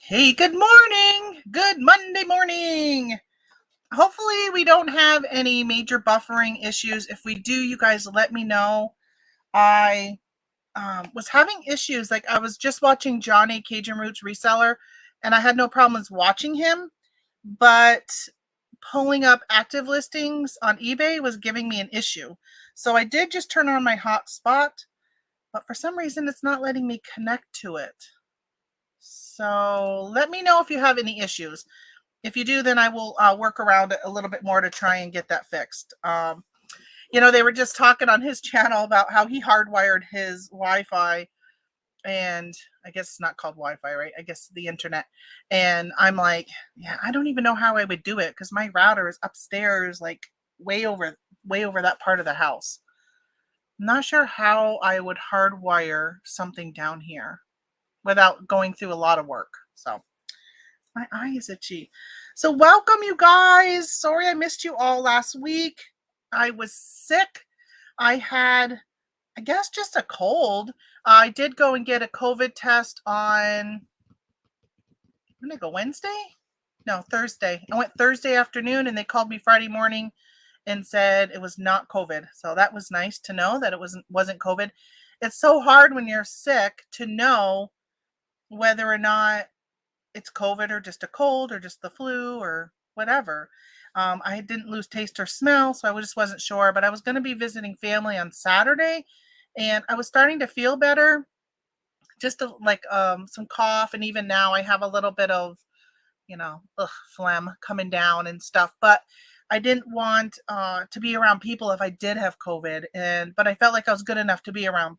Hey, good morning. Good Monday morning. Hopefully, we don't have any major buffering issues. If we do, you guys let me know. I was having issues. Like, I was just watching Johnny Cajun Roots Reseller, and I had no problems watching him, but pulling up active listings on eBay was giving me an issue. So I did just turn on my hotspot, but for some reason, it's not letting me connect to it. So let me know if you have any issues. If you do, then I will work around it a little bit more to try and get that fixed. They were just talking on his channel about how he hardwired his Wi-Fi, and I guess it's not called Wi-Fi, right? I guess the internet. And I'm like, yeah, I don't even know how I would do it because my router is upstairs, like way over that part of the house. I'm not sure how I would hardwire something down here without going through a lot of work. So my eye is itchy. So welcome, you guys. Sorry I missed you all last week. I was sick. I had, I guess, just a cold. I did go and get a COVID test on, when did I go, Wednesday? No, Thursday. I went Thursday afternoon and they called me Friday morning and said it was not COVID. So that was nice to know that it wasn't COVID. It's so hard when you're sick to know whether or not it's COVID or just a cold or just the flu or whatever. I didn't lose taste or smell, so I just wasn't sure. But I was going to be visiting family on Saturday, and I was starting to feel better, just like some cough, and even now I have a little bit of, phlegm coming down and stuff. But I didn't want to be around people if I did have COVID, but I felt like I was good enough to be around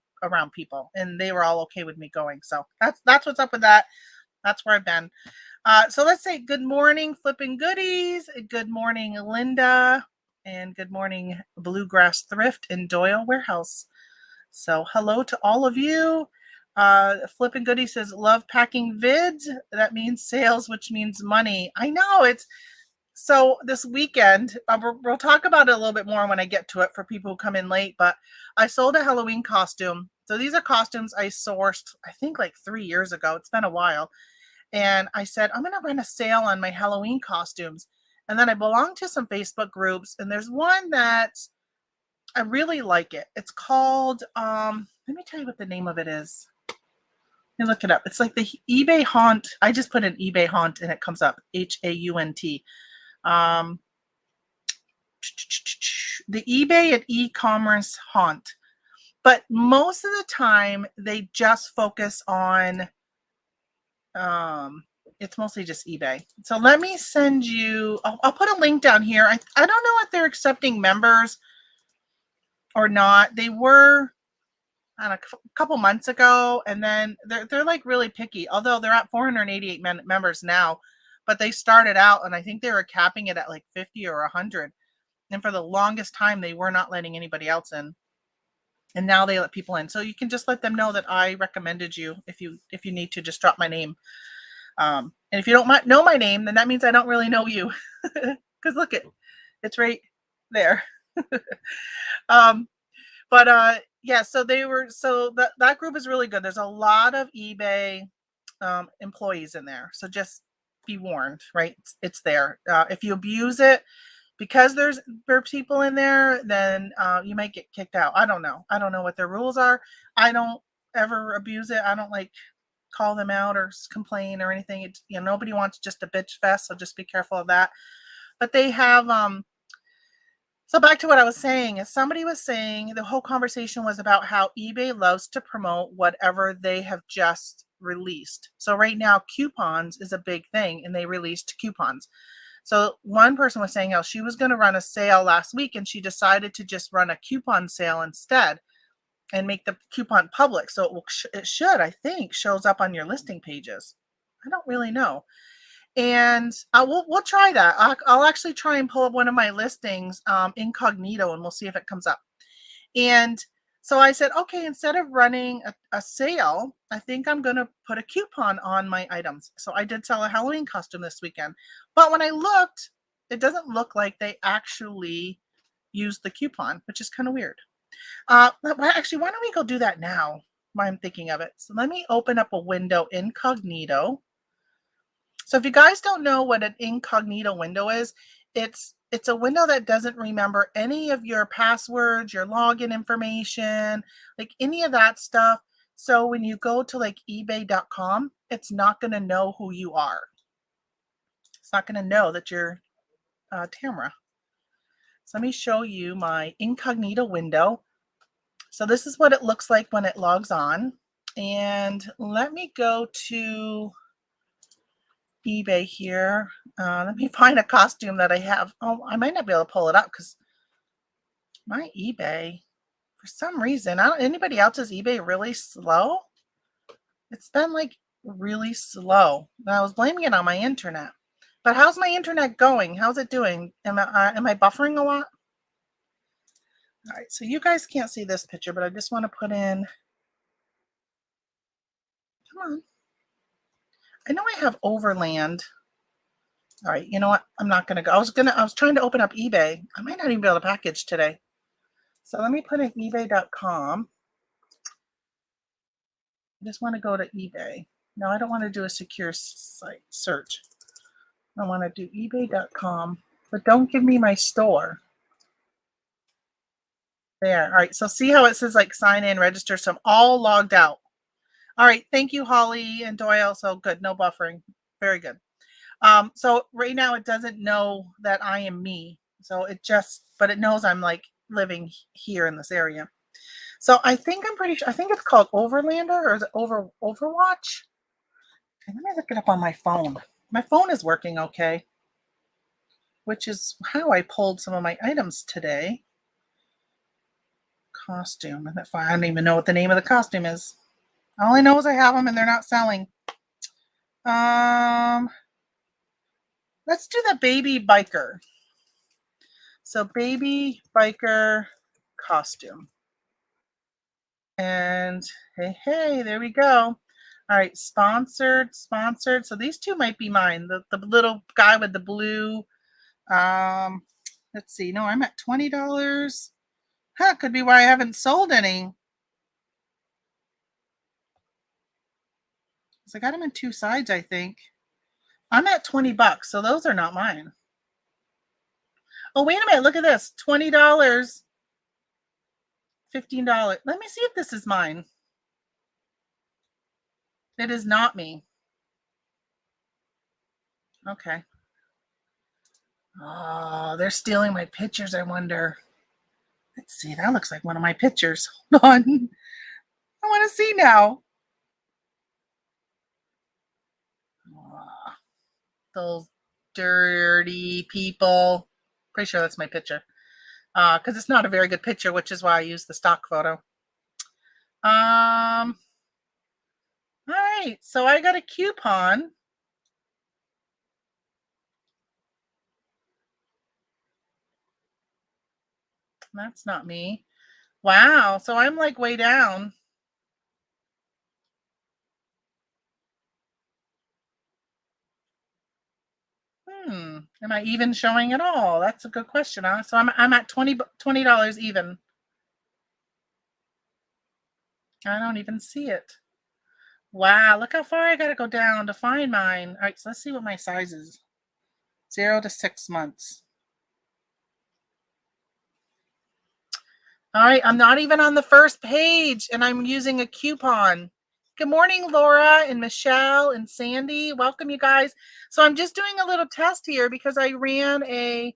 people, and they were all okay with me going. So that's what's up with that. That's where I've been. So let's say good morning, Flipping Goodies. Good morning, Linda. And good morning, Bluegrass Thrift in Doyle Warehouse. So hello to all of you. Flipping Goodies says, love packing vids. That means sales, which means money. I know it's so this weekend, we'll talk about it a little bit more when I get to it for people who come in late, but I sold a Halloween costume. So these are costumes I sourced, I think like 3 years ago. It's been a while. And I said, I'm going to run a sale on my Halloween costumes. And then I belong to some Facebook groups, and there's one that I really like it. It's called, let me tell you what the name of it is. Let me look it up. It's like the eBay Haunt. I just put in eBay Haunt and it comes up, Haunt. The eBay and e-commerce haunt. But most of the time, they just focus on it's mostly just eBay. So let me send you, I'll put a link down here. I don't know if they're accepting members or not. They were, I don't know, a couple months ago, and then they're like really picky, although they're at 488 members now, but they started out and I think they were capping it at like 50 or 100. And for the longest time, they were not letting anybody else in. And now they let people in. So you can just let them know that I recommended you. If you need to, just drop my name. And if you don't know my name, then that means I don't really know you. Because look, it's right there. Yeah, so that group is really good. There's a lot of eBay employees in there. So just be warned, right? It's there. If you abuse it, because there are people in there, then you might get kicked out. I don't know what their rules are. I don't ever abuse it. I don't like call them out or complain or anything. Nobody wants just a bitch fest, so just be careful of that. But they have so back to what I was saying, as somebody was saying, the whole conversation was about how eBay loves to promote whatever they have just released. So right now, coupons is a big thing, and they released coupons. So one person was saying how she was going to run a sale last week, and she decided to just run a coupon sale instead and make the coupon public. So it should, I think, shows up on your listing pages. I don't really know. And we'll try that. I'll actually try and pull up one of my listings incognito, and we'll see if it comes up. And so I said, okay, instead of running a sale, I think I'm going to put a coupon on my items. So I did sell a Halloween costume this weekend. But when I looked, it doesn't look like they actually used the coupon, which is kind of weird. Actually, why don't we go do that now while I'm thinking of it? So let me open up a window incognito. So if you guys don't know what an incognito window is, it's a window that doesn't remember any of your passwords, your login information, like any of that stuff. So when you go to like ebay.com, it's not going to know who you are. It's not going to know that you're Tamara. So let me show you my incognito window. So this is what it looks like when it logs on. And let me go to eBay here. Let me find a costume that I have. Oh, I might not be able to pull it up because my eBay, for some reason, anybody else's eBay really slow? It's been like really slow. And I was blaming it on my internet. But how's my internet going? How's it doing? Am I buffering a lot? All right, so you guys can't see this picture, but I just want to put in, come on. I know I have Overland. All right, you know what? I'm not gonna go. I was trying to open up eBay. I might not even be able to package today. So let me put in ebay.com. I just want to go to eBay. No, I don't want to do a secure site search. I want to do ebay.com, but don't give me my store. There. All right. So see how it says like sign in, register. So I'm all logged out. All right. Thank you, Holly and Doyle. So good. No buffering. Very good. So right now it doesn't know that I am me. So but it knows I'm like living here in this area. So I think I'm pretty sure, I think it's called Overlander, or is it Overwatch? Okay, let me look it up on my phone. My phone is working okay, which is how I pulled some of my items today. Costume. I don't even know what the name of the costume is. All I know is I have them and they're not selling. Let's do the baby biker. So baby biker costume. And hey, there we go. All right, sponsored. So these two might be mine. The little guy with the blue. Let's see. No, I'm at $20. Huh, could be why I haven't sold any. So I got them in two sides, I think. I'm at $20, so those are not mine. Oh, wait a minute. Look at this. $20, $15. Let me see if this is mine. It is not me. Okay. Oh, they're stealing my pictures, I wonder. Let's see. That looks like one of my pictures. Hold on. I want to see now. Oh, those dirty people. Pretty sure that's my picture. Because it's not a very good picture, which is why I use the stock photo. All right, so I got a coupon. That's not me. Wow, so I'm like way down. Am I even showing at all? That's a good question, huh? So I'm at $20 even. I don't even see it. Wow, look how far I gotta go down to find mine. All right, so let's see what my size is. 0 to 6 months. All right, I'm not even on the first page and I'm using a coupon. Good morning, Laura and Michelle and Sandy. Welcome, you guys. So I'm just doing a little test here because I ran a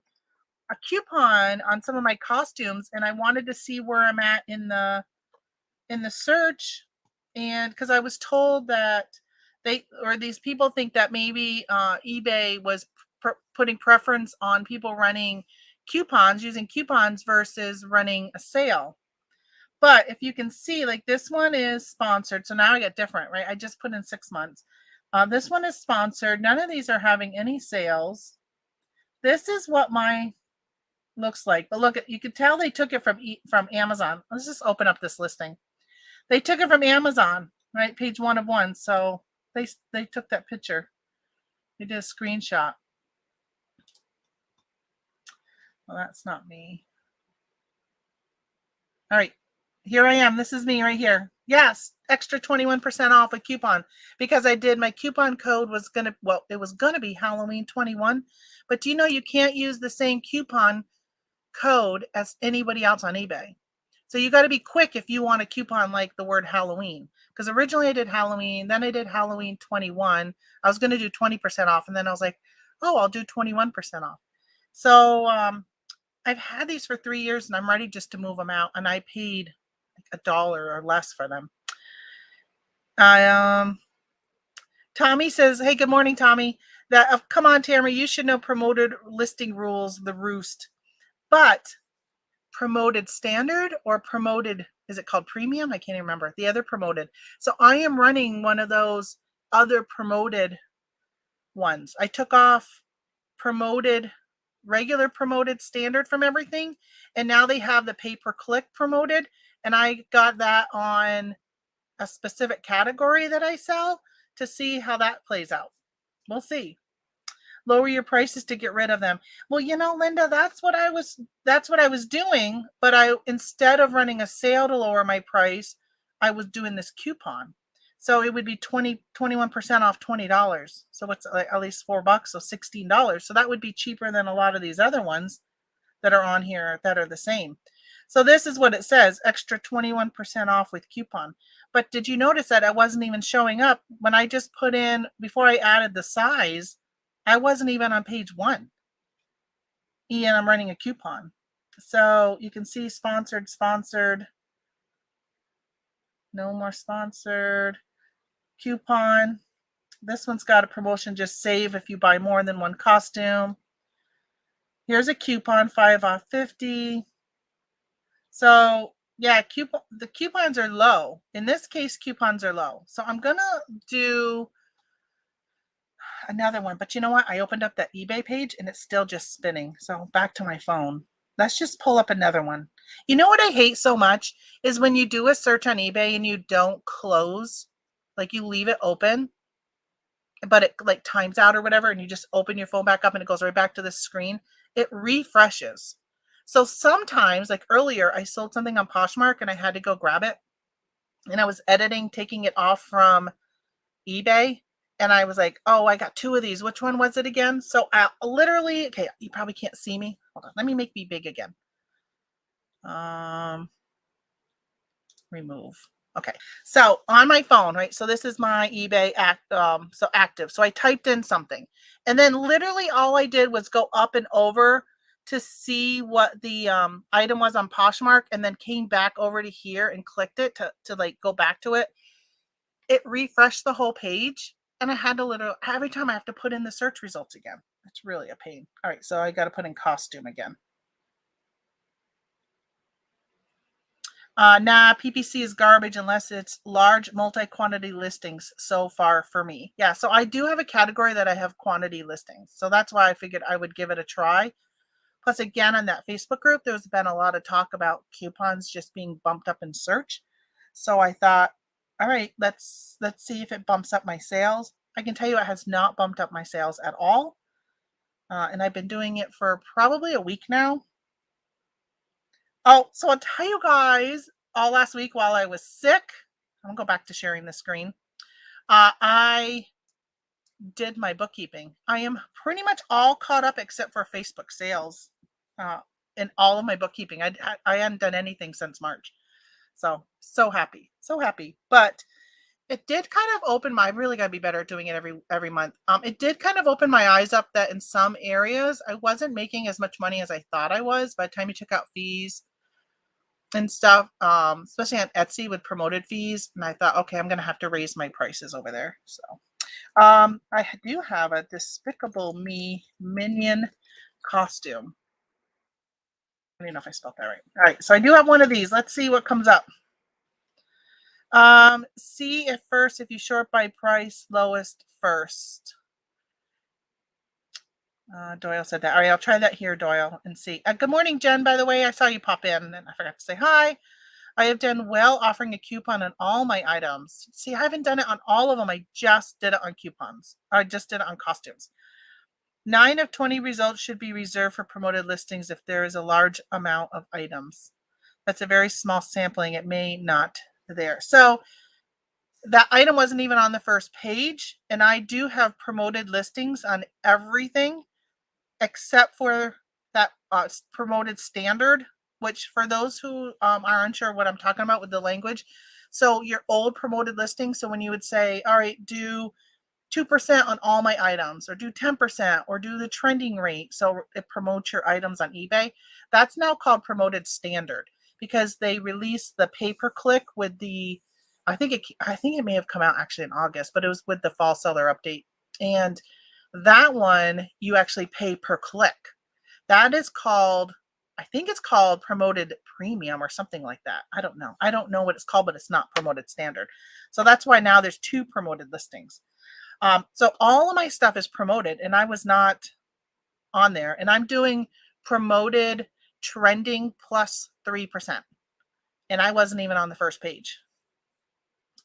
coupon on some of my costumes and I wanted to see where I'm at in the search. And because I was told that these people think that maybe eBay was putting preference on people running coupons, using coupons versus running a sale. But if you can see, like this one is sponsored. So now I get different, right? I just put in 6 months. This one is sponsored. None of these are having any sales. This is what my looks like. But look, you can tell they took it from Amazon. Let's just open up this listing. They took it from Amazon, right? Page 1 of 1. So they took that picture. They did a screenshot. Well, that's not me. All right. Here I am. This is me right here. Yes, extra 21% off a coupon because I did my coupon code was going to, well, it was going to be Halloween 21, but do you know you can't use the same coupon code as anybody else on eBay? So you got to be quick if you want a coupon like the word Halloween. Because originally I did Halloween, then I did Halloween 21. I was going to do 20% off, and then I was like, oh, I'll do 21% off. So I've had these for 3 years, and I'm ready just to move them out, and I paid like $1 or less for them. Tommy says, hey, good morning, Tommy. That come on, Tamara, you should know promoted listing rules, the roost. But promoted standard or promoted, is it called premium? I can't even remember. The other promoted. So I am running one of those other promoted ones. I took off promoted, regular promoted standard from everything, and now they have the pay-per-click promoted, and I got that on a specific category that I sell to see how that plays out. We'll see. Lower your prices to get rid of them. Well, Linda, that's what I was doing, but instead of running a sale to lower my price, I was doing this coupon. So it would be 21% off $20. So it's like at least $4, so $16. So that would be cheaper than a lot of these other ones that are on here that are the same. So this is what it says, extra 21% off with coupon. But did you notice that I wasn't even showing up when I just put in, before I added the size, I wasn't even on page 1. And I'm running a coupon. So you can see sponsored, no more sponsored, coupon. This one's got a promotion, just save if you buy more than one costume. Here's a coupon, 5 off 50. So yeah, the coupons are low. In this case, coupons are low. So I'm going to do another one. But you know what? I opened up that eBay page and it's still just spinning. So back to my phone. Let's just pull up another one. You know what I hate so much is when you do a search on eBay and you don't close, like you leave it open, but it like times out or whatever, and you just open your phone back up and it goes right back to the screen. It refreshes. So sometimes, like earlier, I sold something on Poshmark and I had to go grab it. And I was editing, taking it off from eBay. And I was like, oh, I got 2 of these. Which one was it again? So I literally, okay, you probably can't see me. Hold on, let me make me big again. Remove. Okay, so on my phone, right? So this is my eBay active. So I typed in something, and then literally all I did was go up and over to see what the item was on Poshmark, and then came back over to here and clicked it to like go back to it. It refreshed the whole page, and I had to every time I have to put in the search results again. It's really a pain. All right, so I got to put in costume again. Nah, PPC is garbage unless it's large multi-quantity listings so far for me. Yeah, so I do have a category that I have quantity listings. So that's why I figured I would give it a try. Plus, again, on that Facebook group, there's been a lot of talk about coupons just being bumped up in search. So I thought, all right, let's see if it bumps up my sales. I can tell you it has not bumped up my sales at all. And I've been doing it for probably a week now. Oh, so I'll tell you guys, all last week while I was sick, I'm gonna go back to sharing the screen. I did my bookkeeping. I am pretty much all caught up except for Facebook sales in all of my bookkeeping. I hadn't done anything since March. So happy, so happy. But it did kind of open my, I really got to be better at doing it every month. It did kind of open my eyes up that in some areas I wasn't making as much money as I thought I was by the time you took out fees and stuff, especially on Etsy with promoted fees. And I thought, okay, I'm going to have to raise my prices over there. So I do have a Despicable Me Minion costume. I don't know if I spelled that right. All right, so I do have one of these. Let's see what comes up. See if first, if you short by price, lowest first. Doyle said that. All right, I'll try that here, Doyle, and see. Good morning, Jen, by the way. I saw you pop in, and I forgot to say hi. I have done well offering a coupon on all my items. See, I haven't done it on all of them. I just did it on coupons. I just did it on costumes. 9 of 20 results should be reserved for promoted listings if there is a large amount of items. That's a very small sampling. It may not there. So that item wasn't even on the first page, and I do have promoted listings on everything except for that promoted standard, which for those who are unsure what I'm talking about with the language, so your old promoted listing, so when you would say, all right, do 2% on all my items, or do 10%, or do the trending rate, so it promotes your items on eBay, that's now called promoted standard, because they released the pay-per-click with the, I think it may have come out actually in August, but it was with the fall seller update. And that one, you actually pay per click. That is called, I think it's called promoted premium or something like that. I don't know. I don't know what it's called, but it's not promoted standard. So that's why now there's 2 promoted listings. So all of my stuff is promoted, and I was not on there. And I'm doing promoted trending plus 3%. And I wasn't even on the first page.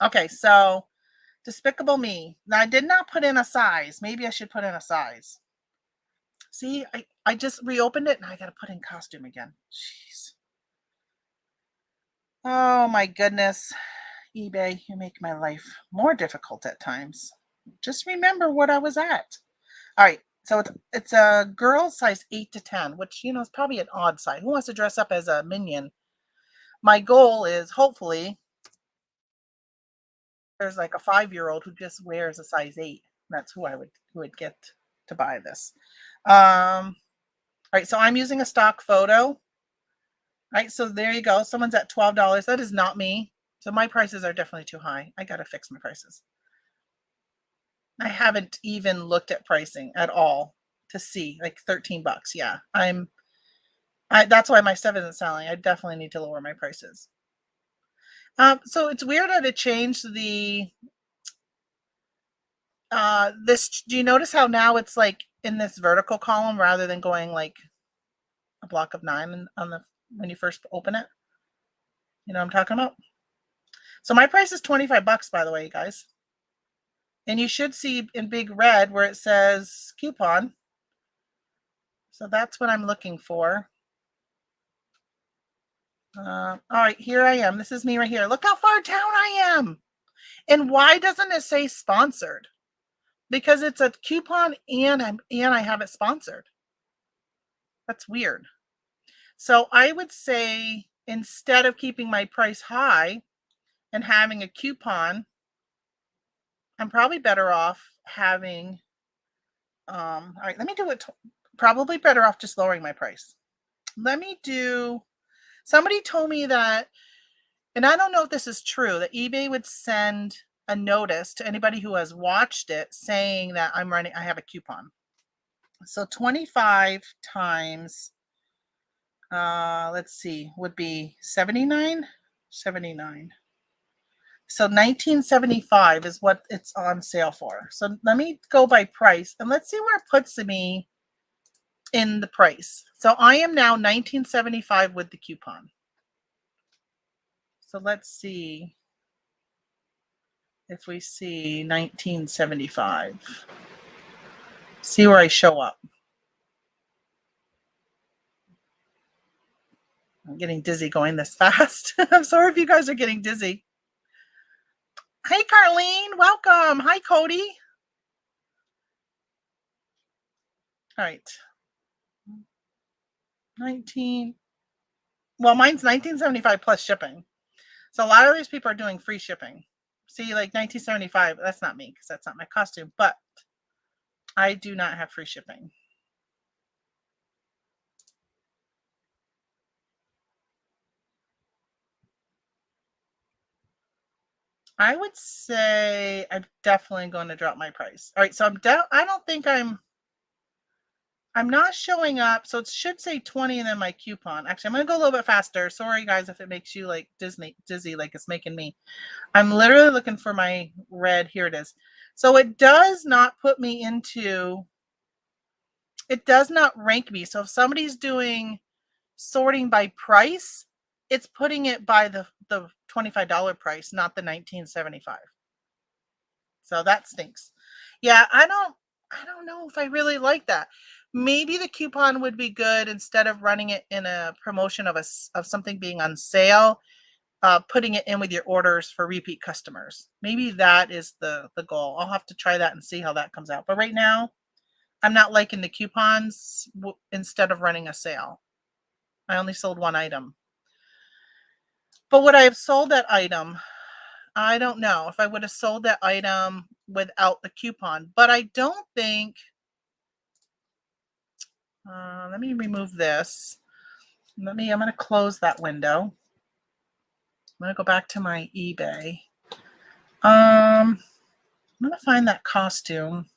Okay, so Despicable Me. Now, I did not put in a size. Maybe I should put in a size. See, I just reopened it, and I got to put in costume again. Jeez. Oh, my goodness. eBay, you make my life more difficult at times. Just remember what I was at. All right, so it's a girl size 8 to 10, which, is probably an odd size. Who wants to dress up as a minion? My goal is, hopefully, there's like a 5-year-old who just wears a size 8. That's who would get to buy this. All right, so I'm using a stock photo. All right, so there you go. Someone's at $12. That is not me. So my prices are definitely too high. I got to fix my prices. I haven't even looked at pricing at all to see, like $13. Yeah, that's why my stuff isn't selling. I definitely need to lower my prices. So it's weird that it changed the do you notice how now it's like in this vertical column rather than going like a block of 9 when you first open it? You know what I'm talking about? So my price is $25, by the way, you guys. And you should see in big red where it says coupon. So that's what I'm looking for. All right, here I am. This is me right here. Look how far down I am. And why doesn't it say sponsored? Because it's a coupon and I have it sponsored. That's weird. So I would say, instead of keeping my price high and having a coupon, I'm probably better off having, all right, let me do it. Probably better off just lowering my price. Somebody told me that, and I don't know if this is true, that eBay would send a notice to anybody who has watched it saying that I have a coupon. So 25 times, let's see, would be 79. So 1975 is what it's on sale for. So let me go by price, and let's see where it puts me in the price. So I am now 1975 with the coupon. So let's see if we see 1975. See where I show up. I'm getting dizzy going this fast. I'm sorry if you guys are getting dizzy. Hey, Carlene, welcome. Hi, Cody. All right. 19. Well, mine's 1975 plus shipping. So a lot of these people are doing free shipping. See, like 1975, that's not me because that's not my costume, but I do not have free shipping. I would say I'm definitely going to drop my price. All right, so I don't think I'm not showing up. So it should say 20 and then my coupon. Actually, I'm going to go a little bit faster. Sorry, guys, if it makes you like dizzy like it's making me. I'm literally looking for my red. Here it is. So it does not put me into, it does not rank me. So if somebody's doing sorting by price, it's putting it by the $25 price, not the $19.75. So that stinks. Yeah, I don't know if I really like that. Maybe the coupon would be good instead of running it in a promotion of something being on sale. putting it in with your orders for repeat customers. Maybe that is the goal. I'll have to try that and see how that comes out. But right now, I'm not liking the coupons instead of running a sale. I only sold one item. But would I have sold that item? I don't know if I would have sold that item without the coupon. But I don't think, let me remove this. I'm going to close that window. I'm going to go back to my eBay. I'm going to find that costume.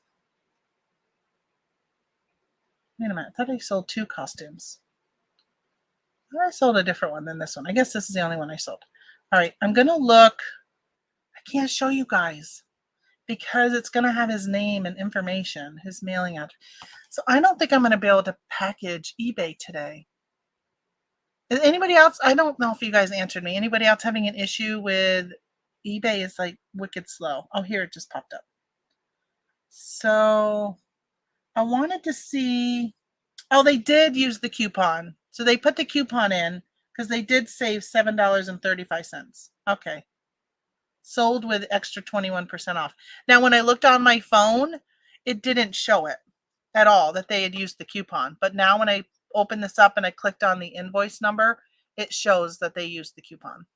Wait a minute. I thought I sold 2 costumes. I sold a different one than this one. I guess this is the only one I sold. All right. I'm going to look. I can't show you guys because it's going to have his name and information, his mailing address. So I don't think I'm going to be able to package eBay today. Is anybody else? I don't know if you guys answered me. Anybody else having an issue with eBay? Is like wicked slow. Oh, here it just popped up. So I wanted to see. Oh, they did use the coupon. So they put the coupon in because they did save $7.35. Okay. Sold with extra 21% off. Now, when I looked on my phone, it didn't show it at all that they had used the coupon. But now when I open this up and I clicked on the invoice number, it shows that they used the coupon.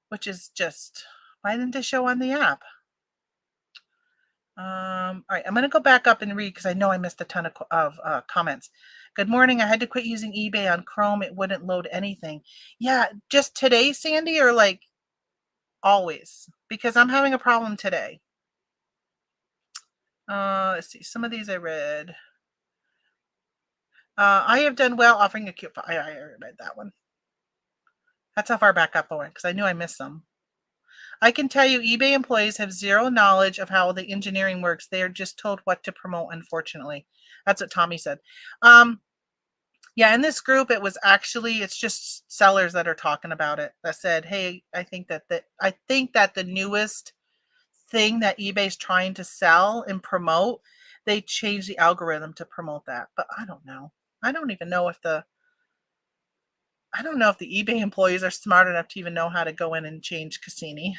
Which is just, why didn't it show on the app? All right, I'm going to go back up and read because I know I missed a ton of comments. Good morning. I had to quit using eBay on Chrome. It wouldn't load anything. Yeah, just today, Sandy, or like always? Because I'm having a problem today. Let's see. Some of these I read. I have done well offering a coupon. I read that one. That's how far back up I went because I knew I missed some. I can tell you eBay employees have zero knowledge of how the engineering works. They are just told what to promote, unfortunately. That's what Tommy said. Yeah, in this group, it's just sellers that are talking about it that said, hey, I think that the newest thing that eBay's trying to sell and promote, they changed the algorithm to promote that. But I don't know. I don't know if the eBay employees are smart enough to even know how to go in and change Cassini.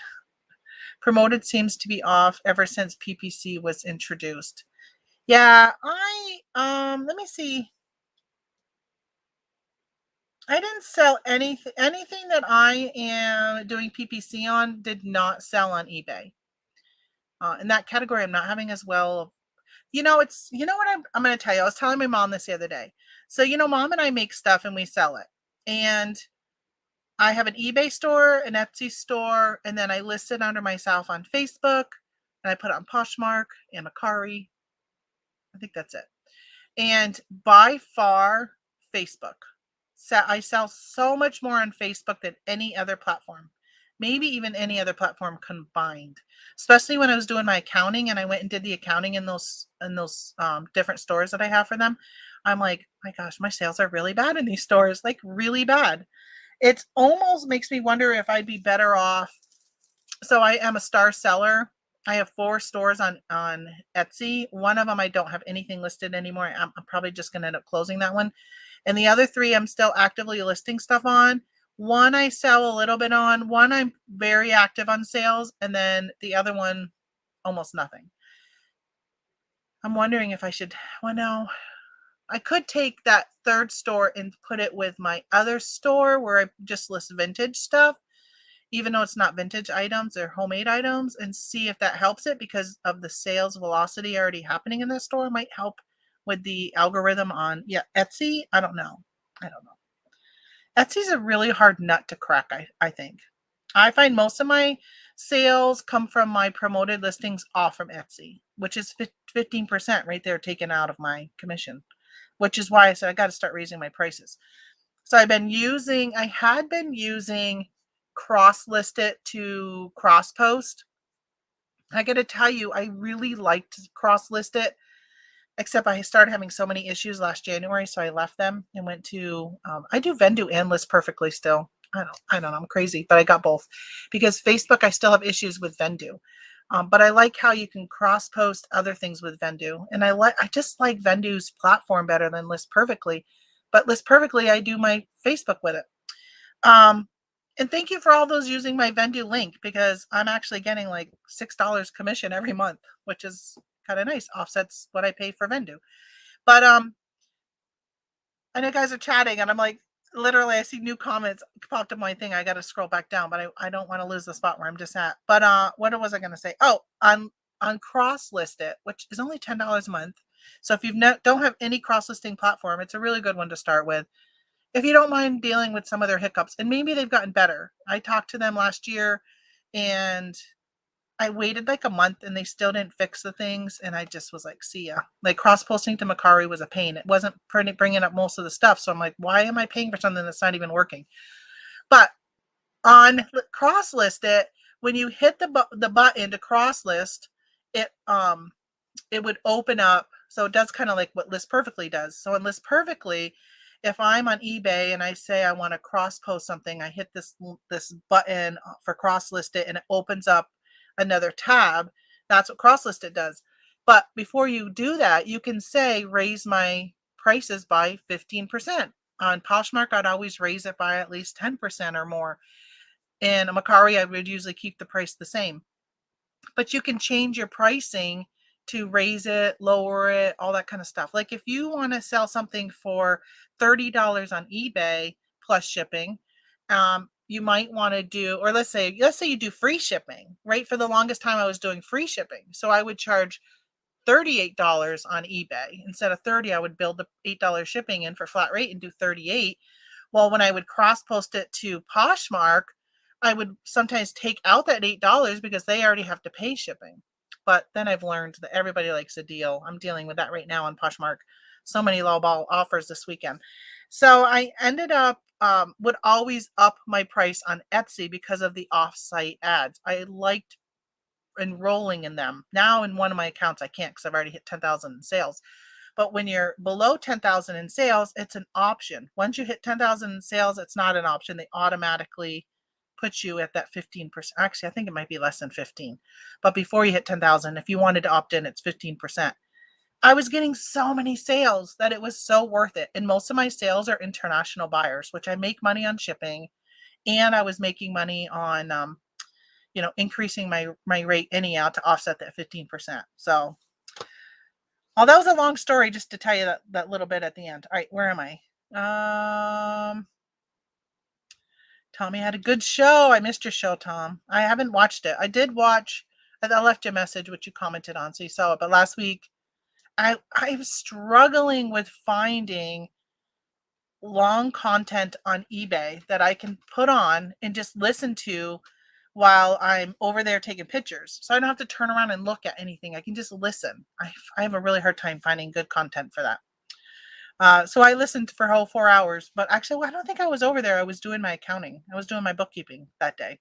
Promoted seems to be off ever since PPC was introduced. Yeah, let me see. I didn't sell anything that I am doing PPC on did not sell on eBay. In that category, I'm not having as well. You know what I'm going to tell you. I was telling my mom this the other day. So, mom and I make stuff and we sell it. And I have an eBay store, an Etsy store, and then I list it under myself on Facebook, and I put it on Poshmark and Mercari. I think that's it. And by far, Facebook. So I sell so much more on Facebook than any other platform, maybe even any other platform combined. Especially when I was doing my accounting and I went and did the accounting in those different stores that I have for them. I'm like, my gosh, my sales are really bad in these stores, like really bad. It almost makes me wonder if I'd be better off. So I am a star seller. I have 4 stores on Etsy. One of them I don't have anything listed anymore. I'm probably just going to end up closing that one. And the other 3 I'm still actively listing stuff on. One I sell a little bit on. One I'm very active on sales. And then the other one, almost nothing. I'm wondering if I should, no. I could take that 3rd store and put it with my other store where I just list vintage stuff, even though it's not vintage items, they're homemade items, and see if that helps it because of the sales velocity already happening in that store. It might help with the algorithm on Etsy. I don't know. Etsy's a really hard nut to crack, I think. I find most of my sales come from my promoted listings off from Etsy, which is 15% right there taken out of my commission, which is why I said I got to start raising my prices. So I had been using cross list it to cross post. I got to tell you, I really liked cross list it, except I started having so many issues last January. So I left them and went to, I do Vendoo and List Perfectly still. I don't know. I'm crazy, but I got both because Facebook, I still have issues with Vendoo. But I like how you can cross post other things with Vendoo. And I just like Vendoo's platform better than List Perfectly. But List Perfectly, I do my Facebook with it. And thank you for all those using my Vendu link, because I'm actually getting like $6 commission every month, which is kind of nice. Offsets what I pay for Vendu. But I know guys are chatting, and I'm like, literally, I see new comments popped up my thing. I got to scroll back down, but I don't want to lose the spot where I'm just at. But what was I going to say? Oh, on cross list it, which is only $10 a month. So if you don't have any cross listing platform, it's a really good one to start with. If you don't mind dealing with some of their hiccups, and maybe they've gotten better. I talked to them last year, and I waited like a month and they still didn't fix the things. And I just was like, see ya. Like cross posting to Macari was a pain. It wasn't bringing up most of the stuff. So I'm like, why am I paying for something that's not even working? But on cross list it, when you hit the button to cross list, it would open up. So it does kind of like what List Perfectly does. So in List Perfectly, if I'm on eBay and I say I want to cross post something, I hit this button for cross list it, and it opens up another tab. That's what cross list it does. But before you do that, you can say raise my prices by 15%. On Poshmark, I'd always raise it by at least 10% or more. In Macari, I would usually keep the price the same. But you can change your pricing to raise it, lower it, all that kind of stuff. Like if you want to sell something for $30 on eBay plus shipping, you might want to do, or let's say you do free shipping, right? For the longest time I was doing free shipping. So I would charge $38 on eBay. Instead of 30, I would build the $8 shipping in for flat rate and do 38. Well, when I would cross post it to Poshmark, I would sometimes take out that $8 because they already have to pay shipping. But then I've learned that everybody likes a deal. I'm dealing with that right now on Poshmark. So many lowball offers this weekend. So I ended up would always up my price on Etsy because of the off-site ads. I liked enrolling in them. Now in one of my accounts I can't because I've already hit 10,000 in sales. But when you're below 10,000 in sales, it's an option. Once you hit 10,000 in sales, it's not an option. They automatically put you at that 15%. Actually, I think it might be less than 15. But before you hit 10,000, if you wanted to opt in, it's 15%. I was getting so many sales that it was so worth it. And most of my sales are international buyers, which I make money on shipping. And I was making money on increasing my rate anyhow to offset that 15%. So, that was a long story just to tell you that little bit at the end. All right, where am I? Tommy had a good show. I missed your show, Tom. I haven't watched it. I did watch. I left you a message, which you commented on, so you saw it. But last week, I was struggling with finding long content on eBay that I can put on and just listen to while I'm over there taking pictures. So I don't have to turn around and look at anything. I can just listen. I have a really hard time finding good content for that. So I listened for a whole 4 hours, but actually, I don't think I was over there. I was doing my accounting. I was doing my bookkeeping that day.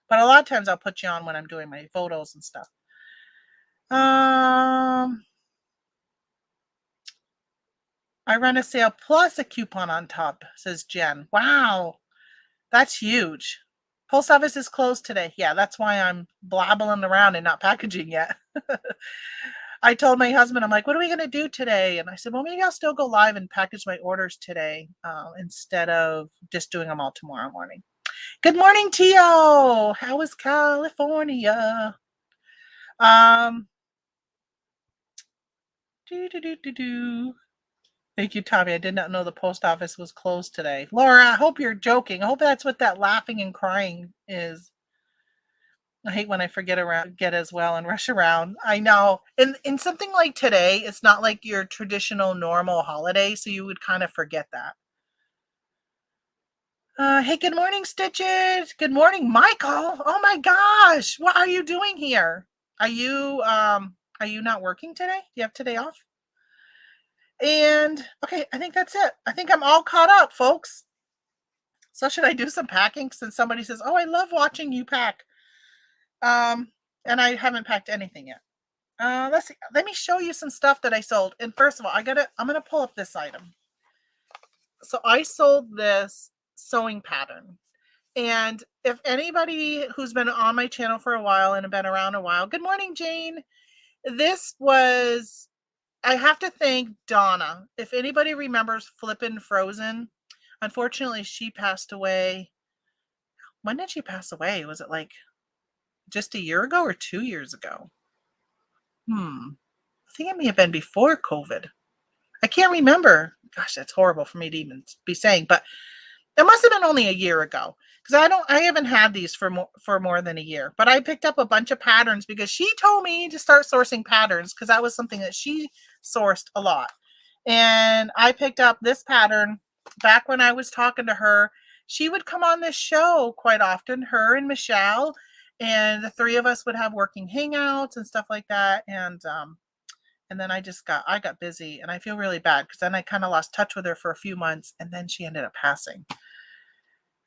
But a lot of times I'll put you on when I'm doing my photos and stuff. I run a sale plus a coupon on top, says Jen. Wow, that's huge. Post office is closed today. Yeah, that's why I'm blabbling around and not packaging yet. I told my husband, I'm like, what are we going to do today? And I said, well, maybe I'll still go live and package my orders today instead of just doing them all tomorrow morning. Good morning, Tio. How is California? Thank you, Tommy. I did not know the post office was closed today. Laura, I hope you're joking. I hope that's what that laughing and crying is. I hate when I forget as well and rush around. I know. In something like today, it's not like your traditional normal holiday, so you would kind of forget that. Hey, good morning, Stitches. Good morning, Michael. Oh my gosh, what are you doing here? Are you not working today? Do you have today off? And okay, I think that's it. I think I'm all caught up, folks. So should I do some packing since somebody says, "Oh, I love watching you pack." And I haven't packed anything yet. Let's see. Let me show you some stuff that I sold. And first of all, I'm gonna pull up this item. So I sold this sewing pattern. And if anybody who's been on my channel for a while and have been around a while, good morning, Jane. This was, I have to thank Donna. If anybody remembers Flippin' Frozen, unfortunately, she passed away When did she pass away? Was it like just a year ago or 2 years ago? I think it may have been before COVID. I can't remember. Gosh, that's horrible for me to even be saying, but it must have been only a year ago because I haven't had these for more than a year. But I picked up a bunch of patterns because she told me to start sourcing patterns because that was something that she sourced a lot. And I picked up this pattern back when I was talking to her. She would come on this show quite often, her and Michelle, and the three of us would have working hangouts and stuff like that. And then I got busy, and I feel really bad because then I kind of lost touch with her for a few months, and then she ended up passing.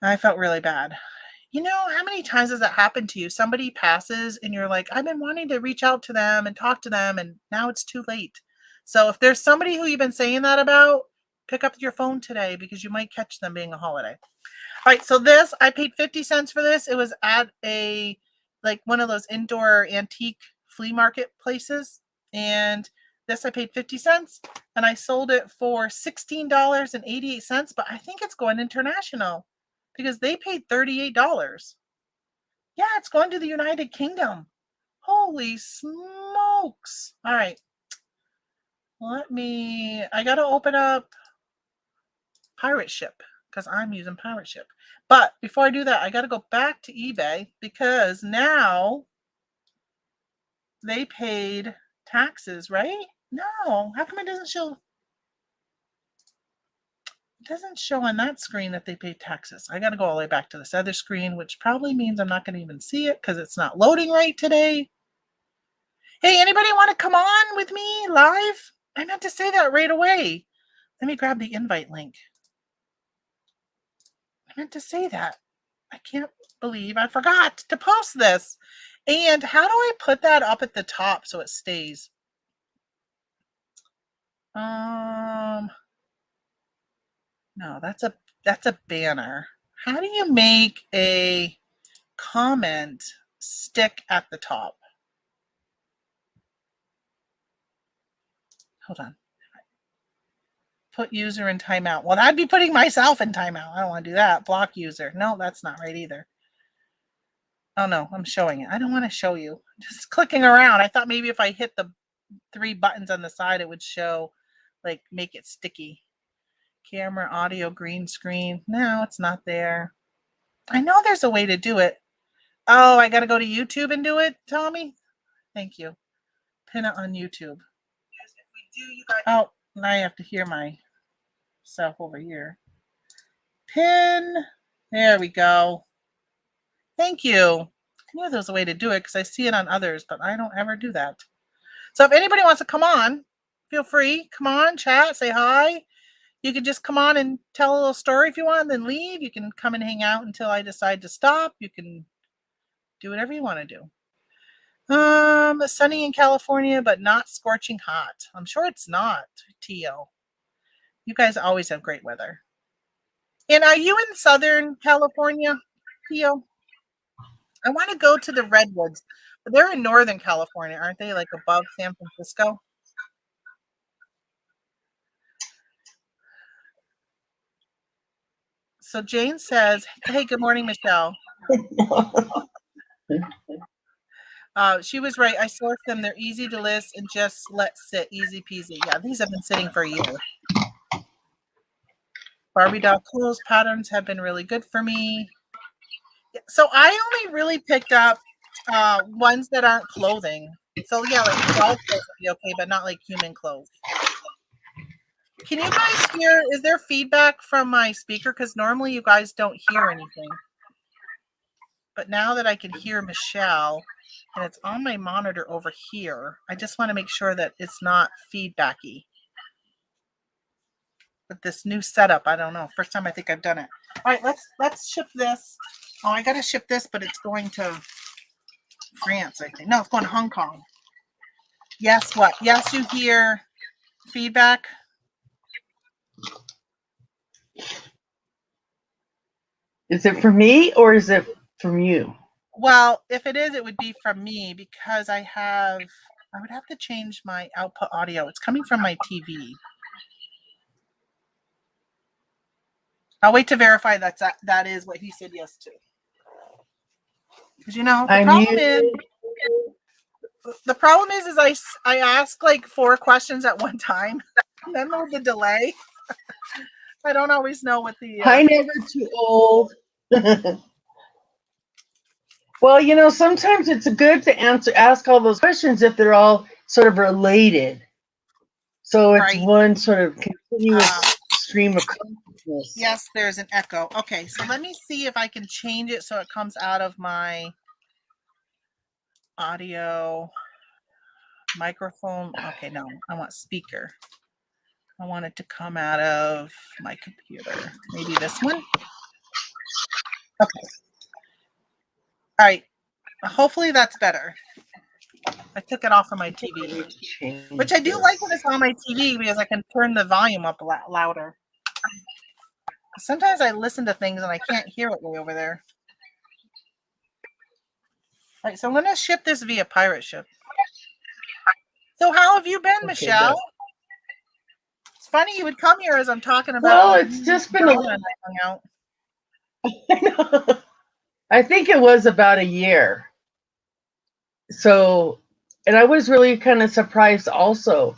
I felt really bad. You know, how many times has that happened to you? Somebody passes and you're like, I've been wanting to reach out to them and talk to them, and now it's too late. So if there's somebody who you've been saying that about, pick up your phone today because you might catch them being a holiday. All right, so this, I paid 50 cents for this. It was at one of those indoor antique flea market places. And this I paid 50 cents and I sold it for $16.88, but I think it's going international because they paid $38. Yeah, it's going to the United Kingdom. Holy smokes. All right. I got to open up Pirate Ship because I'm using Pirate Ship. But before I do that, I got to go back to eBay because now they paid taxes, right? No, how come it doesn't show? It doesn't show on that screen that they paid taxes. I got to go all the way back to this other screen, which probably means I'm not going to even see it because it's not loading right today. Hey, anybody want to come on with me live? I meant to say that right away. Let me grab the invite link. I meant to say that. I can't believe I forgot to post this. And how do I put that up at the top so it stays? No, that's a banner. How do you make a comment stick at the top? Hold on. Put user in timeout. Well, I'd be putting myself in timeout. I don't want to do that. Block user. No, that's not right either. Oh no, I'm showing it. I don't want to show you. Just clicking around. I thought maybe if I hit the 3 buttons on the side, it would show, like, make it sticky. Camera, audio, green screen. No, it's not there. I know there's a way to do it. Oh, I got to go to YouTube and do it, Tommy? Thank you. Pin it on YouTube. Yes, if we do, you guys. Oh, now I have to hear myself over here. Pin. There we go. Thank you. I knew there was a way to do it because I see it on others, but I don't ever do that. So if anybody wants to come on, feel free. Come on, chat, say hi. You can just come on and tell a little story if you want, and then leave. You can come and hang out until I decide to stop. You can do whatever you want to do. Sunny in California, but not scorching hot. I'm sure it's not, Tio. You guys always have great weather. And are you in Southern California, Tio? I want to go to the Redwoods. But they're in Northern California, aren't they? Like above San Francisco? So Jane says, hey, good morning, Michelle. She was right. I sourced them. They're easy to list and just let sit. Easy peasy. Yeah, these have been sitting for a year. Barbie doll clothes patterns have been really good for me. So I only really picked up ones that aren't clothing. So yeah, like doll clothes would be okay, but not like human clothes. Can you guys hear? Is there feedback from my speaker? Because normally you guys don't hear anything. But now that I can hear Michelle, and it's on my monitor over here, I just want to make sure that it's not feedbacky. With this new setup, I don't know. First time I think I've done it. All right, let's ship this. Oh, I gotta ship this, but it's going to France, I think. No, it's going to Hong Kong. Yes, what? Yes, you hear feedback? Is it from me or is it from you? Well, if it is, it would be from me because I would have to change my output audio. It's coming from my TV. I'll wait to verify that is what he said yes to. Because you know I'm the problem is I ask like 4 questions at one time. Then with the delay, I don't always know what the never too old. Well, sometimes it's good to ask all those questions if they're all sort of related. So it's right. one sort of continuous Uh, stream of consciousness. yes, there's an echo. Okay, so let me see if I can change it so it comes out of my audio microphone. Okay, no, I want speaker. I want it to come out of my computer. Maybe this one. Okay. All right. Hopefully that's better. I took it off of my TV, which I do like when it's on my TV because I can turn the volume up louder. Sometimes I listen to things and I can't hear it way over there. All right, so I'm going to ship this via pirate ship. So how have you been, Michelle? It's funny you would come here as I'm talking about. Well, it's just been I think it was about a year. So, and I was really kind of surprised also.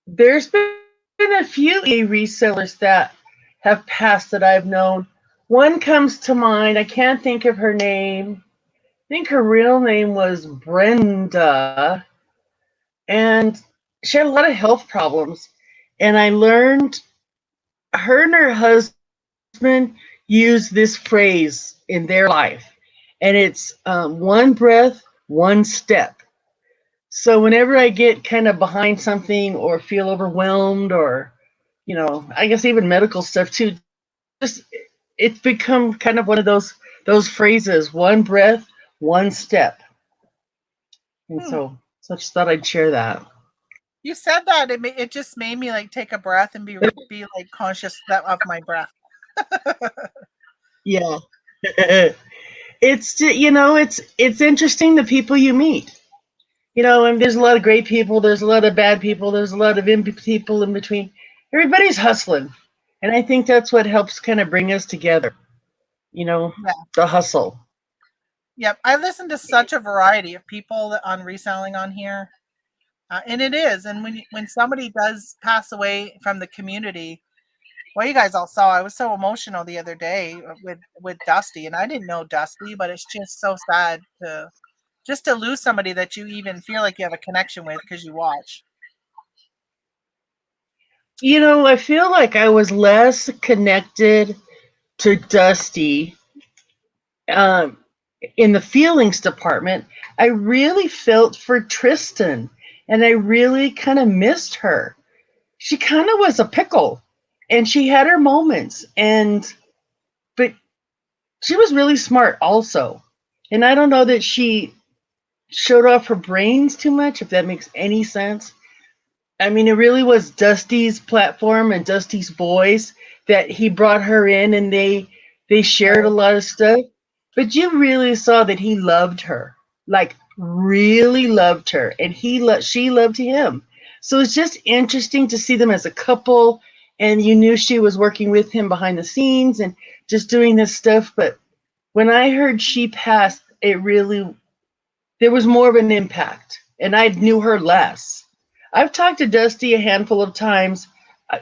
There's been a few resellers that have passed that I've known. One comes to mind. I can't think of her name. I think her real name was Brenda. And she had a lot of health problems. And I learned her and her husband use this phrase in their life. And it's one breath, one step. So whenever I get kind of behind something or feel overwhelmed or, I guess even medical stuff too, just it's become kind of one of those phrases, one breath, one step. And so I just thought I'd share that. You said that it just made me like take a breath and be like conscious of my breath. Yeah. It's interesting the people you meet. And there's a lot of great people, there's a lot of bad people, there's a lot of people in between. Everybody's hustling. And I think that's what helps kind of bring us together. Yeah. The hustle. Yep. I listen to such a variety of people on reselling on here. And it is. And when somebody does pass away from the community, well, you guys all saw, I was so emotional the other day with Dusty, and I didn't know Dusty, but it's just so sad to lose somebody that you even feel like you have a connection with because you watch. I feel like I was less connected to Dusty in the feelings department. I really felt for Tristan, and I really kind of missed her. She kind of was a pickle, and she had her moments, but she was really smart also. And I don't know that she showed off her brains too much, if that makes any sense. I mean, it really was Dusty's platform and Dusty's voice that he brought her in, and they shared a lot of stuff. But you really saw that he loved her, like really loved her, and she loved him. So it's just interesting to see them as a couple, and you knew she was working with him behind the scenes and just doing this stuff. But when I heard she passed, there was more of an impact, and I knew her less. I've talked to Dusty a handful of times.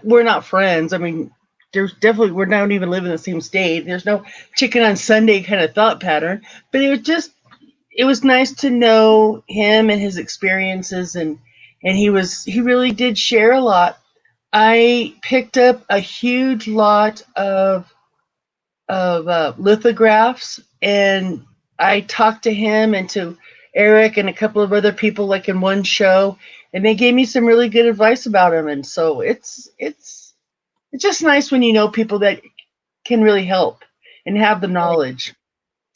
We're not friends. I mean, we're not even living in the same state. There's no chicken on Sunday kind of thought pattern, but it was nice to know him and his experiences, and he really did share a lot. I picked up a huge lot of lithographs, and I talked to him and to Eric and a couple of other people like in one show, and they gave me some really good advice about him. And so it's just nice when you know people that can really help and have the knowledge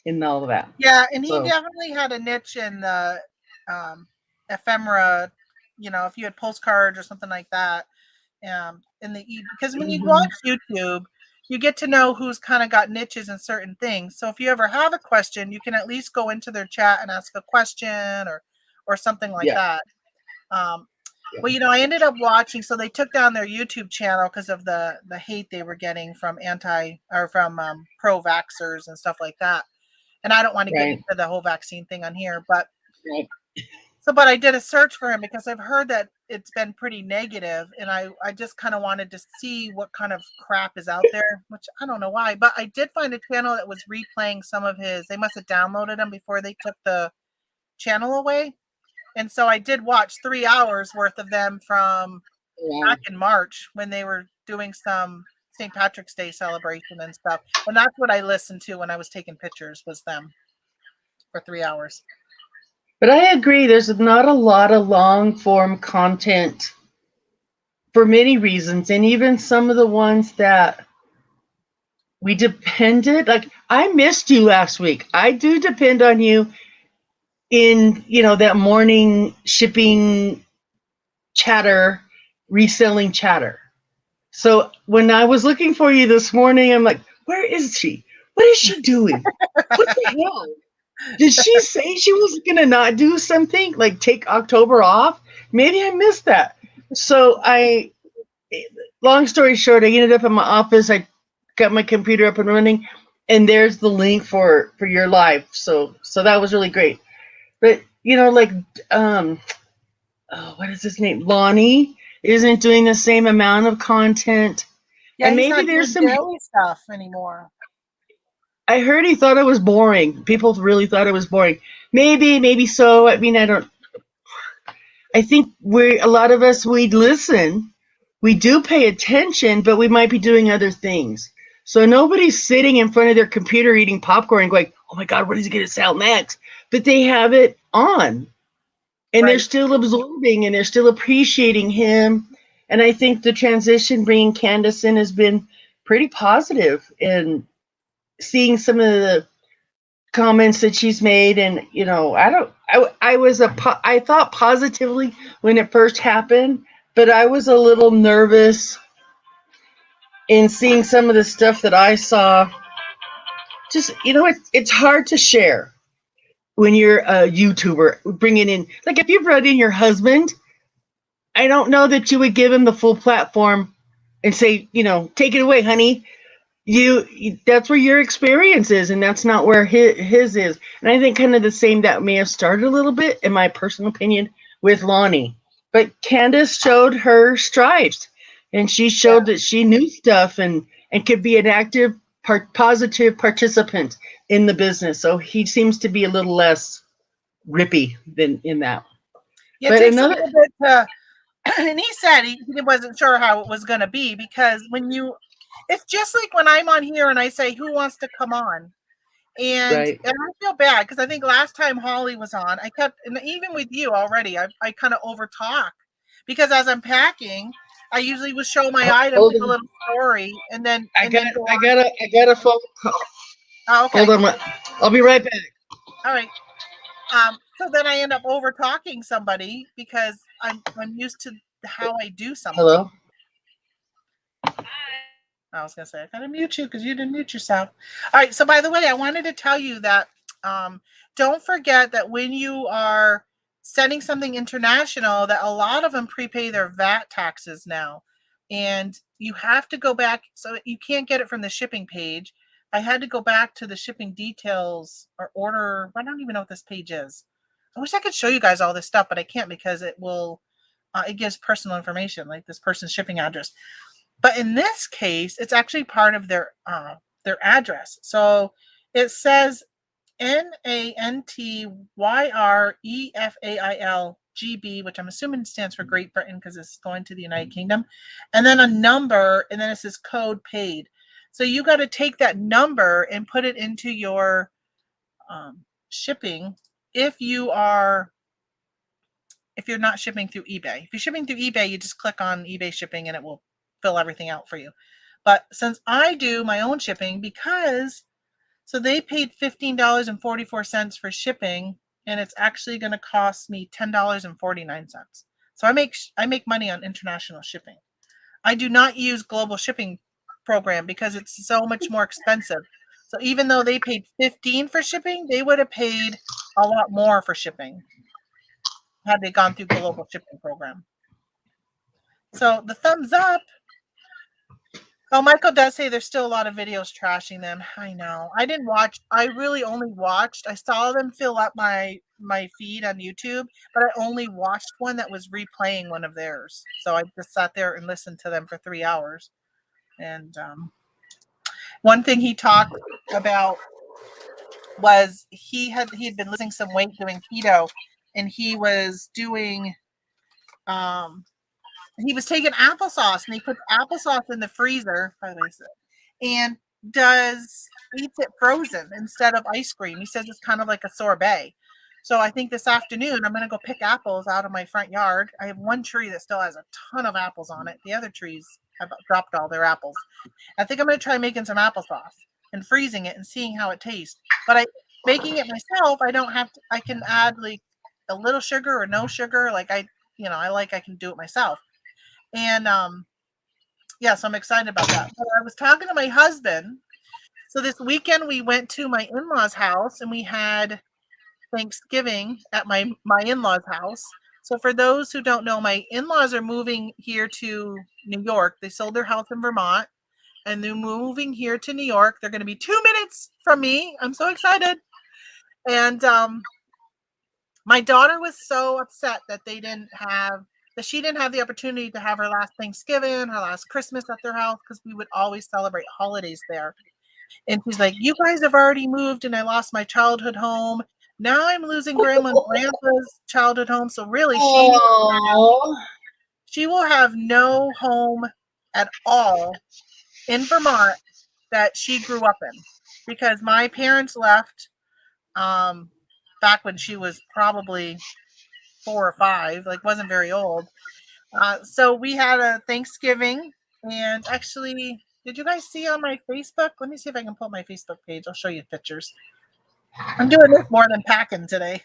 in all of that. Yeah, and he So definitely had a niche in the ephemera. If you had postcards or something like that, because when you watch YouTube, you get to know who's kind of got niches in certain things. So if you ever have a question, you can at least go into their chat and ask a question or something like yeah. that. Well, I ended up watching. So they took down their YouTube channel because of the hate they were getting from pro vaxxers and stuff like that. And I don't want to get Right. into the whole vaccine thing on here, but Right. but I did a search for him because I've heard that it's been pretty negative, and I just kind of wanted to see what kind of crap is out there, which I don't know why, but I did find a channel that was replaying some of his. They must have downloaded them before they took the channel away, and so I did watch 3 hours worth of them from Wow. back in March when they were doing some St. Patrick's Day celebration and stuff, and that's what I listened to when I was taking pictures, was them for 3 hours. But I agree, there's not a lot of long form content for many reasons. And even some of the ones that we depended, like I missed you last week. I do depend on you in, that morning shipping chatter, reselling chatter. So when I was looking for you this morning, I'm like, where is she? What is she doing? What the hell? Did she say she was gonna not do something like take October off? Maybe I missed that. So long story short, I ended up in my office. I got my computer up and running, and there's the link for your live. So that was really great. But what is his name? Lonnie isn't doing the same amount of content. Yeah, And he's maybe not there's doing some. daily stuff anymore. I heard he thought it was boring. People really thought it was boring. Maybe so. I mean, I don't. I think a lot of us, we listen, we do pay attention, but we might be doing other things. So nobody's sitting in front of their computer eating popcorn and going, "Oh my God, what is he going to sell next?" But they have it on, and they're Right. still absorbing and they're still appreciating him. And I think the transition bringing Candace in has been pretty positive, and seeing some of the comments that she's made. And I thought positively when it first happened, but I was a little nervous in seeing some of the stuff that I saw. Just it's hard to share when you're a YouTuber, bringing in, like, if you brought in your husband, I don't know that you would give him the full platform and say, take it away, honey. That's where your experience is, and that's not where his is. And I think kind of the same that may have started a little bit, in my personal opinion, with Lonnie. But Candace showed her strides, and she showed that she knew stuff, and could be an active positive participant in the business. So he seems to be a little less rippy than in that. Yeah, it But takes a another. little bit to, and he said he wasn't sure how it was going to be, because it's just like when I'm on here and I say, who wants to come on? And Right. I feel bad because I think last time Holly was on, I kept, and even with you already, I kind of over talk, because as I'm packing, I usually would show my items Hold with a on. little story, and then I got go I on. got a I got a phone call. Oh, Hold okay. on. I'll be right back. All right. So then I end up over talking somebody because I'm used to how I do something. Hello. I was gonna say I gotta mute you because you didn't mute yourself. All right. So by the way, I wanted to tell you that don't forget that when you are sending something international, that a lot of them prepay their VAT taxes now, and you have to go back. So you can't get it from the shipping page. I had to go back to the shipping details or order. I don't even know what this page is. I wish I could show you guys all this stuff, but I can't because it gives personal information, like this person's shipping address. But in this case, it's actually part of their address. So it says NANTYREFAILGB, which I'm assuming stands for Great Britain because it's going to the United Kingdom, and then a number, and then it says code paid. So you got to take that number and put it into your shipping if you're not shipping through eBay. If you're shipping through eBay, you just click on eBay shipping and it will fill everything out for you. But since I do my own shipping, so they paid $15.44 for shipping, and it's actually going to cost me $10.49. So I make money on international shipping. I do not use global shipping program because it's so much more expensive. So even though they paid $15 for shipping, they would have paid a lot more for shipping had they gone through global shipping program. So the thumbs up. Oh, Michael does say there's still a lot of videos trashing them. I know. I didn't watch. I really only watched. I saw them fill up my feed on YouTube, but I only watched one that was replaying one of theirs. So I just sat there and listened to them for 3 hours. And one thing he talked about was he had been losing some weight doing keto, and he was doing he was taking applesauce, and he puts applesauce in the freezer, by the way, and eats it frozen instead of ice cream. He says it's kind of like a sorbet. So I think this afternoon I'm going to go pick apples out of my front yard. I have one tree that still has a ton of apples on it. The other trees have dropped all their apples. I think I'm going to try making some applesauce and freezing it and seeing how it tastes. But making it myself, I don't have to. I can add like a little sugar or no sugar. Like I can do it myself. And yeah, so I'm excited about that. But I was talking to my husband. So this weekend we went to my in-laws' house and we had Thanksgiving at my in-laws' house. So for those who don't know, my in-laws are moving here to New York. They sold their house in Vermont and they're moving here to New York. They're going to be 2 minutes from me. I'm so excited. And my daughter was so upset that she didn't have the opportunity to have her last Thanksgiving, her last Christmas at their house, because we would always celebrate holidays there. And she's like, you guys have already moved and I lost my childhood home. Now I'm losing grandma and grandpa's childhood home. So really she will have no home at all in Vermont that she grew up in, because my parents left back when she was probably 4 or 5, like wasn't very old. So we had a Thanksgiving, and actually, did you guys see on my Facebook? Let me see if I can pull up my Facebook page. I'll show you pictures. I'm doing this more than packing today.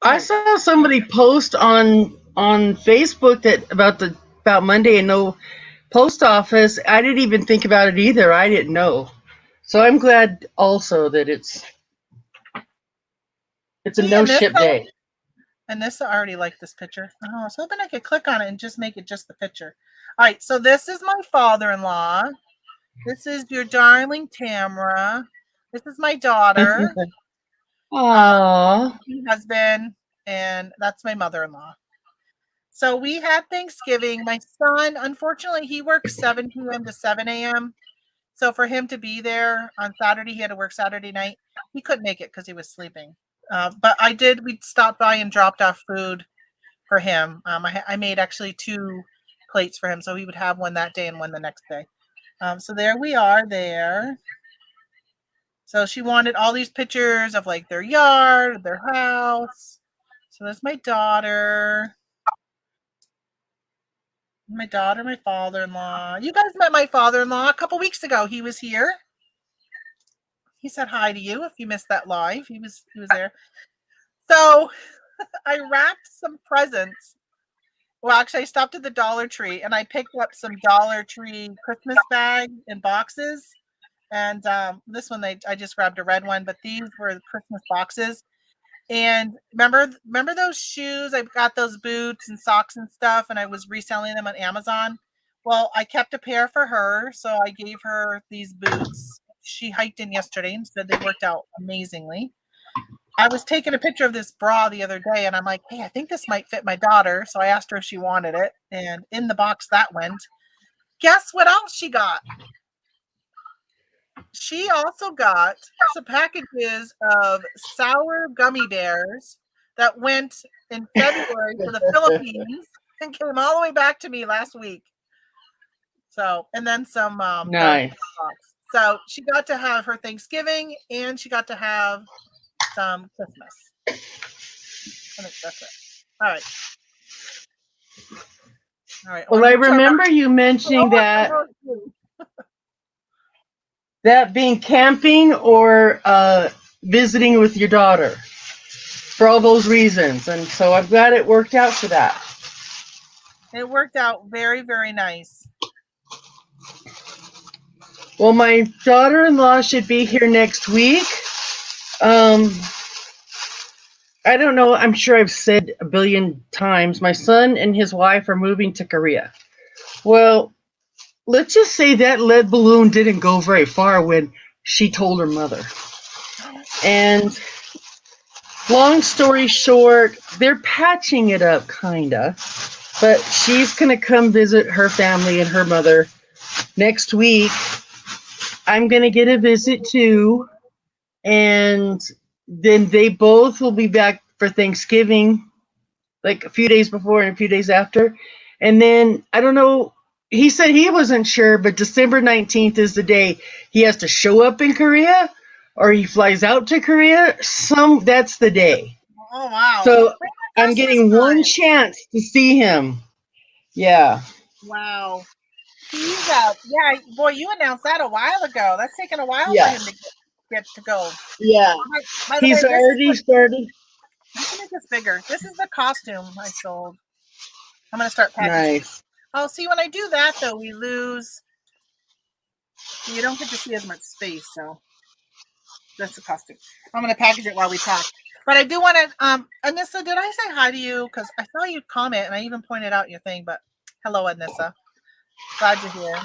I saw somebody post on Facebook that about Monday and no post office. I didn't even think about it either. I didn't know. So I'm glad also that it's a no ship day. And this, I already like this picture. Oh, I was hoping I could click on it and just make it just the picture. All right, so this is my father-in-law. This is your darling Tamara. This is my daughter. Aww. My husband, and that's my mother-in-law. So we had Thanksgiving. My son, unfortunately, he works 7 p.m. to 7 a.m. So for him to be there on Saturday, he had to work Saturday night. He couldn't make it because he was sleeping. But we stopped by and dropped off food for him. I made actually 2 plates for him, so he would have one that day and one the next day. So there we are there. So she wanted all these pictures of like their yard, their house. So there's my daughter. My daughter, my father-in-law. You guys met my father-in-law a couple weeks ago. He was here. He said hi to you if you missed that live. He was there. So I wrapped some presents. Well, actually, I stopped at the Dollar Tree and I picked up some Dollar Tree Christmas bags and boxes. And this one, I just grabbed a red one, but these were the Christmas boxes. And remember those shoes? I got those boots and socks and stuff, and I was reselling them on Amazon. Well, I kept a pair for her, so I gave her these boots. She hiked in yesterday and said they worked out amazingly. I was taking a picture of this bra the other day, and I'm like, hey, I think this might fit my daughter. So I asked her if she wanted it, and in the box that went. Guess what else she got? She also got some packages of sour gummy bears that went in February to the Philippines and came all the way back to me last week. So, and then some nice. So she got to have her Thanksgiving and she got to have some Christmas. I think that's it. All right. All right. Well, I remember you mentioning that being camping or visiting with your daughter for all those reasons. And so I'm glad it worked out for that. It worked out very, very nice. Well, my daughter-in-law should be here next week. I don't know. I'm sure I've said a billion times. My son and his wife are moving to Korea. Well, let's just say that lead balloon didn't go very far when she told her mother. And long story short, they're patching it up, kinda. But she's gonna come visit her family and her mother next week. I'm gonna get a visit too, and then they both will be back for Thanksgiving, like a few days before and a few days after. And then I don't know. He said he wasn't sure, but December 19th is the day he has to show up in Korea, or he flies out to Korea. That's the day. Oh wow! So Bring at I'm Christmas getting one time. chance to see him. Yeah. Wow. He's yeah, boy, you announced that a while ago. That's taken a while for Yeah. him to get to go. Yeah. By the He's way, this is already what started. I should make this bigger. This is the costume I sold. I'm gonna start packaging. Nice. Oh, see, when I do that though, we lose. You don't get to see as much space, so that's the costume. I'm gonna package it while we talk. But I do want to, Anissa, did I say hi to you? Because I saw you comment and I even pointed out your thing. But hello, Anissa. Glad you're here.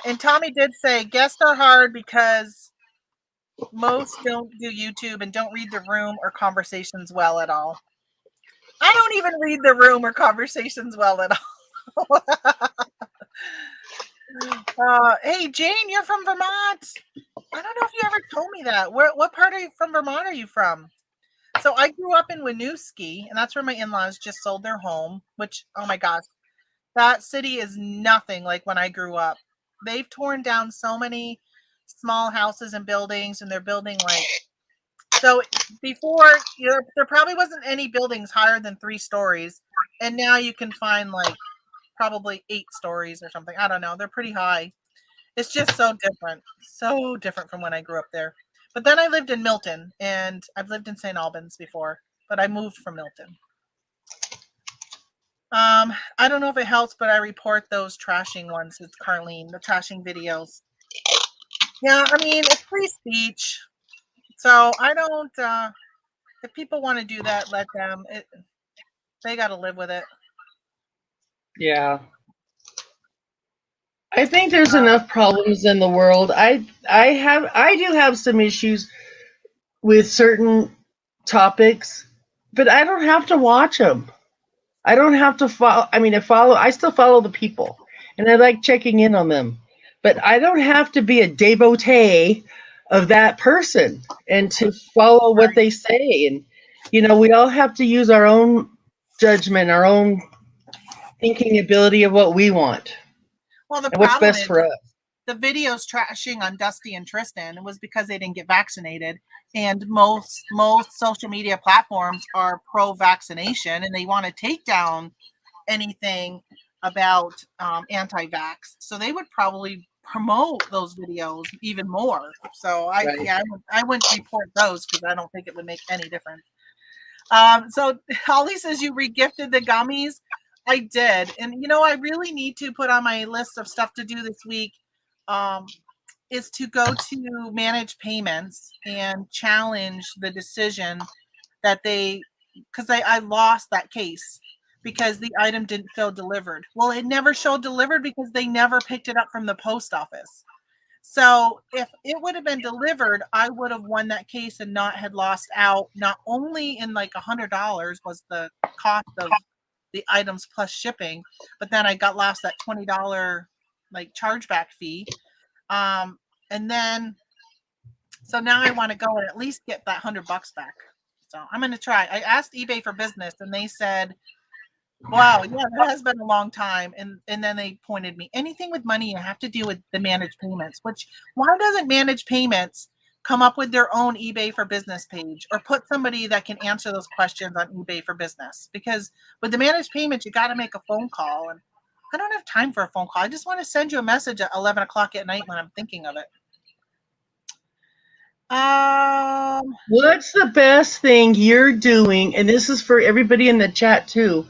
And Tommy did say guests are hard because most don't do YouTube and don't read the room or conversations well at all. I don't even read the room or conversations well at all. Hey, Jane, you're from Vermont. I don't know if you ever told me that. What part of from Vermont are you from? So I grew up in Winooski, and that's where my in-laws just sold their home. Which, oh my gosh, that city is nothing like when I grew up. They've torn down so many small houses and buildings, and they're building like so. Before, there probably wasn't any buildings higher than 3 stories, and now you can find like probably 8 stories or something. I don't know. They're pretty high. It's just so different from when I grew up there. But then I lived in Milton, and I've lived in St. Albans before, but I moved from Milton. I don't know if it helps, but I report those trashing ones. It's Carlene, the trashing videos. Yeah, I mean, it's free speech. So I don't, if people want to do that, let them. They got to live with it. Yeah. I think there's Uh, enough problems in the world. I do have some issues with certain topics, but I don't have to watch them. I don't have to follow. I mean, I still follow the people, and I like checking in on them. But I don't have to be a devotee of that person and to follow what right. they say. And we all have to use our own judgment, our own thinking ability of what we want Well, the and what's problem best is for us. the videos trashing on Dusty and Tristan was because they didn't get vaccinated. And most social media platforms are pro-vaccination, and they want to take down anything about anti-vax. So they would probably promote those videos even more. So Right. I wouldn't report those because I don't think it would make any difference. So Holly says you regifted the gummies. I did, and I really need to put on my list of stuff to do this week. Um, is to go to manage payments and challenge the decision that because I lost that case because the item didn't show delivered. Well, it never showed delivered because they never picked it up from the post office. So if it would have been delivered, I would have won that case and not had lost out. Not only in like $100 was the cost of the items plus shipping, but then I got lost that $20 like chargeback fee. And then so now I want to go and at least get that $100 back. So I'm going to try. I asked eBay for business, and they said, "Wow, yeah, that has been a long time." And then they pointed me anything with money, you have to do with the managed payments. Which why doesn't managed payments come up with their own eBay for business page or put somebody that can answer those questions on eBay for business? Because with the managed payments, you got to make a phone call, and I don't have time for a phone call. I just want to send you a message at 11 o'clock at night when I'm thinking of it. What's the best thing you're doing? And this is for everybody in the chat too.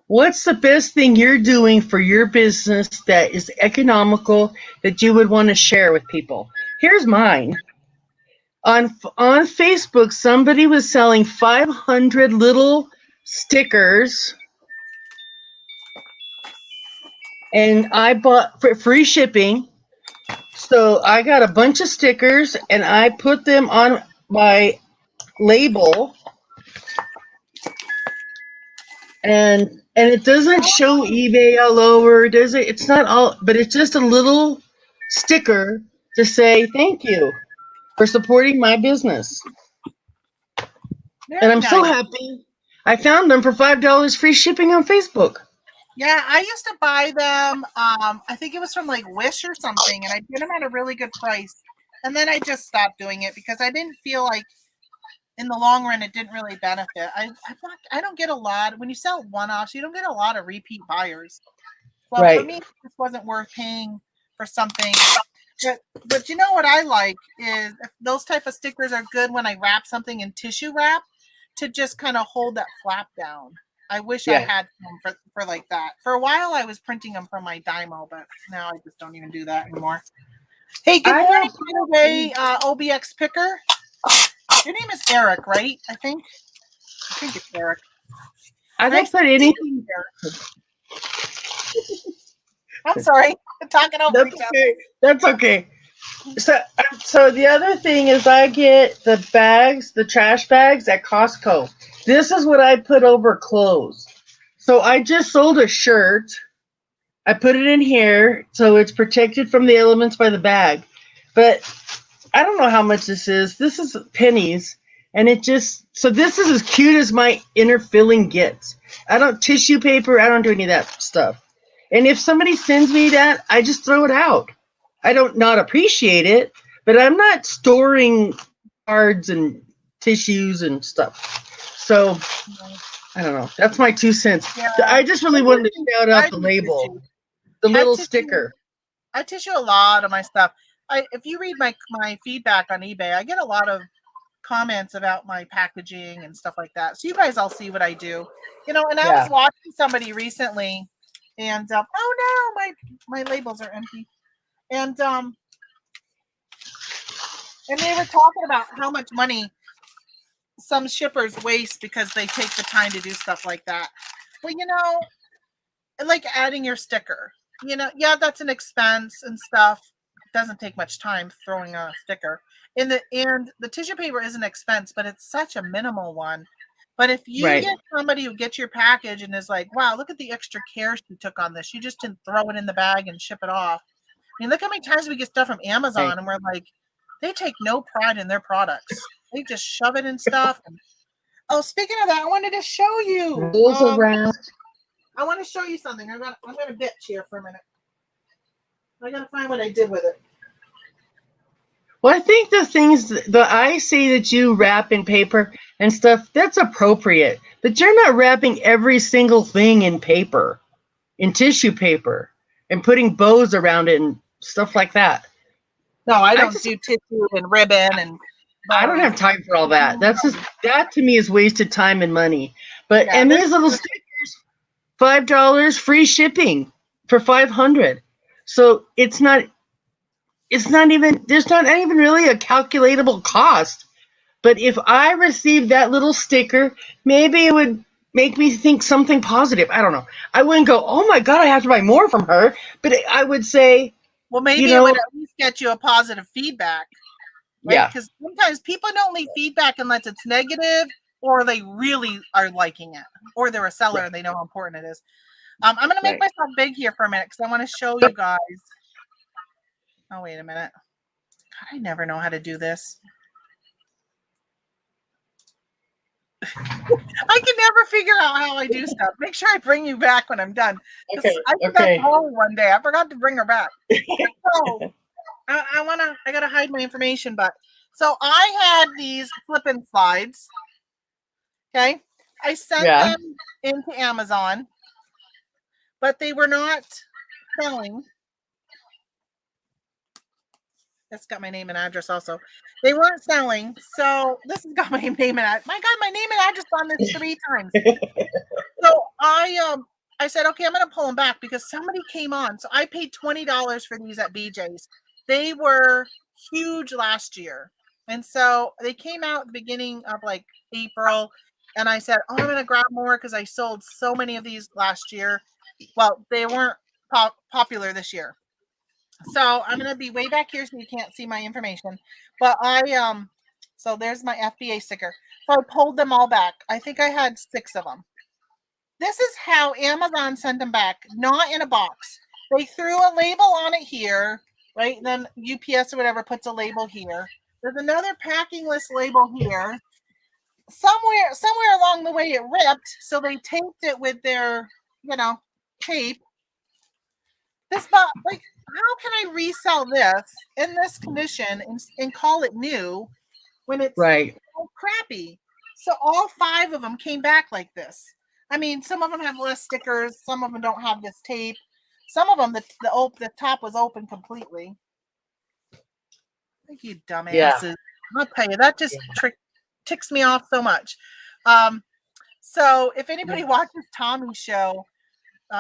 What's the best thing you're doing for your business that is economical that you would want to share with people? Here's mine. on Facebook, somebody was selling 500 little stickers, and I bought for free shipping. So I got a bunch of stickers, and I put them on my label, and it doesn't show eBay all over. Does it? It's not all, but it's just a little sticker to say thank you for supporting my business. And Very I'm so nice. happy. I found them for $5 free shipping on Facebook. Yeah, I used to buy them. I think it was from like Wish or something, and I get them at a really good price. And then I just stopped doing it because I didn't feel like in the long run it didn't really benefit. I don't get a lot when you sell one-offs. You don't get a lot of repeat buyers. So for Right. me, this wasn't worth paying for something. But you know what I like is if those type of stickers are good when I wrap something in tissue wrap to just kind of hold that flap down. I wish I Yeah. had them for like that. For a while, I was printing them from my Dymo, but now I just don't even do that anymore. Hey, good I morning, don't. by the way, OBX Picker. Your name is Eric, right? I think it's Eric. I don't Nice to put meet you, anything. Eric. I'm sorry, talking over That's each okay. That's okay. So the other thing is I get the bags, the trash bags at Costco. This is what I put over clothes. So I just sold a shirt. I put it in here so it's protected from the elements by the bag. But I don't know how much this is. This is pennies. And it just, so this is as cute as my inner filling gets. I don't tissue paper. I don't do any of that stuff. And if somebody sends me that, I just throw it out. I don't not appreciate it, but I'm not storing cards and tissues and stuff. So other. I don't know. That's my 2 cents. Yeah, I just really wanted to shout out I the do label, tissue. the I little tissue. sticker. I tissue a lot of my stuff. If you read my feedback on eBay, I get a lot of comments about my packaging and stuff like that. So you guys all see what I do, And I was Yeah. watching somebody recently, and oh no, my labels are empty, and and they were talking about how much money some shippers waste because they take the time to do stuff like that. Well, like adding your sticker. Yeah, that's an expense and stuff. It doesn't take much time throwing a sticker. And the tissue paper is an expense, but it's such a minimal one. But if you Right. get somebody who gets your package and is like, wow, look at the extra care she took on this. She just didn't throw it in the bag and ship it off. I mean, look how many times we get stuff from Right. Amazon and we're like, they take no pride in their products. They just shove it in stuff. Oh, speaking of that, I wanted to show you. Rules around. I want to show you something. I'm gonna bitch here for a minute. I gotta find what I did with it. Well, I think the things that I say that you wrap in paper and stuff, that's appropriate. But you're not wrapping every single thing in paper, in tissue paper, and putting bows around it and stuff like that. No, I I don't just do tissue and ribbon and I don't bows. have time for all that. That's just that to me is wasted time and money. But Yeah, and this these little stickers, $5 free shipping for 500. So it's not even there's not even really a calculatable cost. But if I received that little sticker, maybe it would make me think something positive. I don't know. I wouldn't go, oh my God, I have to buy more from her. But I would say, well, you maybe it would know, at least get you a positive feedback, right? yeah, Because sometimes people don't leave feedback unless it's negative or they really are liking it, or they're a seller right, and they know how important it is. I'm gonna make right. myself big here for a minute because I want to show you guys. Oh, wait a minute. God, I never know how to do this. I can never figure out how I do stuff. Make sure I bring you back when I'm done. Because Okay, I did that to okay. Holly one day. I forgot to bring her back. So I gotta hide my information, but so I had these flip-in slides. Okay. I sent Yeah. them into Amazon, but they were not selling. That's got my name and address also. They weren't selling. So this has got my name and address. My God, my name and address on this 3 times. So I said, okay, I'm gonna pull them back because somebody came on. So I paid $20 for these at BJ's. They were huge last year And so they came out at the beginning of like April, and I said, "Oh, I'm gonna grab more because I sold so many of these last year." Well, they weren't popular this year, so I'm gonna be way back here so you can't see my information. But so there's my FBA sticker. So I pulled them all back. I think I had 6 of them. This is how Amazon sent them back, not in a box. They threw a label on it here, right? And then UPS or whatever puts a label here. There's another packing list label here. Somewhere along the way it ripped, so they taped it with their, tape. This box, like, how can I resell this in this condition and call it new when it's Right. so crappy? So all 5 of them came back like this. I mean, some of them have less stickers, some of them don't have this tape. Some of them, the top was open completely. Thank you, dumbasses. Yeah. I'll tell you, that just ticks me off so much. So if anybody watches Tommy's show,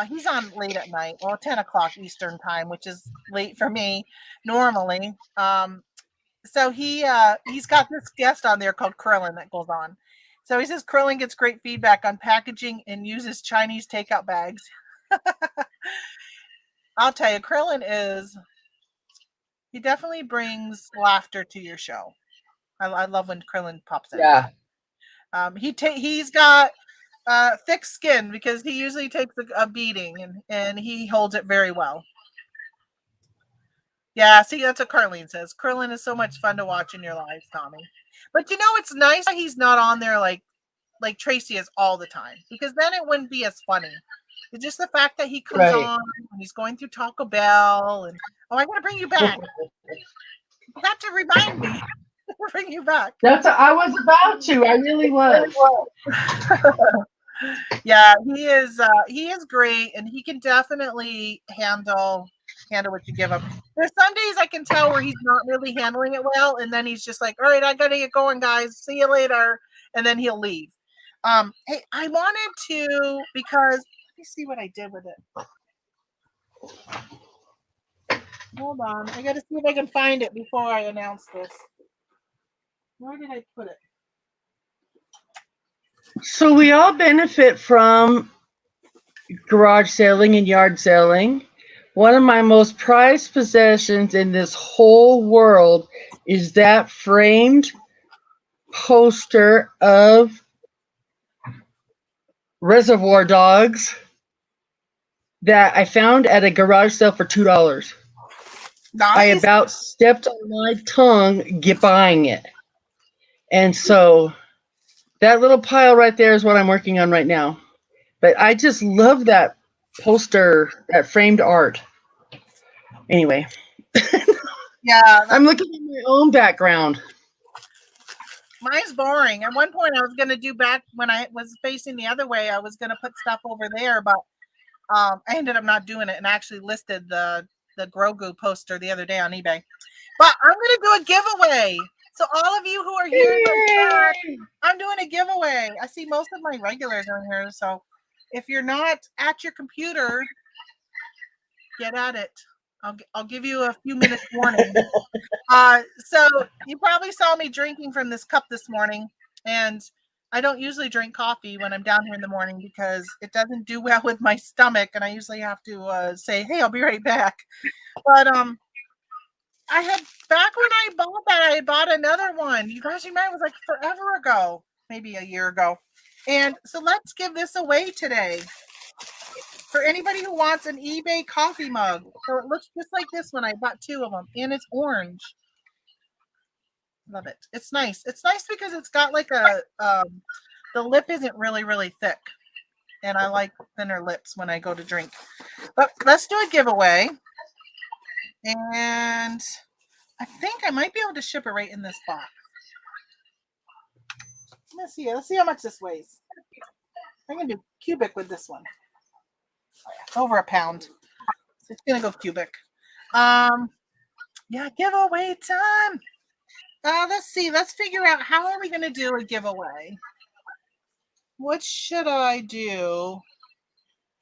he's on late at night, well, 10 o'clock Eastern time, which is late for me normally. So he's got this guest on there called Krillin that goes on. So he says Krillin gets great feedback on packaging and uses Chinese takeout bags. I'll tell you, he definitely brings laughter to your show. I love when Krillin pops in. Yeah. He's got thick skin because he usually takes a beating and he holds it very well. Yeah, see, that's what Carlene says. Krillin is so much fun to watch in your lives, Tommy. But it's nice that he's not on there like Tracy is all the time, because then it wouldn't be as funny. It's just the fact that he comes on and he's going through Taco Bell and, oh, I gotta bring you back. You have to remind me to bring you back. I was about to. I really was. Yeah, he is great, and he can definitely handle what you give him. There's some days I can tell where he's not really handling it well, and then he's just like, "All right, I gotta get going, guys. See you later," and then he'll leave. Hey, I wanted to, because let me see what I did with it. Hold on, I gotta see if I can find it before I announce this. Where did I put it? So we all benefit from garage selling and yard selling. One of my most prized possessions in this whole world is that framed poster of Reservoir Dogs that I found at a garage sale for $2. Nice. I about stepped on my tongue buying it. And so that little pile right there is what I'm working on right now. But I just love that poster, that framed art. Anyway. Yeah. I'm looking at my own background. Mine's boring. At one point, I was going to do back when I was facing the other way, I was going to put stuff over there, but I ended up not doing it and actually listed the Grogu poster the other day on eBay. But I'm going to do a giveaway. So all of you who are here in the chat, I'm doing a giveaway. I see most of my regulars are here. So if you're not at your computer, get at it. I'll give you a few minutes warning. So you probably saw me drinking from this cup this morning, and I don't usually drink coffee when I'm down here in the morning because it doesn't do well with my stomach, and I usually have to say, "Hey, I'll be right back." But I had, back when I bought that, I bought another one. You guys remember, it was like forever ago, maybe a year ago. And so let's give this away today for anybody who wants an eBay coffee mug. So it looks just like this one. I bought 2 of them, and it's orange. Love it. It's nice. It's nice because it's got like the lip isn't really, really thick. And I like thinner lips when I go to drink. But let's do a giveaway. And I think I might be able to ship it right in this box. Let's see. Let's see how much this weighs. I'm going to do cubic with this one. Over a pound. So it's going to go cubic. Yeah, giveaway time. Let's see. Let's figure out, how are we going to do a giveaway? What should I do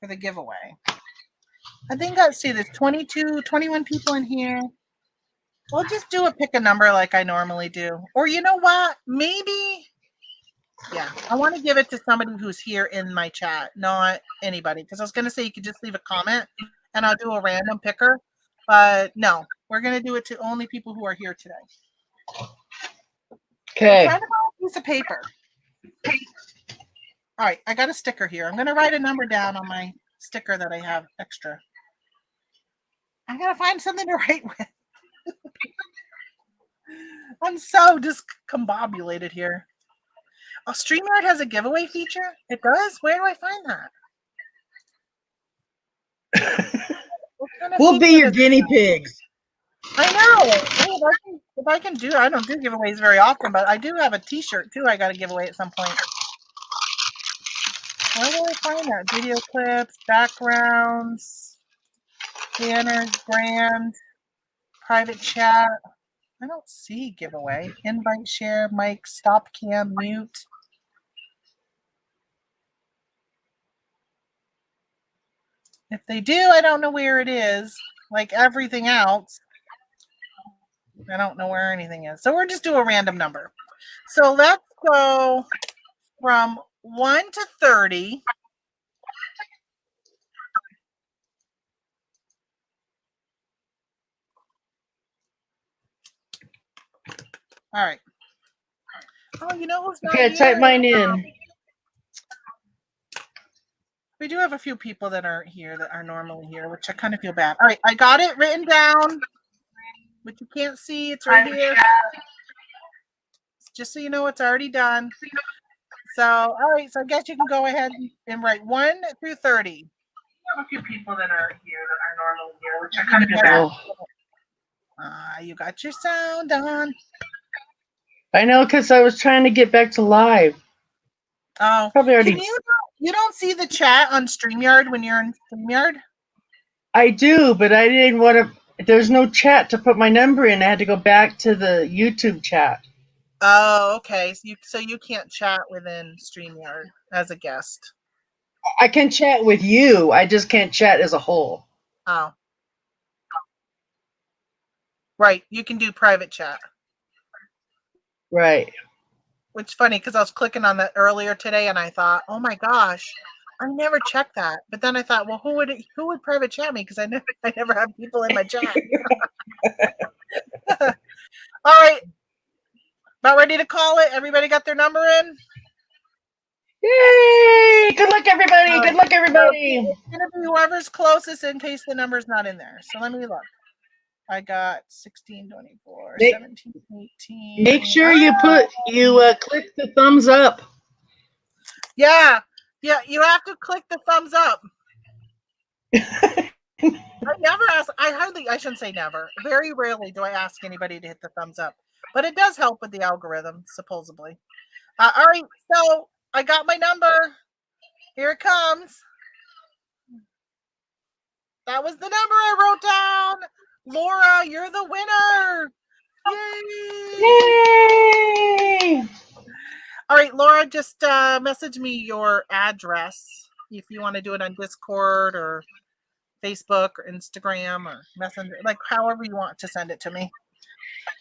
for the giveaway? I think, let's see, there's 21 people in here. We'll just do a pick a number like I normally do. Or you know what? Maybe, yeah, I want to give it to somebody who's here in my chat, not anybody. Because I was going to say you could just leave a comment and I'll do a random picker. But no, we're going to do it to only people who are here today. Okay. Try to buy a piece of paper. All right, I got a sticker here. I'm going to write a number down on my sticker that I have extra. I got to find something to write with. I'm so discombobulated here. Oh, StreamYard has a giveaway feature? It does? Where do I find that? We'll be your guinea pigs. I know. If I can do, I don't do giveaways very often, but I do have a T-shirt too. I got to give away at some point. Where do I find that? Video clips, backgrounds, banners, brand, private chat. I don't see giveaway. Invite, share, mic, stop cam, mute. If they do, I don't know where it is. Like everything else, I don't know where anything is. So we're just do a random number. So let's go from 1 to 30. All right. Oh, you know who's not Okay, here? type mine in. We do have a few people that aren't here that are normally here, which I kind of feel bad. All right, I got it written down, but you can't see. It's right here. Just so you know, it's already done. So, all right, so I guess you can go ahead and write 1 through 30. We have a few people that aren't here that are normally here, which I kind of feel bad. You got your sound on. I know, because I was trying to get back to live. Oh, probably already. Can you don't see the chat on StreamYard when you're in StreamYard? I do, but I didn't want to. There's no chat to put my number in. I had to go back to the YouTube chat. Oh, okay. So you can't chat within StreamYard as a guest. I can chat with you. I just can't chat as a whole. Oh. Right. You can do private chat. Right. Which is funny because I was clicking on that earlier today and I thought, oh my gosh, I never checked that. But then I thought, well, who would private chat me? Because I never have people in my chat. All right. About ready to call it? Everybody got their number in? Yay! Good luck, everybody. Good luck, everybody. It's going to be whoever's closest in case the number's not in there. So let me look. I got 16, 24, 17, 18. Make sure you click the thumbs up. Yeah. Yeah, you have to click the thumbs up. I shouldn't say never. Very rarely do I ask anybody to hit the thumbs up. But it does help with the algorithm, supposedly. All right, so I got my number. Here it comes. That was the number I wrote down. Laura, you're the winner. Yay! Yay! All right, Laura, just message me your address if you want to do it on Discord or Facebook or Instagram or Messenger, like however you want to send it to me.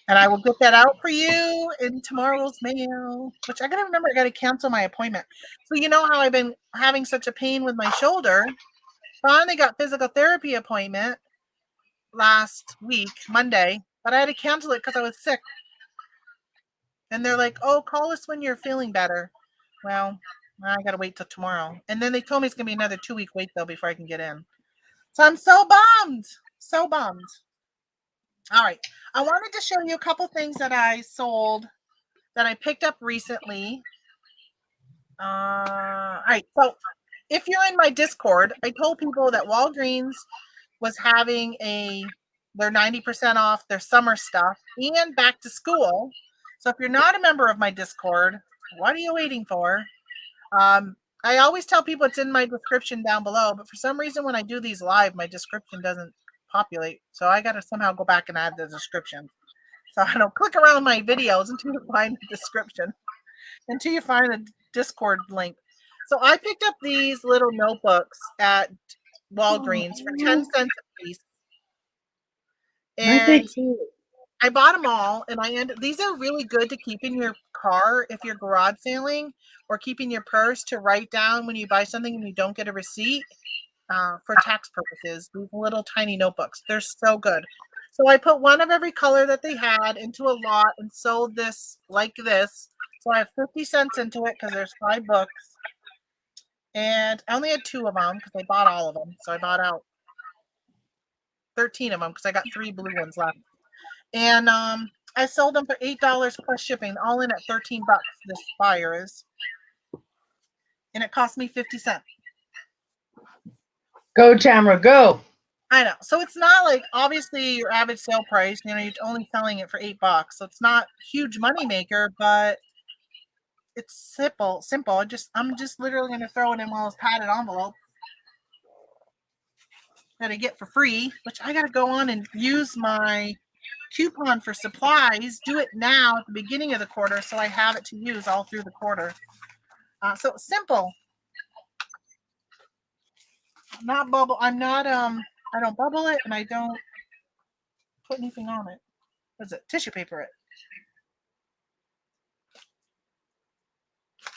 And I will get that out for you in tomorrow's mail, which I got to remember, I got to cancel my appointment. So you know how I've been having such a pain with my shoulder. Finally got physical therapy appointment last week, Monday, but I had to cancel it because I was sick. And they're like, oh, call us when you're feeling better. Well, I got to wait till tomorrow. And then they told me it's going to be another 2-week wait, though, before I can get in. So I'm so bummed. So bummed. All right. I wanted to show you a couple things that I sold that I picked up recently. All right. So if you're in my Discord, I told people that Walgreens was having their 90% off their summer stuff and back to school. So if you're not a member of my Discord, what are you waiting for? I always tell people it's in my description down below, but for some reason when I do these live, my description doesn't populate. So I got to somehow go back and add the description. So I don't click around my videos until you find the description, until you find a Discord link. So I picked up these little notebooks at Walgreens for 10 cents a piece. And I bought them all, and these are really good to keep in your car if you're garage sailing, or keep in your purse to write down when you buy something and you don't get a receipt for tax purposes. These little tiny notebooks, they're so good. So I put one of every color that they had into a lot and sold this like this. So I have 50 cents into it because there's 5 books. And I only had 2 of them because I bought all of them. So I bought out 13 of them because I got 3 blue ones left. And I sold them for $8 plus shipping, all in at 13 bucks. This buyer is, and it cost me 50 cents. Go, Tamara, go. I know. So it's not like obviously your average sale price. You know, you're only selling it for $8, so it's not huge money maker, but it's simple. Simple. I'm just literally going to throw it in one of those padded envelopes that I get for free, which I got to go on and use my coupon for supplies. Do it now at the beginning of the quarter, so I have it to use all through the quarter. So simple. Not bubble. I'm not. I don't bubble it, and I don't put anything on it. What is it? Tissue paper it.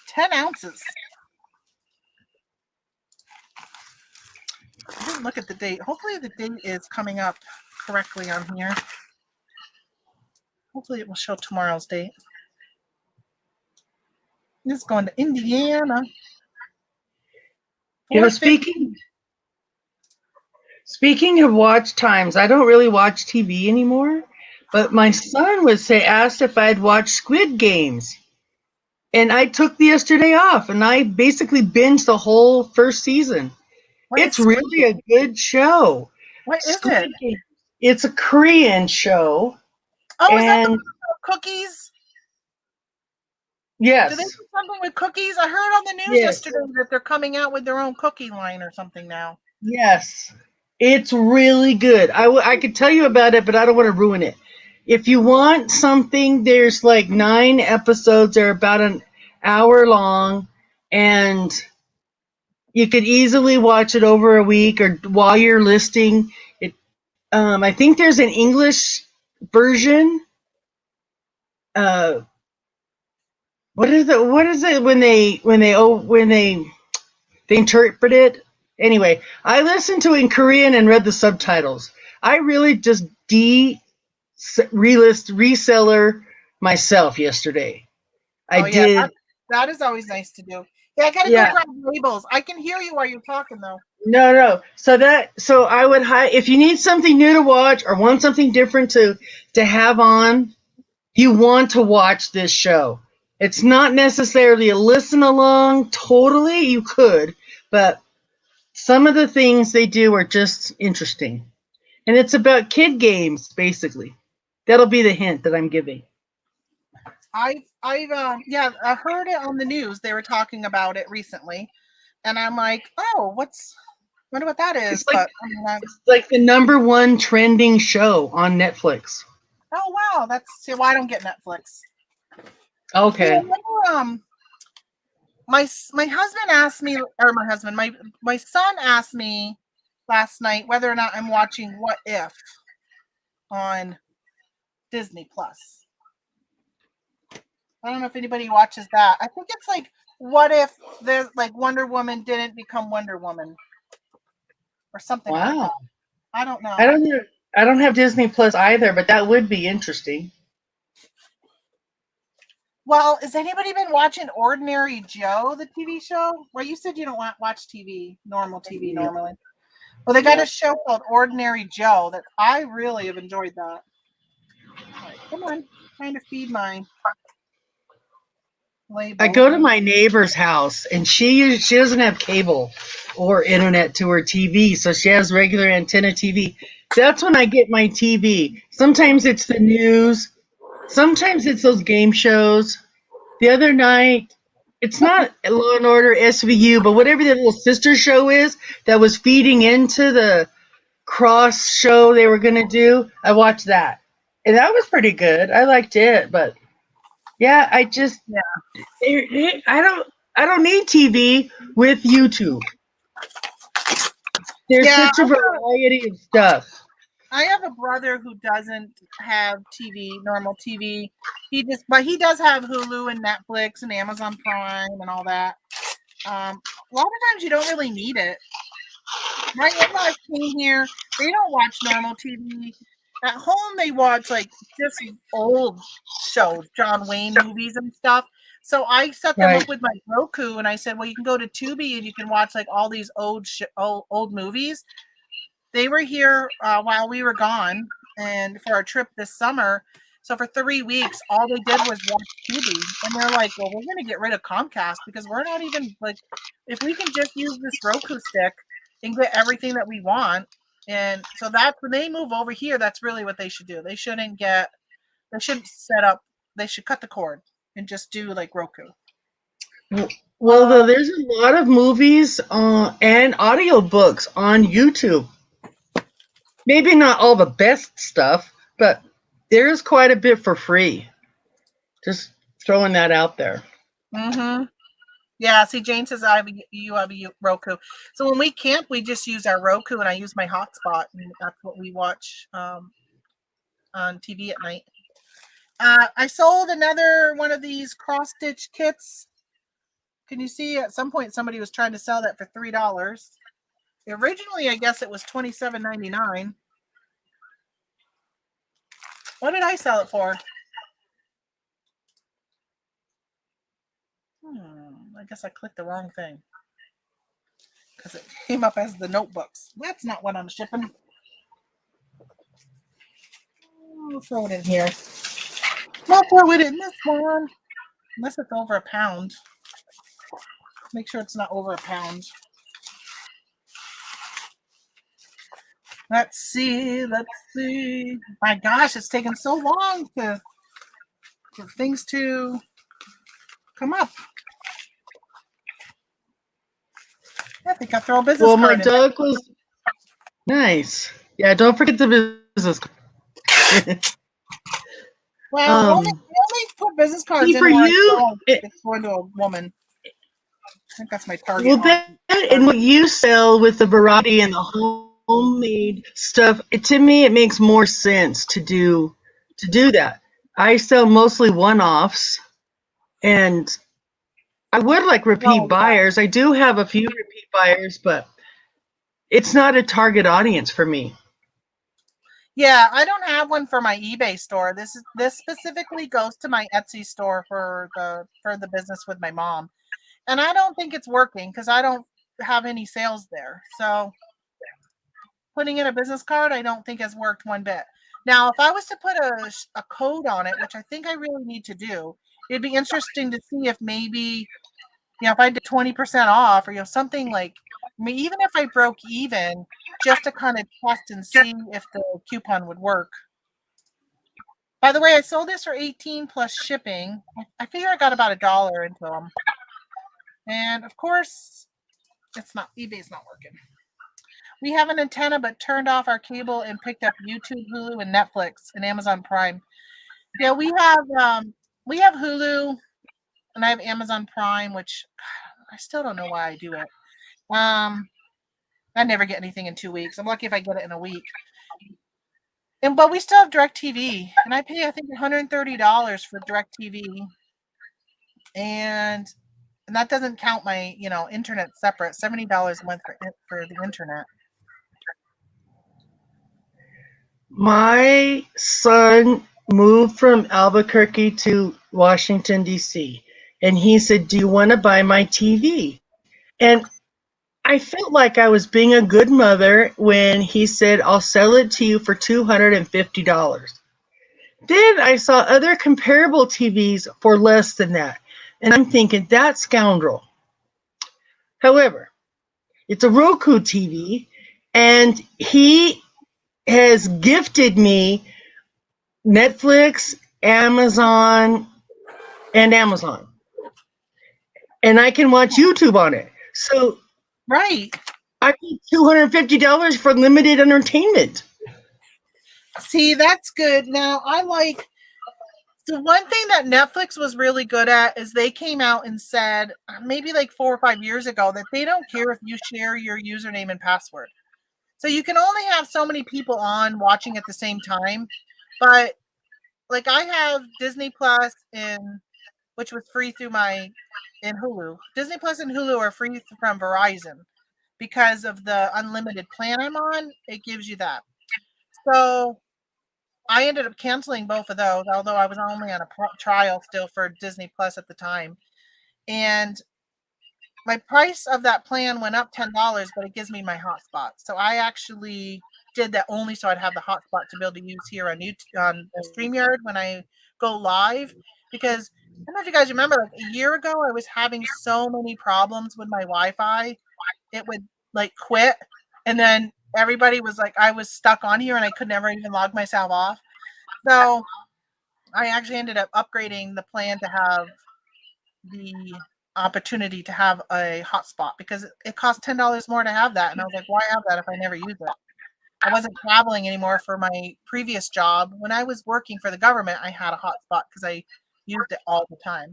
10 ounces. I didn't look at the date. Hopefully the date is coming up correctly on here. Hopefully it will show tomorrow's date. This is going to Indiana. You know, speaking of watch times, I don't really watch TV anymore, but my son would asked if I'd watch Squid Games. And I took the yesterday off, and I basically binged the whole first season. It's really a good show. What is it? Games. It's a Korean show. Oh, is that the one with cookies? Yes. Do they do something with cookies? I heard on the news yesterday that they're coming out with their own cookie line or something now. Yes. It's really good. I could tell you about it, but I don't want to ruin it. If you want something, there's like 9 episodes. They're about an hour long, and you could easily watch it over a week or while you're listing it. I think there's an English version. What is it when they interpret it? Anyway, I listened to it in Korean and read the subtitles. I really just reseller myself yesterday. I did. That is always nice to do. Yeah, I gotta go grab labels. I can hear you while you're talking though. No. So I would if you need something new to watch or want something different to have on, you want to watch this show. It's not necessarily a listen along. Totally, you could, but some of the things they do are just interesting. And it's about kid games, basically. That'll be the hint that I'm giving. I heard it on the news. They were talking about it recently, and I'm like, oh, wonder what that is. It's like the #1 trending show on Netflix. Oh wow, that's why I don't get Netflix. Okay. Yeah, remember, my husband asked me, or my son asked me last night whether or not I'm watching What If on Disney Plus. I don't know if anybody watches that. I think it's like, what if there's like Wonder Woman didn't become Wonder Woman or something like that. I don't know. I don't have Disney Plus either, but that would be interesting. Well, has anybody been watching Ordinary Joe, the TV show? Well, you said you don't watch TV, normal TV normally. Well, they got a show called Ordinary Joe that I really have enjoyed that. All right, come on, trying to feed my label. I go to my neighbor's house, and she doesn't have cable or internet to her TV, so she has regular antenna TV. That's when I get my TV. Sometimes it's the news. Sometimes it's those game shows. The other night, it's not Law and Order SVU, but whatever the little sister show is that was feeding into the cross show they were going to do, I watched that. And that was pretty good. I liked it, but yeah, I don't need TV with YouTube. There's such a variety of stuff. I have a brother who doesn't have TV, normal TV. But he does have Hulu and Netflix and Amazon Prime and all that. A lot of times you don't really need it. My in-laws came here. They don't watch normal TV. At home, they watch like just old shows, John Wayne movies and stuff. So I set them Right. up with my Roku, and I said, "Well, you can go to Tubi and you can watch like all these old movies." They were here while we were gone, and for our trip this summer. So for 3 weeks, all they did was watch Tubi, and they're like, "Well, we're going to get rid of Comcast because we're not even like, if we can just use this Roku stick and get everything that we want." And so that's when they move over here. That's really what they should do. They shouldn't get. They shouldn't set up. They should cut the cord and just do like Roku. Well, there's a lot of movies and audiobooks on YouTube. Maybe not all the best stuff, but there's quite a bit for free. Just throwing that out there. Mm-hmm. Yeah, see, Jane says you have a Roku. So when we camp, we just use our Roku, and I use my hotspot, and that's what we watch on TV at night. I sold another one of these cross stitch kits. Can you see? At some point, somebody was trying to sell that for $3. Originally, I guess it was $27.99. What did I sell it for? I guess I clicked the wrong thing because it came up as the notebooks. That's not what I'm shipping. We'll throw it in here. We'll throw it in this one. Unless it's over a pound. Make sure it's not over a pound. Let's see. My gosh, it's taken so long for things to come up. I think I'll throw a business card Well, my in. dog was nice. Yeah, don't forget the business card. Well, we only put business cards in for where you, it's going to a woman. I think that's my target. well, that and what you sell with the variety and the homemade stuff, to me, it makes more sense to do that. I sell mostly one-offs, and I would like repeat buyers. I do have a few repeat buyers, but it's not a target audience for me. Yeah, I don't have one for my eBay store. This specifically goes to my Etsy store for the business with my mom. And I don't think it's working because I don't have any sales there. So putting in a business card, I don't think has worked one bit. Now, if I was to put a code on it, which I think I really need to do, it'd be interesting to see if maybe, if I did 20% off or, something like, even if I broke even, just to kind of test and see if the coupon would work. By the way, I sold this for $18 plus shipping. I figure I got about $1 into them. And of course, eBay's not working. We have an antenna, but turned off our cable and picked up YouTube, Hulu, and Netflix and Amazon Prime. Yeah, we have Hulu, and I have Amazon Prime, which I still don't know why I do it. I never get anything in 2 weeks. I'm lucky if I get it in a week. But we still have DirecTV, and I pay I think $130 for DirecTV, and that doesn't count my internet separate. $70 a month for the internet. My son moved from Albuquerque to Washington, D.C., and he said, "Do you want to buy my TV?" And I felt like I was being a good mother when he said, "I'll sell it to you for $250. Then I saw other comparable TVs for less than that, and I'm thinking, that scoundrel. However, it's a Roku TV, and he has gifted me Netflix, Amazon, and Amazon. And I can watch YouTube on it. So right. I paid $250 for limited entertainment. See, that's good. Now, the one thing that Netflix was really good at is they came out and said, maybe like 4 or 5 years ago, that they don't care if you share your username and password. So you can only have so many people on watching at the same time. But like I have Disney Plus which was free through in Hulu. Disney Plus and Hulu are free from Verizon because of the unlimited plan I'm on. It gives you that. So I ended up canceling both of those, although I was only on a trial still for Disney Plus at the time. And my price of that plan went up $10, but it gives me my hotspot. So I actually did that only so I'd have the hotspot to be able to use here on YouTube, on StreamYard when I go live. Because I don't know if you guys remember, like a year ago, I was having so many problems with my Wi-Fi. It would like quit, and then everybody was like, I was stuck on here, and I could never even log myself off. So I actually ended up upgrading the plan to have the opportunity to have a hotspot because it cost $10 more to have that. And I was like, why have that if I never use it? I wasn't traveling anymore for my previous job. When I was working for the government, I had a hotspot because I used it all the time.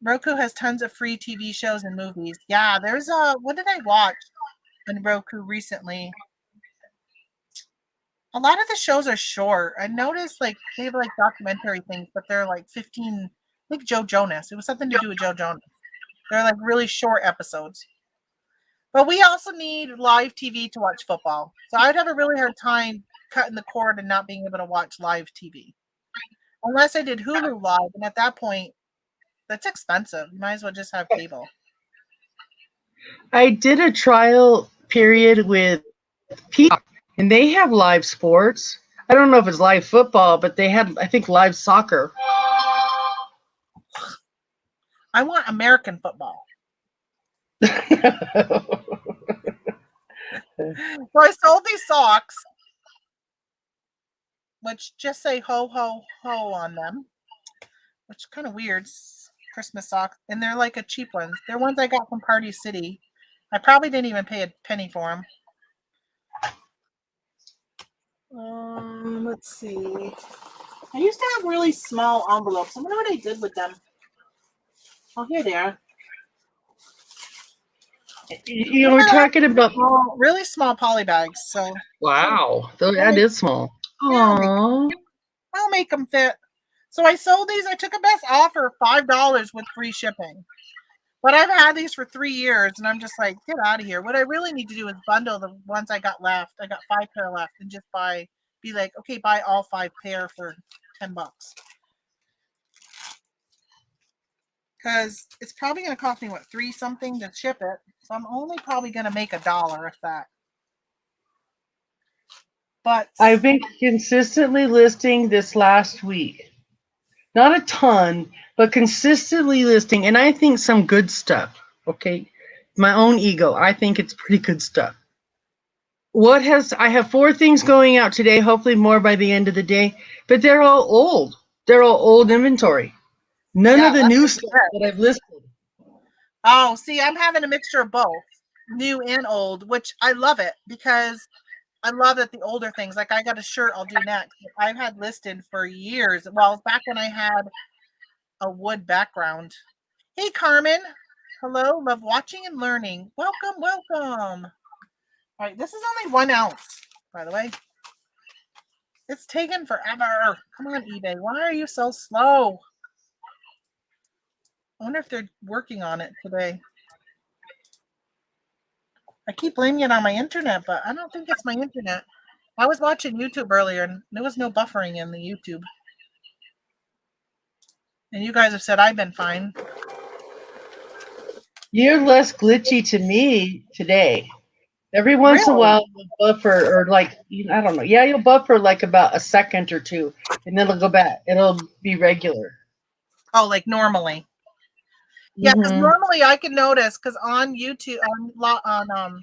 Roku has tons of free TV shows and movies. Yeah, there's what did I watch on Roku recently? A lot of the shows are short. I noticed like they have like documentary things, but they're like 15, like Joe Jonas. It was something to do with Joe Jonas. They're like really short episodes. But we also need live TV to watch football. So I'd have a really hard time cutting the cord and not being able to watch live TV. Unless I did Hulu Live, and at that point, that's expensive. You might as well just have cable. I did a trial period with Peacock, and they have live sports. I don't know if it's live football, but they had, I think, live soccer. I want American football. So I sold these socks, which just say ho, ho, ho on them, which is kind of weird. Christmas socks. And they're like a cheap ones. They're ones I got from Party City. I probably didn't even pay a penny for them. Let's see. I used to have really small envelopes. I wonder what I did with them. Oh, here they are. You know, we're talking about really small poly bags. So wow, that is small. Yeah, I'll make them fit. So I sold these. I took a best offer of $5 with free shipping. But I've had these for 3 years, and I'm just like, get out of here. What I really need to do is bundle the ones I got left. I got 5 pair left, and just be like, okay, buy all 5 pair for $10. Because it's probably going to cost me, what, 3 something to ship it. So I'm only probably going to make $1 if that. But I've been consistently listing this last week. Not a ton, but consistently listing, and I think some good stuff. Okay, my own ego, I think it's pretty good stuff. I have 4 things going out today, hopefully more by the end of the day, but they're all old. They're all old inventory. None of the new stuff that I've listed. Oh, see, I'm having a mixture of both, new and old, which I love it because I love that the older things, like I got a shirt I'll do next. I've had listed for years. Well, back when I had a wood background. Hey, Carmen. Hello. Love watching and learning. Welcome, welcome. All right, this is only 1 ounce, by the way. It's taken forever. Come on, eBay. Why are you so slow? I wonder if they're working on it today. I keep blaming it on my internet, but I don't think it's my internet. I was watching YouTube earlier, and there was no buffering in the YouTube. And you guys have said I've been fine. You're less glitchy to me today. Every once in a while, you'll buffer, or like, I don't know. Yeah, you'll buffer like about a second or two, and then it'll go back. It'll be regular. Oh, like normally. Yeah, because normally I can notice, because on YouTube, on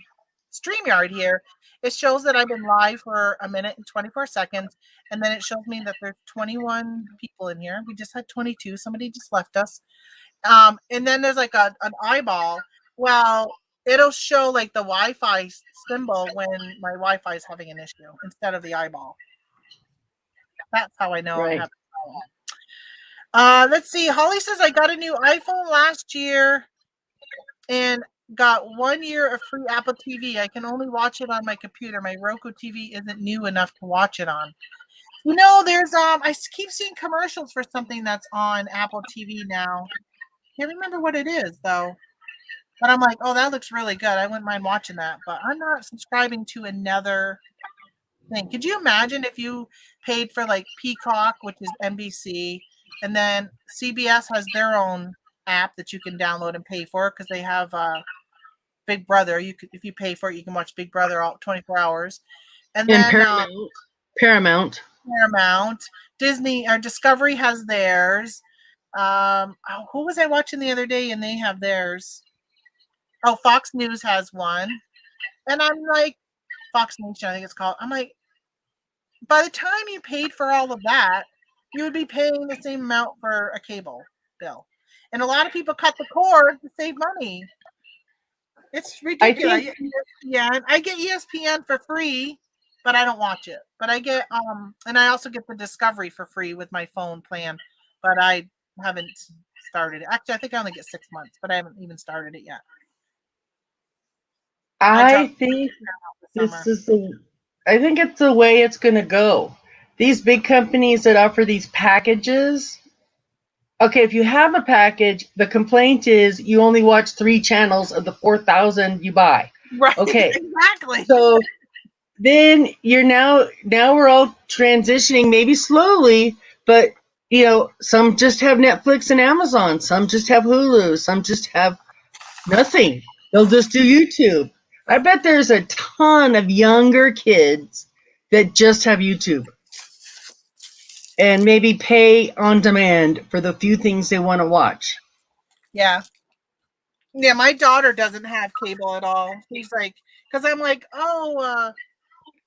StreamYard here, it shows that I've been live for 1 minute and 24 seconds, and then it shows me that there's 21 people in here. We just had 22. Somebody just left us. And then there's like an eyeball. Well, it'll show like the Wi-Fi symbol when my Wi-Fi is having an issue instead of the eyeball. That's how I know I'm having a problem. Let's see. Holly says I got a new iPhone last year, and got 1 year of free Apple TV. I can only watch it on my computer. My Roku TV isn't new enough to watch it on. You know, there's I keep seeing commercials for something that's on Apple TV now. Can't remember what it is though. But I'm like, oh, that looks really good. I wouldn't mind watching that. But I'm not subscribing to another thing. Could you imagine if you paid for like Peacock, which is NBC, and then CBS has their own app that you can download and pay for because they have Big Brother. You could, if you pay for it, you can watch Big Brother all 24 hours. And And then Paramount. Paramount, Disney or Discovery has theirs. Who was I watching the other day? And they have theirs. Oh, Fox News has one. And I'm like, Fox Nation, I think it's called. I'm like, by the time you paid for all of that, you would be paying the same amount for a cable bill. And a lot of people cut the cord to save money. It's ridiculous. Yeah, I get ESPN for free, but I don't watch it. But I get and I also get the Discovery for free with my phone plan, but I haven't started it. Actually, I think I only get 6 months, but I haven't even started it yet. I think I think it's the way it's going to go. These big companies that offer these packages. Okay, if you have a package, the complaint is you only watch 3 channels of the 4,000 you buy. Right. Okay. Exactly. So then you're now we're all transitioning, maybe slowly, but you know, some just have Netflix and Amazon, some just have Hulu, some just have nothing. They'll just do YouTube. I bet there's a ton of younger kids that just have YouTube and maybe pay on demand for the few things they want to watch. Yeah. Yeah, my daughter doesn't have cable at all. She's like, because I'm like, oh,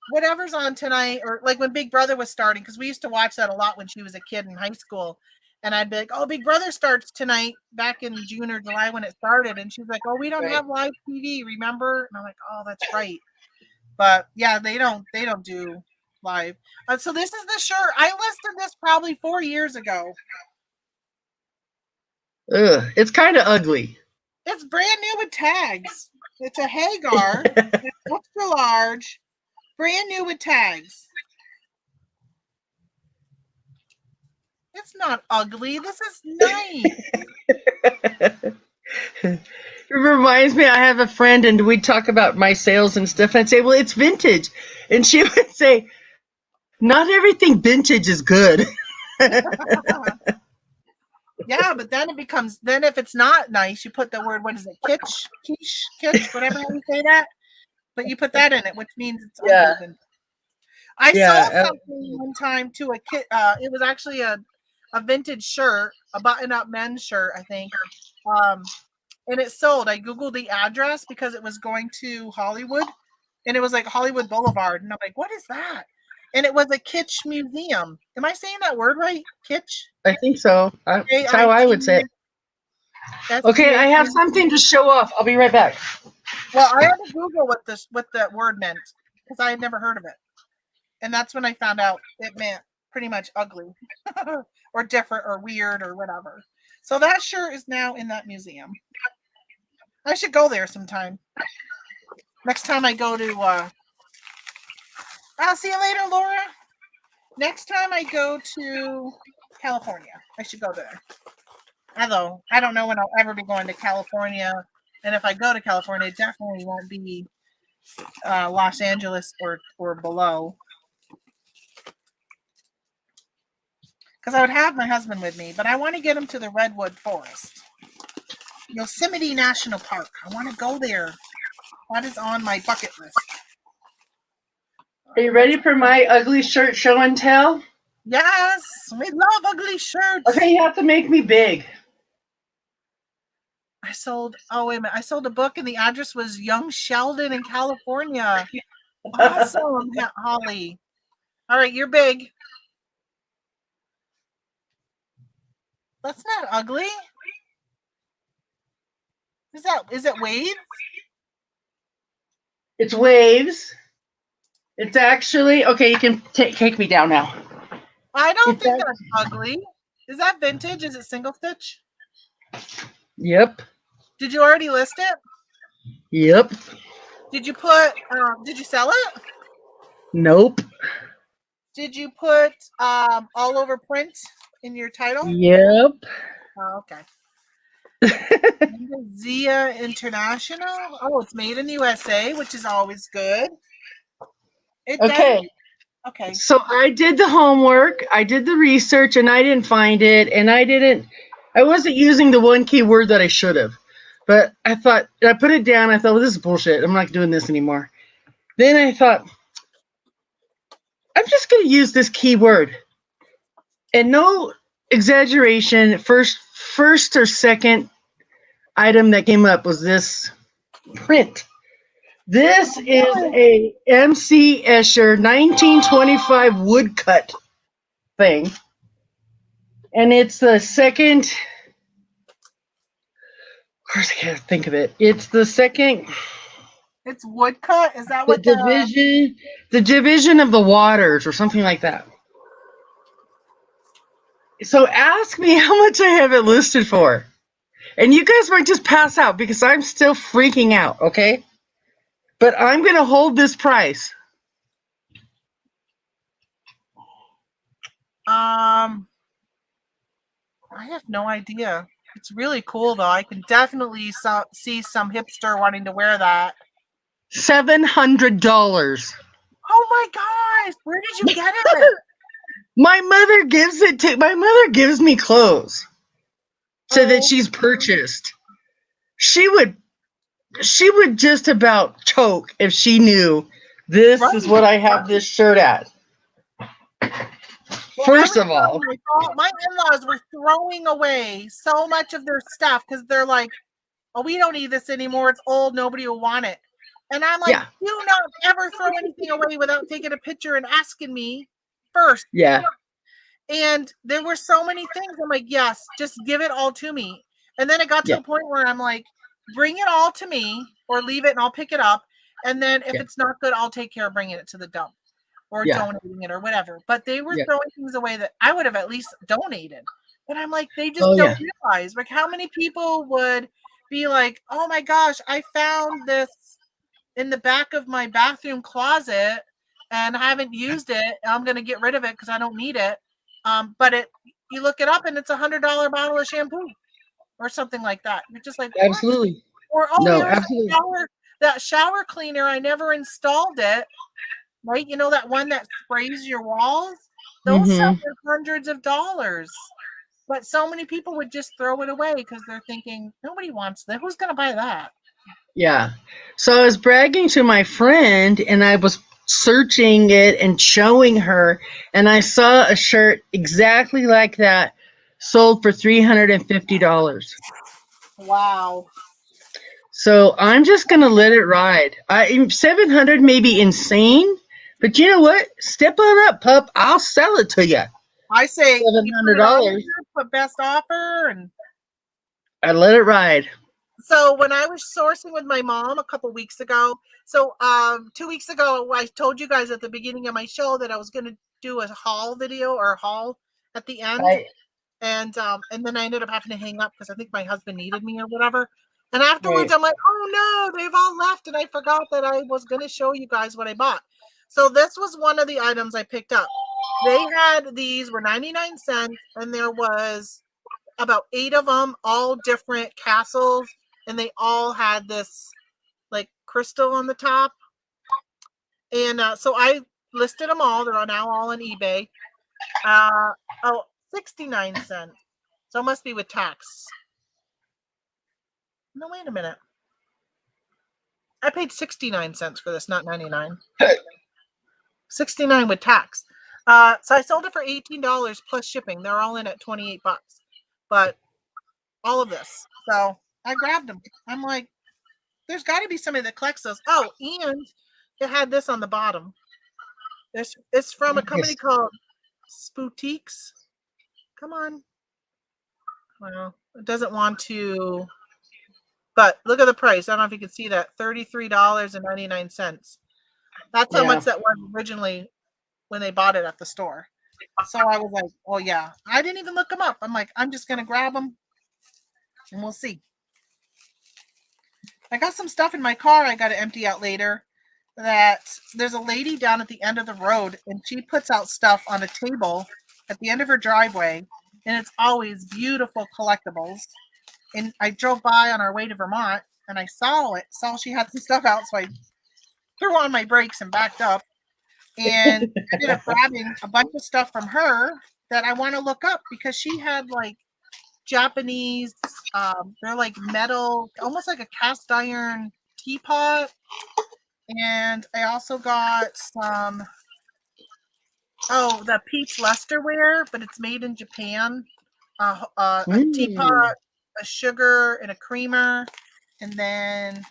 whatever's on tonight, or like when Big Brother was starting, because we used to watch that a lot when she was a kid in high school. And I'd be like, oh, Big Brother starts tonight back in June or July when it started. And she's like, oh, we don't have live TV, remember? And I'm like, oh, that's right. But yeah, they don't do live. So this is the shirt. I listed this probably 4 years ago. Ugh, it's kind of ugly. It's brand new with tags. It's a Hagar. It's extra large. Brand new with tags. It's not ugly. This is nice. It reminds me, I have a friend and we'd talk about my sales and stuff. I'd say, well, it's vintage. And she would say, not everything vintage is good. Yeah, but then it becomes, then if it's not nice, you put the word, what is it, kitsch, whatever how you say that. But you put that in it, which means it's ugly. I sold something one time to a kid. It was actually a vintage shirt, a button-up men's shirt, I think. And it sold. I Googled the address because it was going to Hollywood. And it was like Hollywood Boulevard. And I'm like, what is that? And it was a kitsch museum. Am I saying that word right? Kitsch? I think so. That's how I would say it. Okay, I have something to show off. I'll be right back. Well, I had to Google what that word meant because I had never heard of it. And that's when I found out it meant pretty much ugly or different or weird or whatever. So that shirt is now in that museum. I should go there sometime. Next time I go to I'll see you later, Laura. Next time I go to California, I should go there. Although I don't know when I'll ever be going to California. And if I go to California, it definitely won't be Los Angeles or below. Because I would have my husband with me, but I want to get him to the Redwood Forest. Yosemite National Park. I want to go there. That is on my bucket list. Are you ready for my ugly shirt show and tell? Yes, we love ugly shirts. Okay, you have to make me big. I sold a book and the address was Young Sheldon in California. Awesome, Holly. All right, you're big. That's not ugly. Is it waves? It's waves. It's actually okay. You can take me down now. I don't think that's ugly. Is that vintage? Is it single stitch? Yep. Did you already list it? Yep. Did you put? Did you sell it? Nope. Did you put all over print in your title? Yep. Oh, okay. Zia International. Oh, it's made in the USA, which is always good. It doesn't. Okay. Okay. So I did the homework, I did the research, and I didn't find it, and I wasn't using the one key word that I should have. But I thought, I put it down, I thought, well, this is bullshit. I'm not doing this anymore. Then I thought, I'm just going to use this keyword. And no exaggeration, first or second item that came up was this print. This is a MC Escher 1925 woodcut thing. And it's the second, of course I can't think of it. It's the second, It's woodcut. Is that the what the? division of the waters or something like that. So ask me how much I have it listed for. And you guys might just pass out because I'm still freaking out, okay? But I'm going to hold this price. I have no idea. It's really cool though. I can definitely see some hipster wanting to wear that. $700. Oh my gosh! Where did you get it? My mother gives me clothes so that Oh, she's purchased. She would just about choke if she knew this is right. what I have this shirt at. Well, I First of all, remember my in-laws were throwing away so much of their stuff because they're like, "Oh, we don't need this anymore. It's old. Nobody will want it." And I'm like, yeah, "Do not ever throw anything away without taking a picture and asking me first." yeah, And there were so many things. I'm like, yes, just give it all to me. And then it got to yeah, a point where I'm like, bring it all to me or leave it and I'll pick it up. And then if yeah, it's not good, I'll take care of bringing it to the dump or yeah. donating it or whatever. But they were Yeah. throwing things away that I would have at least donated. But I'm like, they just Oh don't yeah. realize. Like, how many people would be like, oh my gosh, I found this in the back of my bathroom closet and I haven't used it. I'm going to get rid of it because I don't need it. But you look it up and it's $100 bottle of shampoo or something like that. You're just like, what? Absolutely. Or oh, No, here's absolutely. that shower cleaner. I never installed it. Right? You know that one that sprays your walls? Those sell Mm-hmm. for hundreds of dollars. But so many people would just throw it away because they're thinking nobody wants that. Who's going to buy that? Yeah. So I was bragging to my friend and I was searching it and showing her, and I saw a shirt exactly like that sold for $350. Wow. So I'm just gonna let it ride. 700 may be insane, but you know what? Step on up, pup. I'll sell it to you. I say seven you put hundred it on dollars. there, put best offer, and I let it ride. so when I was sourcing with my mom a couple weeks ago, so 2 weeks ago, I told you guys at the beginning of my show that I was going to do a haul video or a haul at the end, Right. and then I ended up having to hang up because I think my husband needed me or whatever. And afterwards, Right. I'm like, oh no, they've all left, and I forgot that I was going to show you guys what I bought. So this was one of the items I picked up. They had these were 99 cents, and there was about 8 of them, all different castles, and they all had this like crystal on the top. And so I listed them all. They're now all on eBay. Uh, oh, 69 cents. So it must be with tax. No, wait a minute. I paid 69 cents for this, not 99. 69 with tax. So I sold it for $18 plus shipping. They're all in at 28 bucks. But all of this. So I grabbed them. I'm like, there's got to be somebody that collects those. Oh, and it had this on the bottom. It's from a company Nice. called Spoutiques. Come on. Well, it doesn't want to. But look at the price. I don't know if you can see that. $33.99. That's how Yeah. much that was originally when they bought it at the store. So I was like, oh, yeah. I didn't even look them up. I'm like, I'm just going to grab them and we'll see. I got some stuff in my car I got to empty out later. That there's a lady down at the end of the road, and she puts out stuff on a table at the end of her driveway, and it's always beautiful collectibles. And I drove by on our way to Vermont, and I saw she had some stuff out, so I threw on my brakes and backed up, and ended up grabbing a bunch of stuff from her that I want to look up because she had like Japanese, they're like metal, almost like a cast iron teapot. And I also got some, the peach lusterware, but it's made in Japan. A teapot, a sugar, and a creamer. And then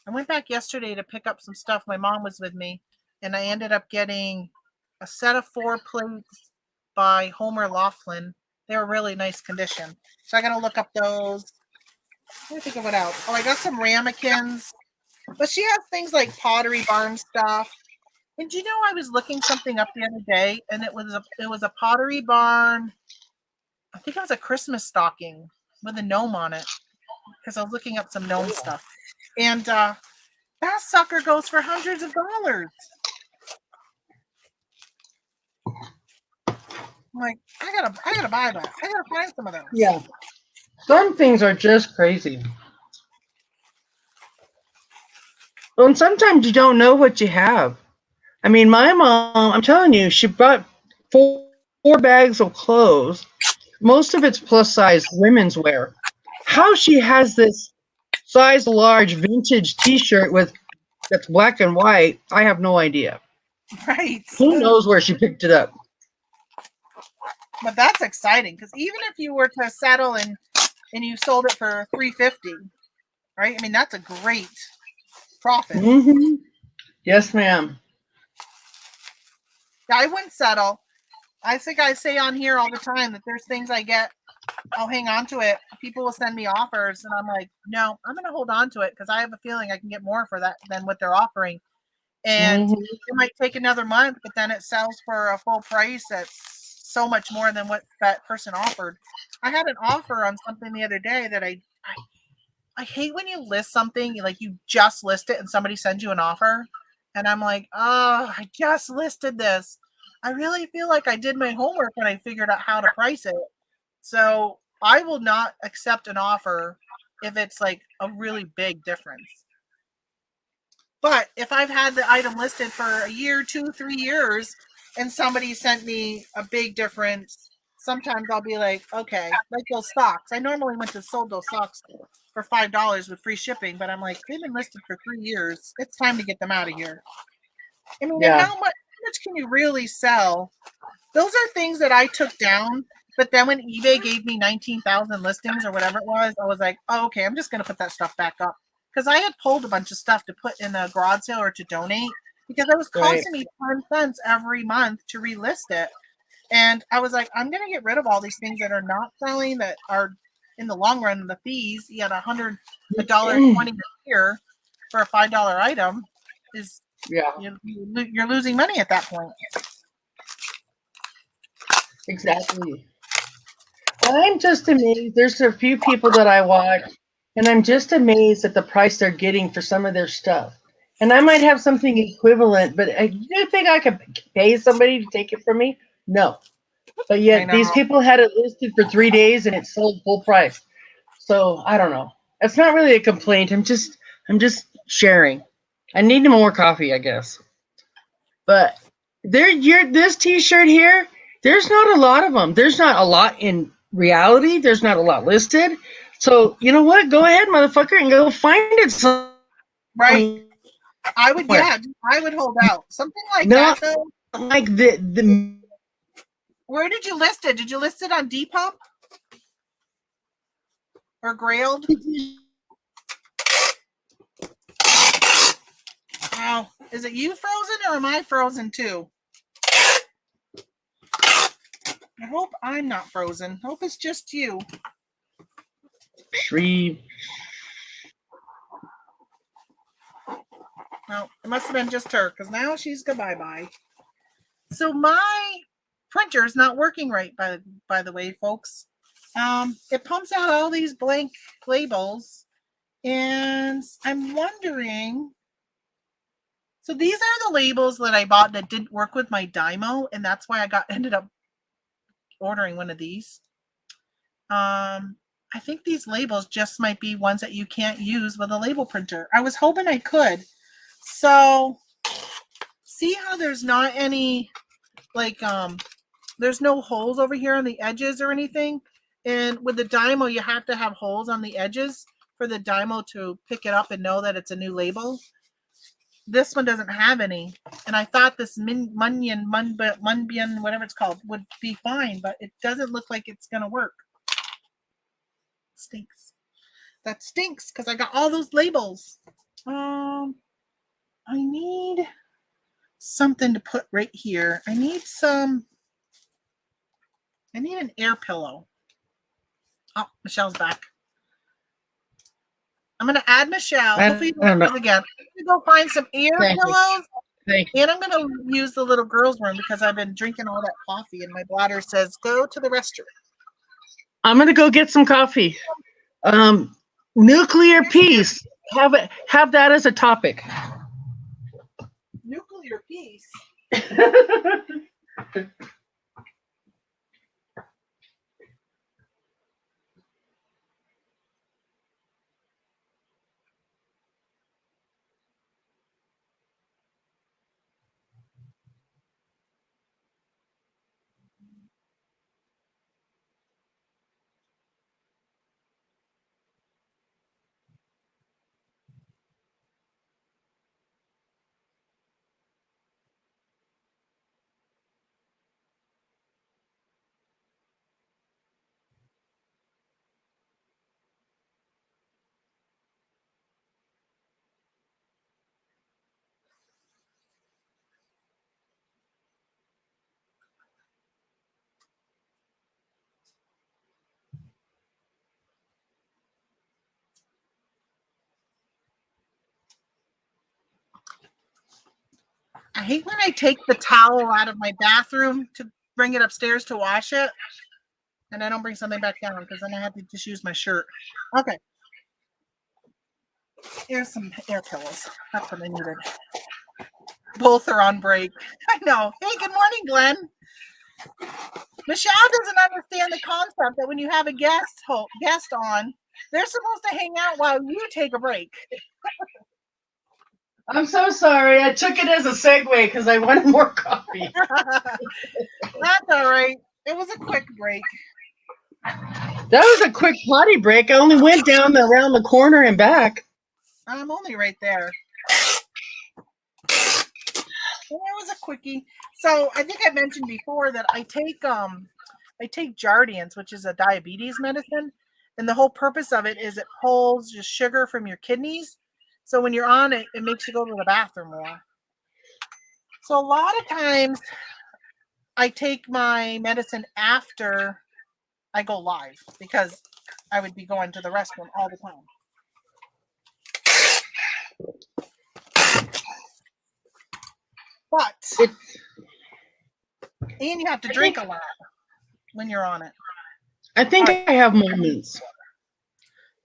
I went back yesterday to pick up some stuff. My mom was with me, and I ended up getting a set of 4 plates by Homer Laughlin. They were really nice condition. So I got to look up those. Let me think of what else. Oh, I got some ramekins. But she has things like Pottery Barn stuff. And do you know I was looking something up the other day, and it was a Pottery Barn. I think it was a Christmas stocking with a gnome on it because I was looking up some gnome stuff. And that sucker goes for hundreds of dollars. I'm like, I gotta buy that. I gotta find some of those. Yeah. Some things are just crazy. Well, and sometimes you don't know what you have. I mean, my mom, I'm telling you, she brought four bags of clothes. Most of it's plus size women's wear. How she has this size large vintage T-shirt with that's black and white, I have no idea. Right. Who knows where she picked it up? But that's exciting because even if you were to settle and you sold it for $350, right? I mean, that's a great profit. Mm-hmm. Yes, ma'am. I wouldn't settle. I think I say on here all the time that there's things I get, I'll hang on to it. People will send me offers, and I'm like, no, I'm going to hold on to it because I have a feeling I can get more for that than what they're offering. And it might take another month, but then it sells for a full price that's so much more than what that person offered. I had an offer on something the other day that I hate when you list something, like you just list it and somebody sends you an offer. And I'm like, oh, I just listed this. I really feel like I did my homework and I figured out how to price it. So I will not accept an offer if it's like a really big difference. But if I've had the item listed for a year, 2, 3 years, and somebody sent me a big difference, sometimes I'll be like, okay, like those socks. I normally went to sold those socks for $5 with free shipping, but I'm like, they've been listed for 3 years. It's time to get them out of here. I mean, and how much can you really sell? Those are things that I took down. But then when eBay gave me 19,000 listings or whatever it was, I was like, oh, okay, I'm just going to put that stuff back up. Because I had pulled a bunch of stuff to put in a garage sale or to donate because it was costing me 10 cents every month to relist it. And I was like, I'm going to get rid of all these things that are not selling, that are in the long run, the fees. You had $100.20 a year for a $5 item is, you're losing money at that point. Exactly. I'm just amazed. There's a few people that I watch, and I'm just amazed at the price they're getting for some of their stuff. And I might have something equivalent, but you think I could pay somebody to take it from me? No. But yet these people had it listed for 3 days and it sold full price. So I don't know. It's not really a complaint. I'm just sharing. I need more coffee, I guess. But this T-shirt here, there's not a lot of them. There's not a lot in reality. There's not a lot listed. So you know what? Go ahead, motherfucker, and go find it. Right. I would hold out. Something like not that, though. Like the. Where did you list it? Did you list it on Depop or Grailed? Wow. Is it you frozen or am I frozen too? I hope I'm not frozen. I hope it's just you. Shreve. No, it must have been just her because now she's goodbye-bye. So my printer's not working right, by the way, folks. It pumps out all these blank labels, And I'm wondering, so these are the labels that I bought that didn't work with my Dymo, and that's why I ended up ordering one of these. I think these labels just might be ones that you can't use with a label printer. I was hoping I could. So see how there's not any, like, there's no holes over here on the edges or anything. And with the Dymo, you have to have holes on the edges for the Dymo to pick it up and know that it's a new label. This one doesn't have any. And I thought this Munbian, whatever it's called, would be fine, but it doesn't look like it's going to work. It stinks. That stinks because I got all those labels. I need something to put right here. I need an air pillow. Oh, Michelle's back. I'm going to add Michelle. Hopefully you don't again. I'm going to go find some air pillows. And I'm going to use the little girl's room because I've been drinking all that coffee and my bladder says, go to the restroom. I'm going to go get some coffee. Nuclear peace. Have that as a topic. Nuclear peace. I hate when I take the towel out of my bathroom to bring it upstairs to wash it, and I don't bring something back down because then I have to just use my shirt. Okay. Here's some air pillows. That's what I needed. Both are on break. I know. Hey, good morning, Glenn. Michelle doesn't understand the concept that when you have a guest on, they're supposed to hang out while you take a break. I'm so sorry. I took it as a segue because I wanted more coffee. That's all right. It was a quick break. That was a quick potty break. I only went down around the corner and back. I'm only right there. Well, it was a quickie. So I think I mentioned before that I take Jardiance, which is a diabetes medicine, and the whole purpose of it is it pulls just sugar from your kidneys. So when you're on it, it makes you go to the bathroom more. So a lot of times I take my medicine after I go live because I would be going to the restroom all the time. But and you have to drink a lot when you're on it. I think I have moments.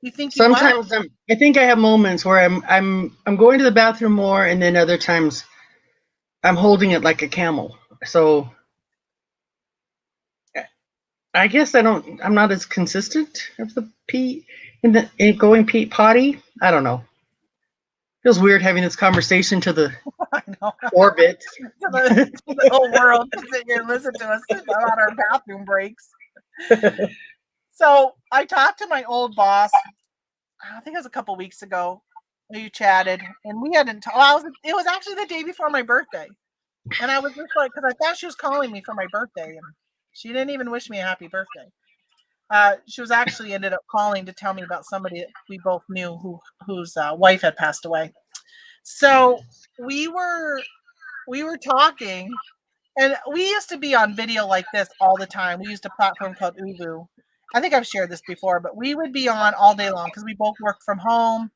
You think sometimes I think I have moments where I'm going to the bathroom more, and then other times I'm holding it like a camel. So I guess I'm not as consistent of the pee in going pee potty. I don't know. Feels weird having this conversation to the orbit. to the whole world to sit here and listen to us about our bathroom breaks. So I talked to my old boss, I think it was a couple weeks ago. We chatted and we hadn't it was actually the day before my birthday. And I was just like, because I thought she was calling me for my birthday and she didn't even wish me a happy birthday. She was actually ended up calling to tell me about somebody that we both knew whose wife had passed away. So we were talking, and we used to be on video like this all the time. We used a platform called Uvu. I think I've shared this before, but we would be on all day long because we both worked from home.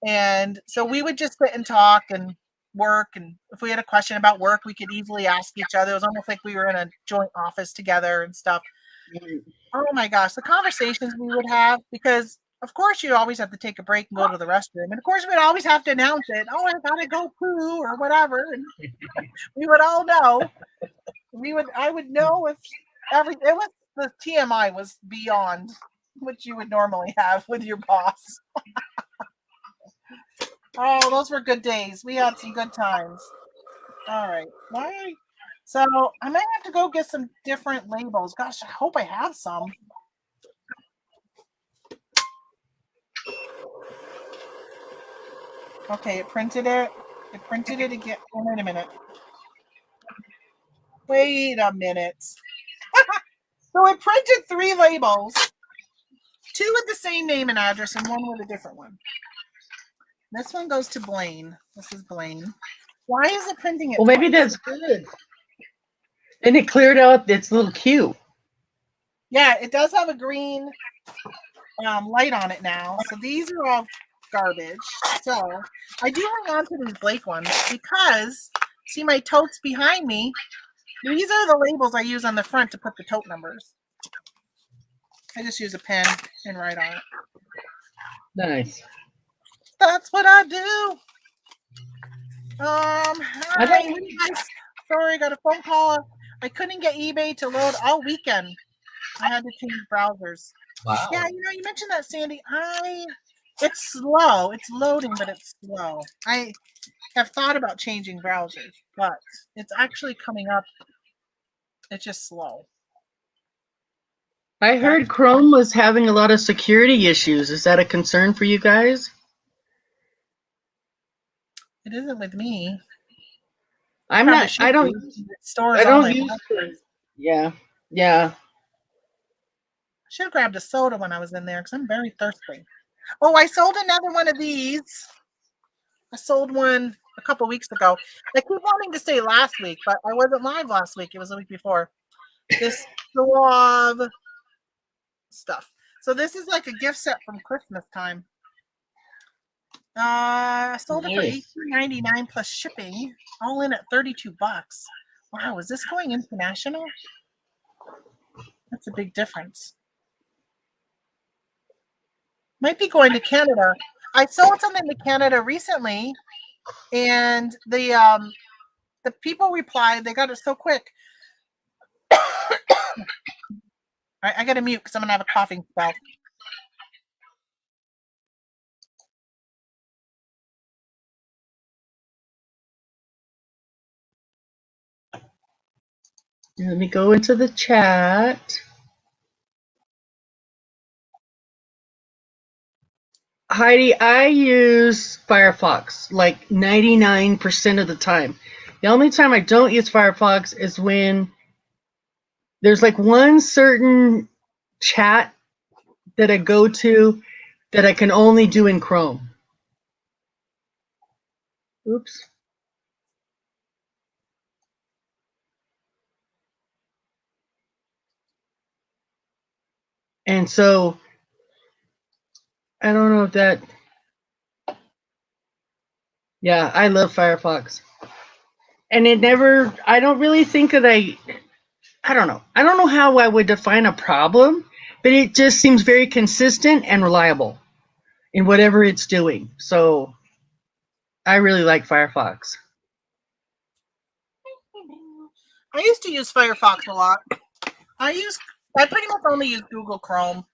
And so we would just sit and talk and work. And if we had a question about work, we could easily ask each other. It was almost like we were in a joint office together and stuff. Oh my gosh, the conversations we would have, because of course, you always have to take a break and go to the restroom. And of course, we'd always have to announce it. Oh, I gotta go poo or whatever. And we would all know. I would know if it was the TMI was beyond what you would normally have with your boss. Oh, those were good days. We had some good times. All right. So I might have to go get some different labels. Gosh, I hope I have some. Okay, it printed it. It printed it again. Wait a minute. Wait a minute. So it printed 3 labels, 2 with the same name and address and 1 with a different one. This one goes to Blaine. This is Blaine. Why is it printing it? Well, maybe that's good. And it cleared out its little queue. Yeah, it does have a green light on it now. So these are all garbage. So I do hang on to these Blake ones because, see my totes behind me? These are the labels I use on the front to put the tote numbers. I just use a pen and write on it. Nice. That's what I do. Hi. Sorry, got a phone call. I couldn't get eBay to load all weekend. I had to change browsers. Wow. Yeah, you mentioned that, Sandy. It's slow. It's loading, but it's slow. I have thought about changing browsers, but it's actually coming up. It's just slow. I heard Chrome was having a lot of security issues. Is that a concern for you guys? It isn't with me. I don't use it. Yeah. I should have grabbed a soda when I was in there because I'm very thirsty. Oh, I sold another one of these. I sold one a couple weeks ago. I keep wanting to say last week, but I wasn't live last week. It was the week before. This suave stuff. So this is like a gift set from Christmas time. I sold it for $18.99 plus shipping, all in at $32. Wow, is this going international? That's a big difference. Might be going to Canada. I sold something to Canada recently, and the people replied. They got it so quick. All right, I got to mute because I'm gonna have a coughing spell. Let me go into the chat. Heidi, I use Firefox like 99% of the time. The only time I don't use Firefox is when there's like one certain chat that I go to that I can only do in Chrome. Oops. And so I don't know if that. Yeah, I love Firefox. And I don't really think that I don't know. I don't know how I would define a problem, but it just seems very consistent and reliable in whatever it's doing. So I really like Firefox. I used to use Firefox a lot. I pretty much only use Google Chrome.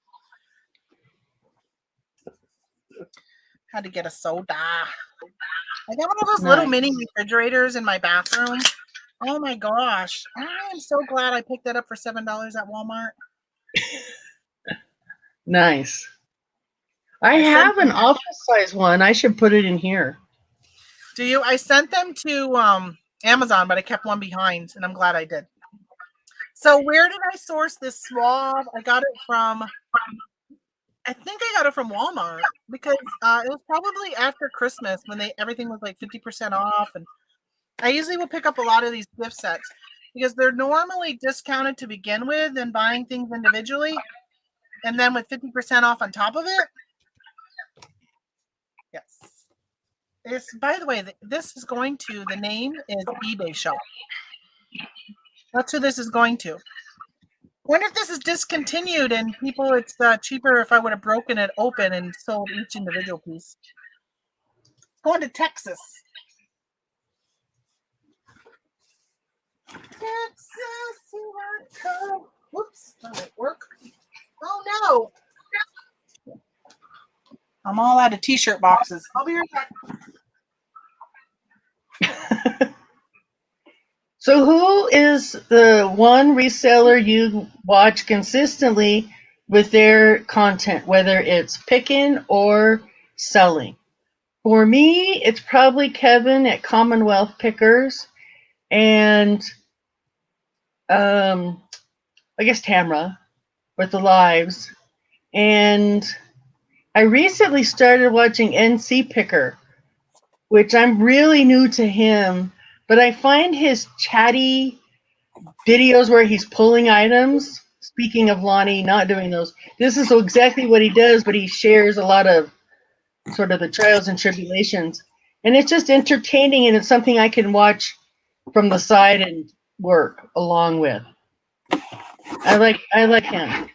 Had to get a soda. I got one of those little mini refrigerators in my bathroom. Oh my gosh. I am so glad I picked that up for $7 at Walmart. Nice. I have an office size one. I should put it in here. Do you? I sent them to Amazon, but I kept one behind, and I'm glad I did. So where did I source this swab? I got it from, I think I got it from Walmart because it was probably after Christmas when everything was like 50% off. And I usually will pick up a lot of these gift sets because they're normally discounted to begin with and buying things individually. And then with 50% off on top of it. Yes. By the way, this is going to, the name is eBay shop. That's who this is going to. Wonder if this is discontinued and people, it's cheaper if I would have broken it open and sold each individual piece. Going to Texas. Texas, you are cold. Whoops, doesn't work. Oh no! I'm all out of t-shirt boxes. I'll be right back. So who is the one reseller you watch consistently with their content, whether it's picking or selling? For me, it's probably Kevin at Commonwealth Pickers and I guess Tamra with the lives. And I recently started watching NC Picker, which I'm really new to him, but I find his chatty videos where he's pulling items. Speaking of Lonnie not doing those, this is exactly what he does, but he shares a lot of sort of the trials and tribulations. And it's just entertaining, and it's something I can watch from the side and work along with. I like him.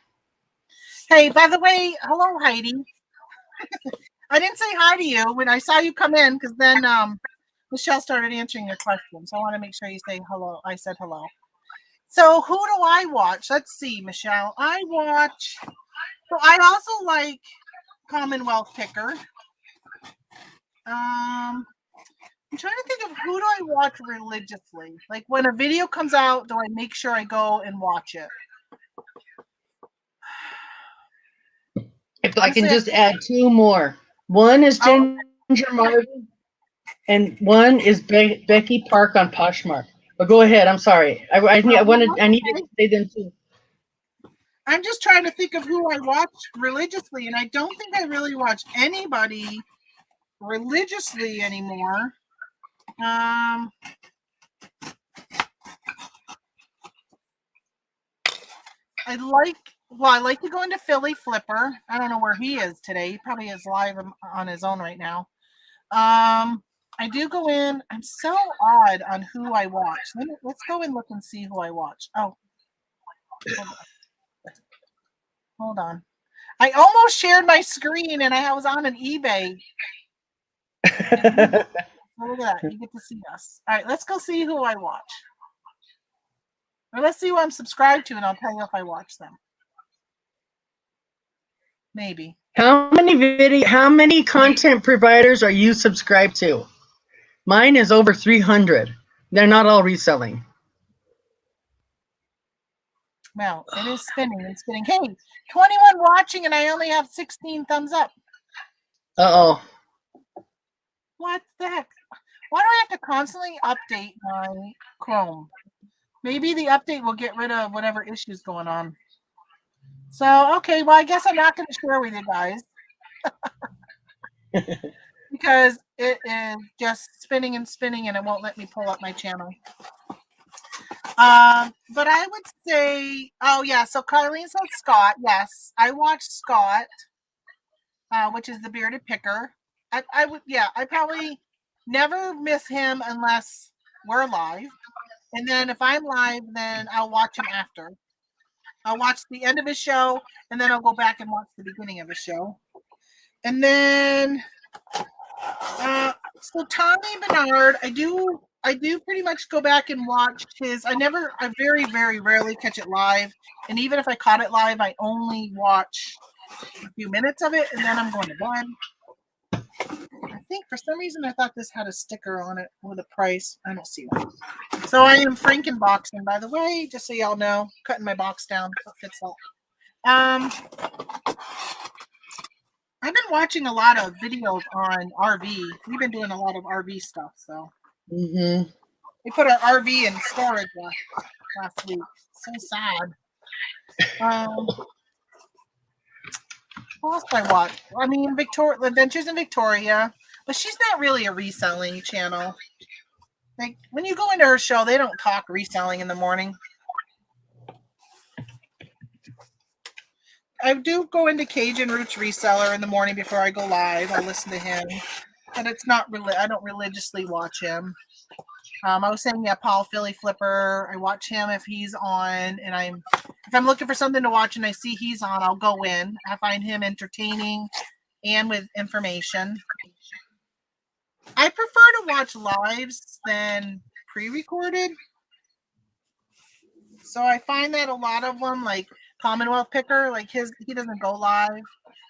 Hey, by the way, hello, Heidi. I didn't say hi to you when I saw you come in because then Michelle started answering your questions. So I want to make sure you say hello. I said hello. So who do I watch? Let's see, Michelle. I watch. So I also like Commonwealth Picker. I'm trying to think of who do I watch religiously. Like when a video comes out, do I make sure I go and watch it? If I can just add two more. One is Ginger Marvin, and one is Becky Park on Poshmark. But go ahead. I'm sorry. I needed to say them too. I'm just trying to think of who I watch religiously, and I don't think I really watch anybody religiously anymore. I like to go into Philly Flipper. I don't know where he is today. He probably is live on his own right now. I do go in. I'm so odd on who I watch. Let's go and look and see who I watch. Oh, hold on. I almost shared my screen and I was on an eBay. Look at that. You get to see us. All right, let's go see who I watch. Or let's see who I'm subscribed to, and I'll tell you if I watch them. Maybe. How many content providers are you subscribed to? Mine is over 300. They're not all reselling. Well, it is spinning and spinning. Hey, 21 watching, and I only have 16 thumbs up. Uh-oh. What the heck? Why do I have to constantly update my Chrome? Maybe the update will get rid of whatever issues going on. So, okay, well, I guess I'm not going to share with you guys. Because it is just spinning and spinning, and it won't let me pull up my channel. But I would say, oh yeah, so Carlene said Scott. Yes, I watched Scott, which is the bearded picker. I would, yeah, I probably never miss him unless we're live. And then if I'm live, then I'll watch him after. I'll watch the end of his show, and then I'll go back and watch the beginning of his show. And then, so Tommy Bernard, I do pretty much go back and watch his. I very, very rarely catch it live. And even if I caught it live, I only watch a few minutes of it, and then I'm going to bed. I think for some reason I thought this had a sticker on it with a price. I don't see one. So I am Frankenboxing, by the way, just so y'all know. Cutting my box down so it fits that. I've been watching a lot of videos on RV. We've been doing a lot of RV stuff, so. Mm-hmm. We put our RV in storage last week. So sad. What else did I watch? I mean, Adventures in Victoria, but she's not really a reselling channel. Like when you go into her show, they don't talk reselling in the morning. I do go into Cajun Roots Reseller in the morning before I go live. I'll listen to him, but it's not really. I don't religiously watch him. I was saying, yeah, Paul Philly Flipper. I watch him if he's on, and if if I'm looking for something to watch and I see he's on, I'll go in. I find him entertaining and with information. I prefer to watch lives than pre-recorded. So I find that a lot of them, like Commonwealth Picker, like he doesn't go live.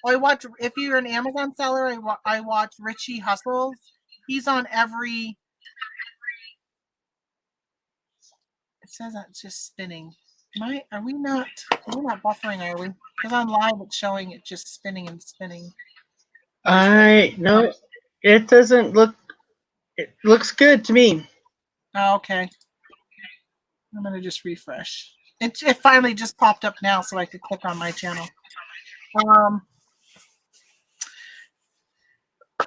I watch, if you're an Amazon seller, I watch Richie Hustles. He's on every. It says that it's just spinning. Are we not? We're not buffering, are we? Because on live it's showing it just spinning and spinning. No, it doesn't look. It looks good to me. Oh, okay. I'm gonna just refresh. It finally just popped up now, so I could click on my channel.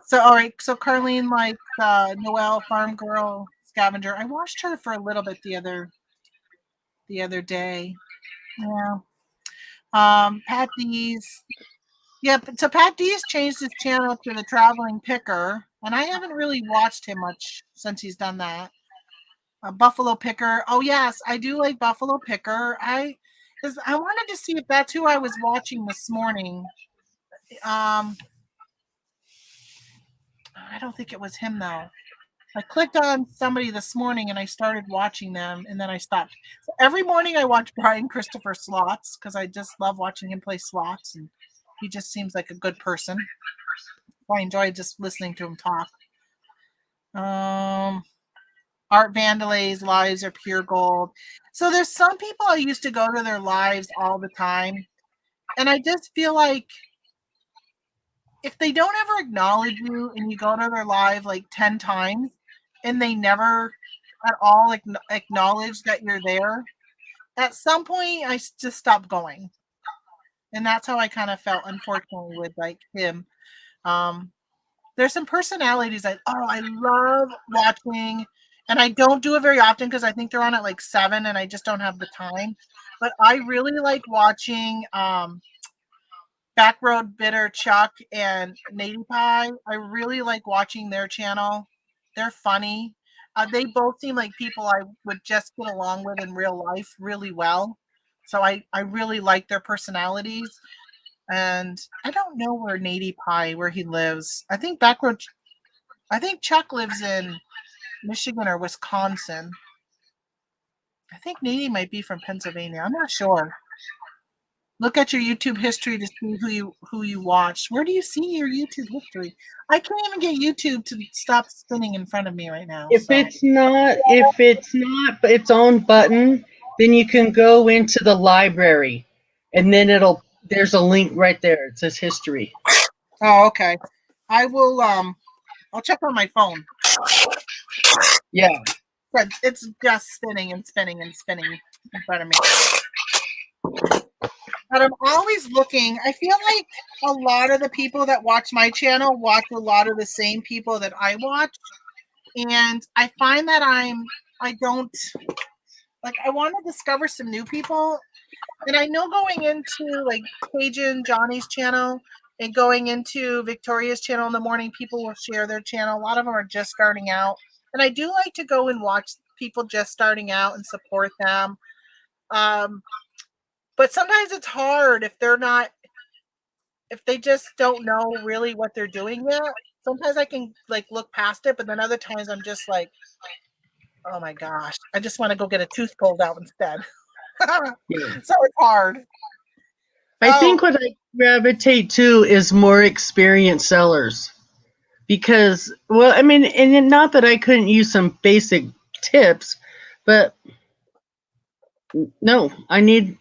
So all right. So Carlene likes Noelle, Farm Girl, Scavenger. I watched her for a little bit the other day. Yeah. Pat D's. Yeah, so Pat D's changed his channel to the Traveling Picker, and I haven't really watched him much since he's done that. Buffalo Picker. Oh yes, I do like Buffalo Picker. I wanted to see if that's who I was watching this morning. I don't think it was him though. I clicked on somebody this morning and I started watching them and then I stopped. So every morning I watch Brian Christopher Slots because I just love watching him play slots and he just seems like a good person. I enjoy just listening to him talk. Art Vandelay's lives are pure gold. So there's some people I used to go to their lives all the time. And I just feel like if they don't ever acknowledge you and you go to their live like 10 times and they never at all acknowledge that you're there, at some point I just stopped going. And that's how I kind of felt, unfortunately, with like him. There's some personalities I love watching, and I don't do it very often because I think they're on at like 7 and I just don't have the time. But I really like watching Backroad Bitter Chuck and Nady Pie. I really like watching their channel. They're funny. They both seem like people I would just get along with in real life really well. So I really like their personalities. And I don't know where Nady Pie, where he lives. I think Chuck lives in Michigan or Wisconsin. I think Nady might be from Pennsylvania. I'm not sure. Look at your YouTube history to see who you watched. Where do you see your YouTube history? I can't even get YouTube to stop spinning in front of me right now. If it's not its own button, then you can go into the library, and then there's a link right there. It says history. Oh, okay. I will. I'll check on my phone. Yeah. But it's just spinning and spinning and spinning in front of me. But I'm always looking. I feel like a lot of the people that watch my channel watch a lot of the same people that I watch. And I find that I don't like, I want to discover some new people. And I know going into like Cajun Johnny's channel and going into Victoria's channel in the morning, people will share their channel. A lot of them are just starting out. And I do like to go and watch people just starting out and support them. But sometimes it's hard if they just don't know really what they're doing yet. Sometimes I can like look past it, but then other times I'm just like, oh my gosh, I just want to go get a tooth pulled out instead. Yeah. So it's hard. I think what I gravitate to is more experienced sellers because, well, I mean, and not that I couldn't use some basic tips, but no, I need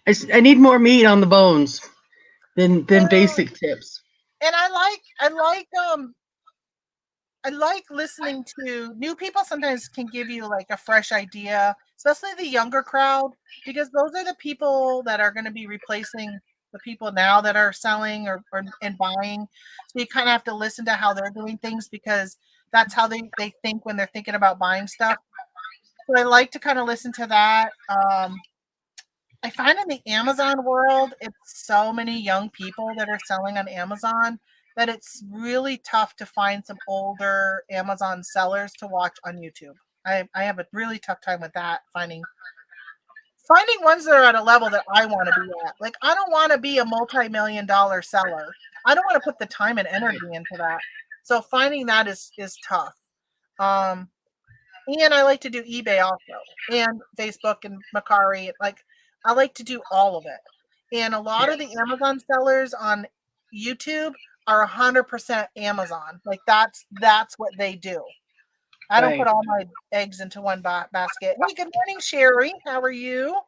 more meat on the bones than basic tips. And I like listening to new people. Sometimes can give you like a fresh idea, especially the younger crowd, because those are the people that are going to be replacing the people now that are selling or and buying. So you kind of have to listen to how they're doing things because that's how they think when they're thinking about buying stuff. So I like to kind of listen to that. I find in the Amazon world, it's so many young people that are selling on Amazon that it's really tough to find some older Amazon sellers to watch on YouTube. I have a really tough time with that, finding finding ones that are at a level that I want to be at. Like, I don't want to be a multi-million-dollar seller. I don't want to put the time and energy into that. So finding that is tough. Um, and I like to do eBay also, and Facebook and Macari. Like, I like to do all of it. And a lot of the Amazon sellers on YouTube are 100% Amazon. Like, that's what they do. I don't put Right. all my eggs into one basket. Hey, good morning, Sherry. How are you?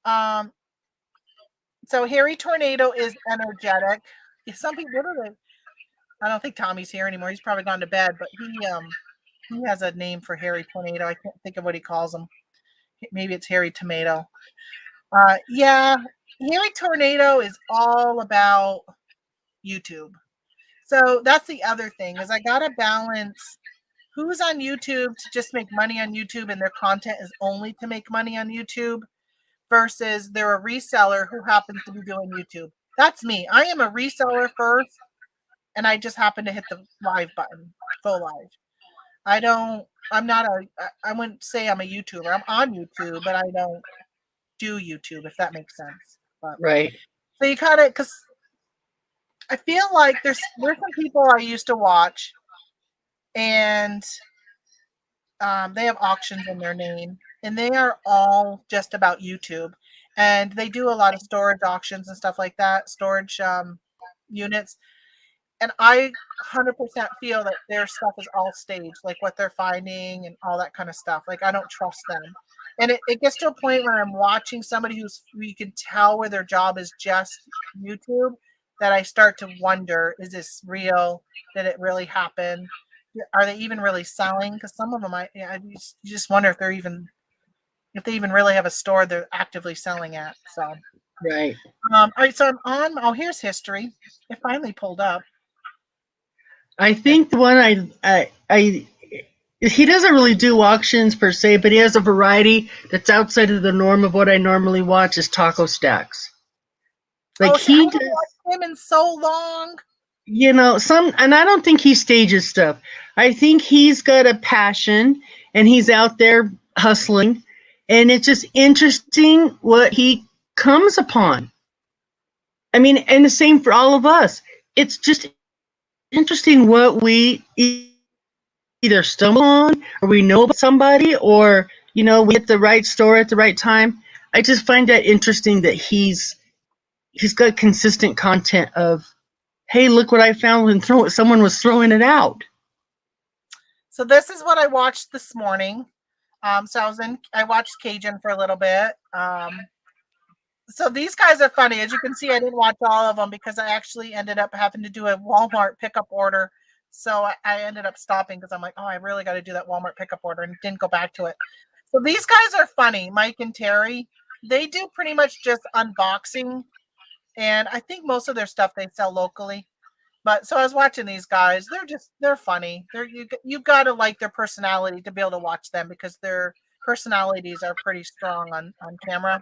Um, so Harry Tornado is energetic. Some people, what are they? I don't think Tommy's here anymore. He's probably gone to bed, but he has a name for Harry Tornado. I can't think of what he calls him. Maybe it's Harry Tomato. Yeah, Harry Tornado is all about YouTube. So that's the other thing is I gotta balance who's on YouTube to just make money on YouTube and their content is only to make money on YouTube versus they're a reseller who happens to be doing YouTube. That's me. I am a reseller first, and I just happen to hit the live button, go live. I don't. I'm not a. I wouldn't say I'm a YouTuber. I'm on YouTube, but I don't do YouTube, if that makes sense. But Right. so you kind of because I feel like there's some people I used to watch, and they have auctions in their name, and they are all just about YouTube, and they do a lot of storage auctions and stuff like that, storage units, and I 100% feel that their stuff is all staged, like what they're finding and all that kind of stuff. Like I don't trust them, and it gets to a point where I'm watching somebody who's you can tell where their job is just YouTube, that I start to wonder: is this real? Did it really happen? Are they even really selling? Because some of them, you just wonder if they even really have a store they're actively selling at. So, Right. all right. So I'm on. Oh, here's history. It finally pulled up. I think the one I he doesn't really do auctions per se, but he has a variety that's outside of the norm of what I normally watch is taco stacks. Like Oh, see, I he haven't does, watched him in so long. some, and I don't think he stages stuff. I think he's got a passion and he's out there hustling, and it's just interesting what he comes upon. I mean, and the same for all of us. It's just interesting what we either stumble on or we know about somebody or we at the right store at the right time. I just find that interesting that he's got consistent content of, hey, look what I found when someone was throwing it out. So this is what I watched this morning. So I watched Cajun for a little bit. So these guys are funny. As you can see, I didn't watch all of them because I actually ended up having to do a Walmart pickup order. So I ended up stopping because I'm like, oh, I really got to do that Walmart pickup order, and didn't go back to it. So these guys are funny, Mike and Terry. They do pretty much just unboxing, and I think most of their stuff they sell locally. But so I was watching these guys. They're funny. You've got to like their personality to be able to watch them because their personalities are pretty strong on camera.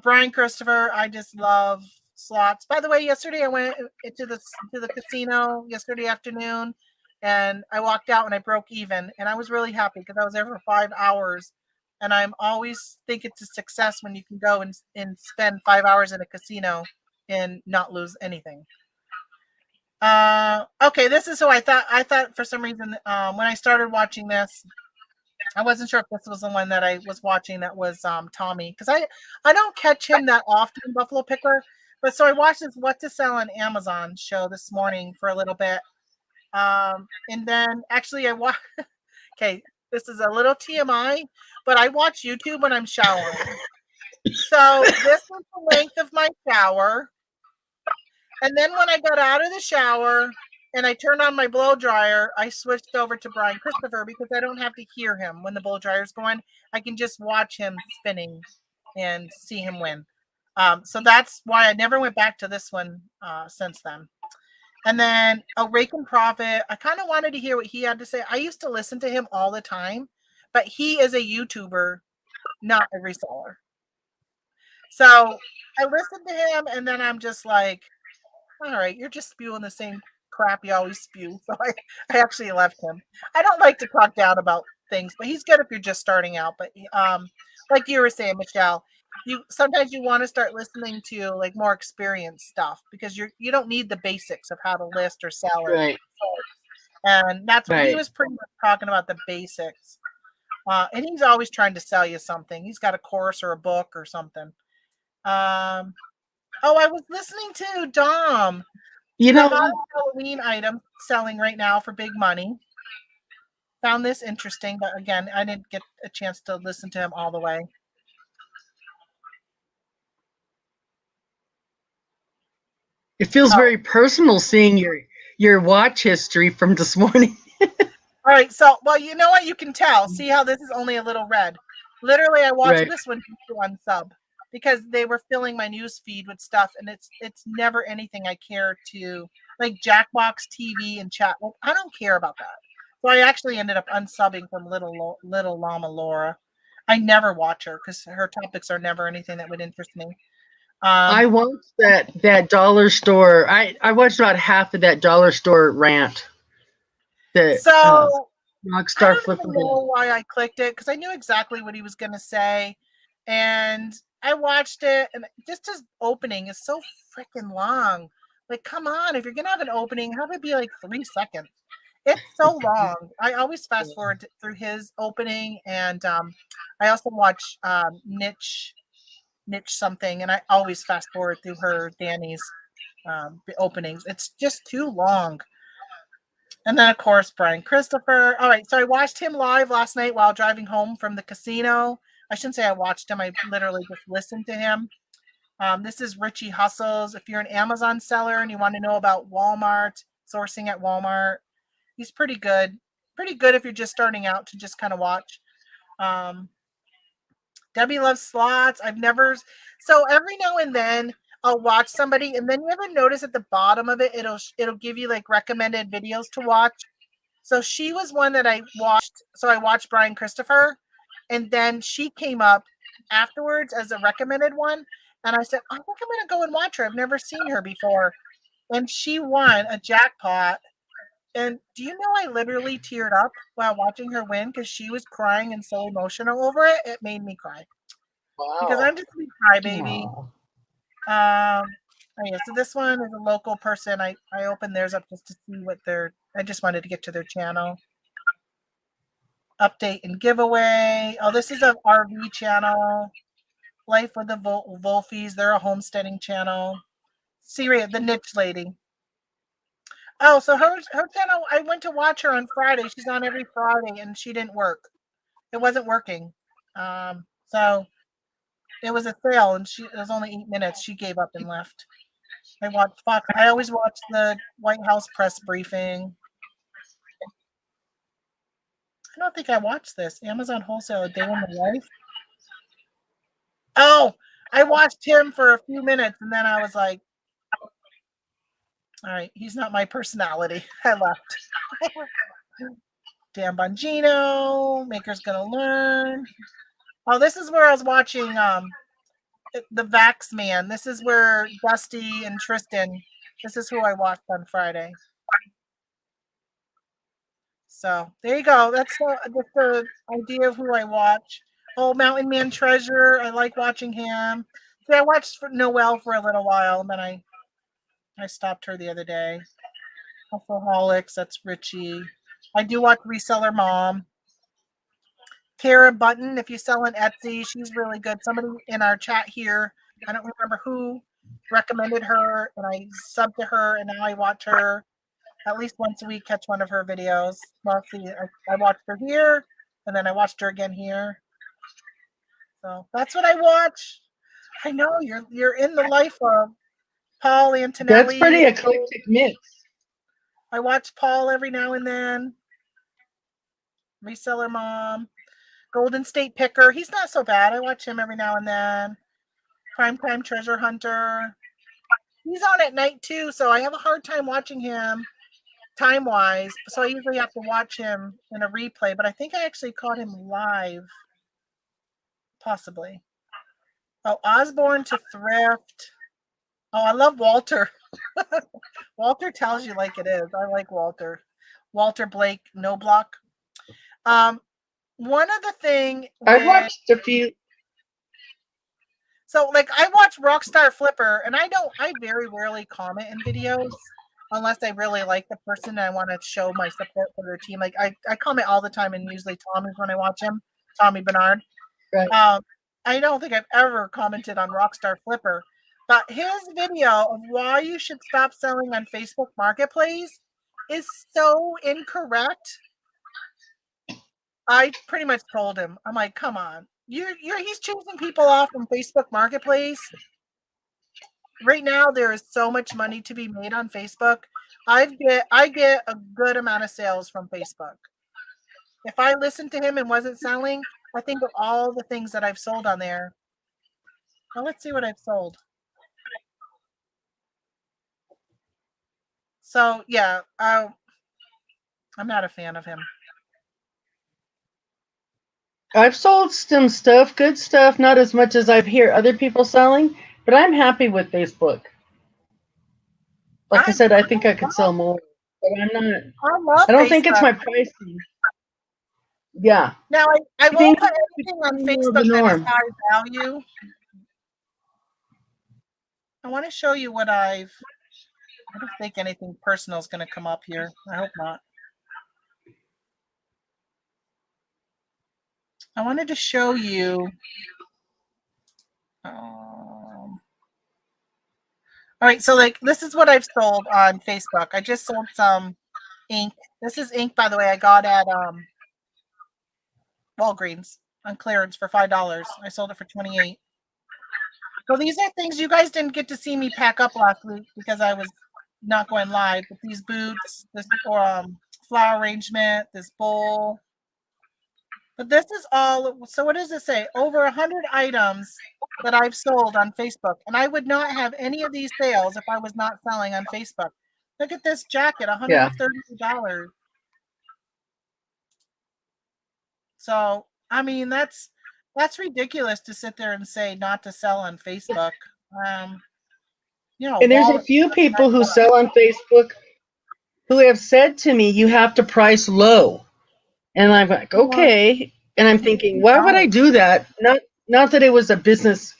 Brian Christopher, I just love slots. By the way, yesterday I went to the casino yesterday afternoon, and I walked out and I broke even, and I was really happy because I was there for 5 hours, and I'm always think it's a success when you can go and spend 5 hours in a casino and not lose anything. Okay, this is who I thought. I thought for some reason when I started watching this, I wasn't sure if this was the one that I was watching that was Tommy, because I don't catch him that often, Buffalo Picker. But so I watched this What to Sell on Amazon show this morning for a little bit. And then actually I watched, okay, this is a little TMI, but I watch YouTube when I'm showering. So this was the length of my shower. And then when I got out of the shower and I turned on my blow dryer, I switched over to Brian Christopher because I don't have to hear him when the blow dryer's going. I can just watch him spinning and see him win. So that's why I never went back to this one since then. And then Rake and Profit, I kind of wanted to hear what he had to say. I used to listen to him all the time, but he is a YouTuber, not a reseller. So I listened to him and then I'm just like, all right, you're just spewing the same crap you always spew. So I actually left him. I don't like to talk down about things, but he's good if you're just starting out. But like you were saying, Michelle, sometimes you want to start listening to like more experienced stuff because you don't need the basics of how to list or sell or Right. and that's what he Right. was pretty much talking about, the basics. And he's always trying to sell you something. He's got a course or a book or something. Oh, I was listening to Dom. You The know, modern Halloween item selling right now for big money. Found this interesting, but again, I didn't get a chance to listen to him all the way. it feels Oh, very personal seeing your watch history from this morning. all right. So, well, you know what? You can tell. See how this is only a little red. Literally, I watched Right. this one to unsub because they were filling my news feed with stuff, and it's never anything I care to, like Jackbox TV and chat. Well, I don't care about that. So I actually ended up unsubbing from Little Llama Laura. I never watch her because her topics are never anything that would interest me. I Um, watched that dollar store. I watched about half of that dollar store rant that so I Rockstar don't Flipping even did. know why I clicked it because I knew exactly what he was going to say. And I watched it, and just his opening is so freaking long. Like, come on, if you're going to have an opening, have it be like 3 seconds. It's so long. I always fast forward through his opening, and I also watch niche something, and I always fast forward through her Danny's openings. It's just too long. And then, of course, Brian Christopher. All right, so I watched him live last night while driving home from the casino. I shouldn't say I watched him. I literally just listened to him. This is Richie Hustles. If you're an Amazon seller and you want to know about Walmart, sourcing at Walmart, he's pretty good. Pretty good if you're just starting out to just kind of watch. Um, Debbie loves slots. I've never. So every now and then I'll watch somebody, and then you ever notice at the bottom of it, it'll give you like recommended videos to watch. So she was one that I watched. So I watched Brian Christopher, and then she came up afterwards as a recommended one. And I said, I think I'm going to go and watch her. I've never seen her before. And she won a jackpot. And do you know I literally teared up while watching her win because she was crying and so emotional over it? It made me cry because Wow. I'm just a big crybaby. Aw. Oh yeah, so this one is a local person. I opened theirs up just to see what I just wanted to get to their channel. Update and giveaway. Oh, this is a RV channel. Life with the Wolfies. They're a homesteading channel. Syria, the niche lady. Oh, so her channel. I went to watch her on Friday. She's on every Friday, and she didn't work. It wasn't working. So it was a sale, and it was only 8 minutes. She gave up and left. I watched Fox. I always watch the White House press briefing. I don't think I watched this. Amazon wholesale, a day in the life. Oh, I watched him for a few minutes, and then I was like, all right, he's not my personality. I left. Dan Bongino, Maker's Gonna Learn. Oh, this is where I was watching the Vax Man. This is where Dusty and Tristan. This is who I watched on Friday. So there you go. That's just the idea of who I watch. Oh, Mountain Man Treasure. I like watching him. See, I watched Noelle for a little while, and then I stopped her the other day. Alcoholics. That's Richie. I do watch Reseller Mom. Tara Button, if you sell on Etsy, she's really good. Somebody in our chat here, I don't remember who recommended her, and I subbed to her, and now I watch her at least once a week, catch one of her videos. Mostly, I watched her here, and then I watched her again here. So that's what I watch. I know you're in the life of Paul That's Antonelli. pretty eclectic mix. I watch Paul every now and then. Reseller Mom. Golden State Picker. He's not so bad. I watch him every now and then. Primetime Treasure Hunter. He's on at night too, so I have a hard time watching him time wise. So I usually have to watch him in a replay, but I think I actually caught him live. Possibly. Oh, Osborne to Thrift. Oh, I love Walter. Walter tells you like it is. I like Walter. Walter Blake, No Block. One of the thing I've with watched a few. So like I watch Rockstar Flipper, and I very rarely comment in videos unless I really like the person and I want to show my support for their team. Like I comment all the time, and usually Tommy's when I watch him, Tommy Bernard. Right. I don't think I've ever commented on Rockstar Flipper, but his video of why you should stop selling on Facebook Marketplace is so incorrect. I pretty much told him, I'm like, come on, he's chasing people off from Facebook Marketplace. Right now, there is so much money to be made on Facebook. I get a good amount of sales from Facebook. If I listened to him and wasn't selling, I think of all the things that I've sold on there. Well, let's see what I've sold. So yeah, I'm not a fan of him. I've sold some stuff, good stuff, not as much as I've heard other people selling, but I'm happy with Facebook. Like I said, I think I could sell more, but I'm not. I love I don't Facebook. think it's my pricing. Yeah. Now I think won't put anything on Facebook that is high value. I want to show you what I don't think anything personal is going to come up here. I hope not. I wanted to show you. All right, so like this is what I've sold on Facebook. I just sold some ink. This is ink, by the way. I got at Walgreens on clearance for $5. I sold it for $28. So these are things you guys didn't get to see me pack up last week because I was not going live. But these boots, this flower arrangement, this bowl. But this is all. So what does it say? Over 100 items that I've sold on Facebook, and I would not have any of these sales if I was not selling on Facebook. Look at this jacket, $130. So I mean, that's ridiculous to sit there and say not to sell on Facebook. And there's a few people who sell on Facebook who have said to me, "You have to price low," and I'm like, "Okay." And I'm thinking, why would I do that? Not that it was a business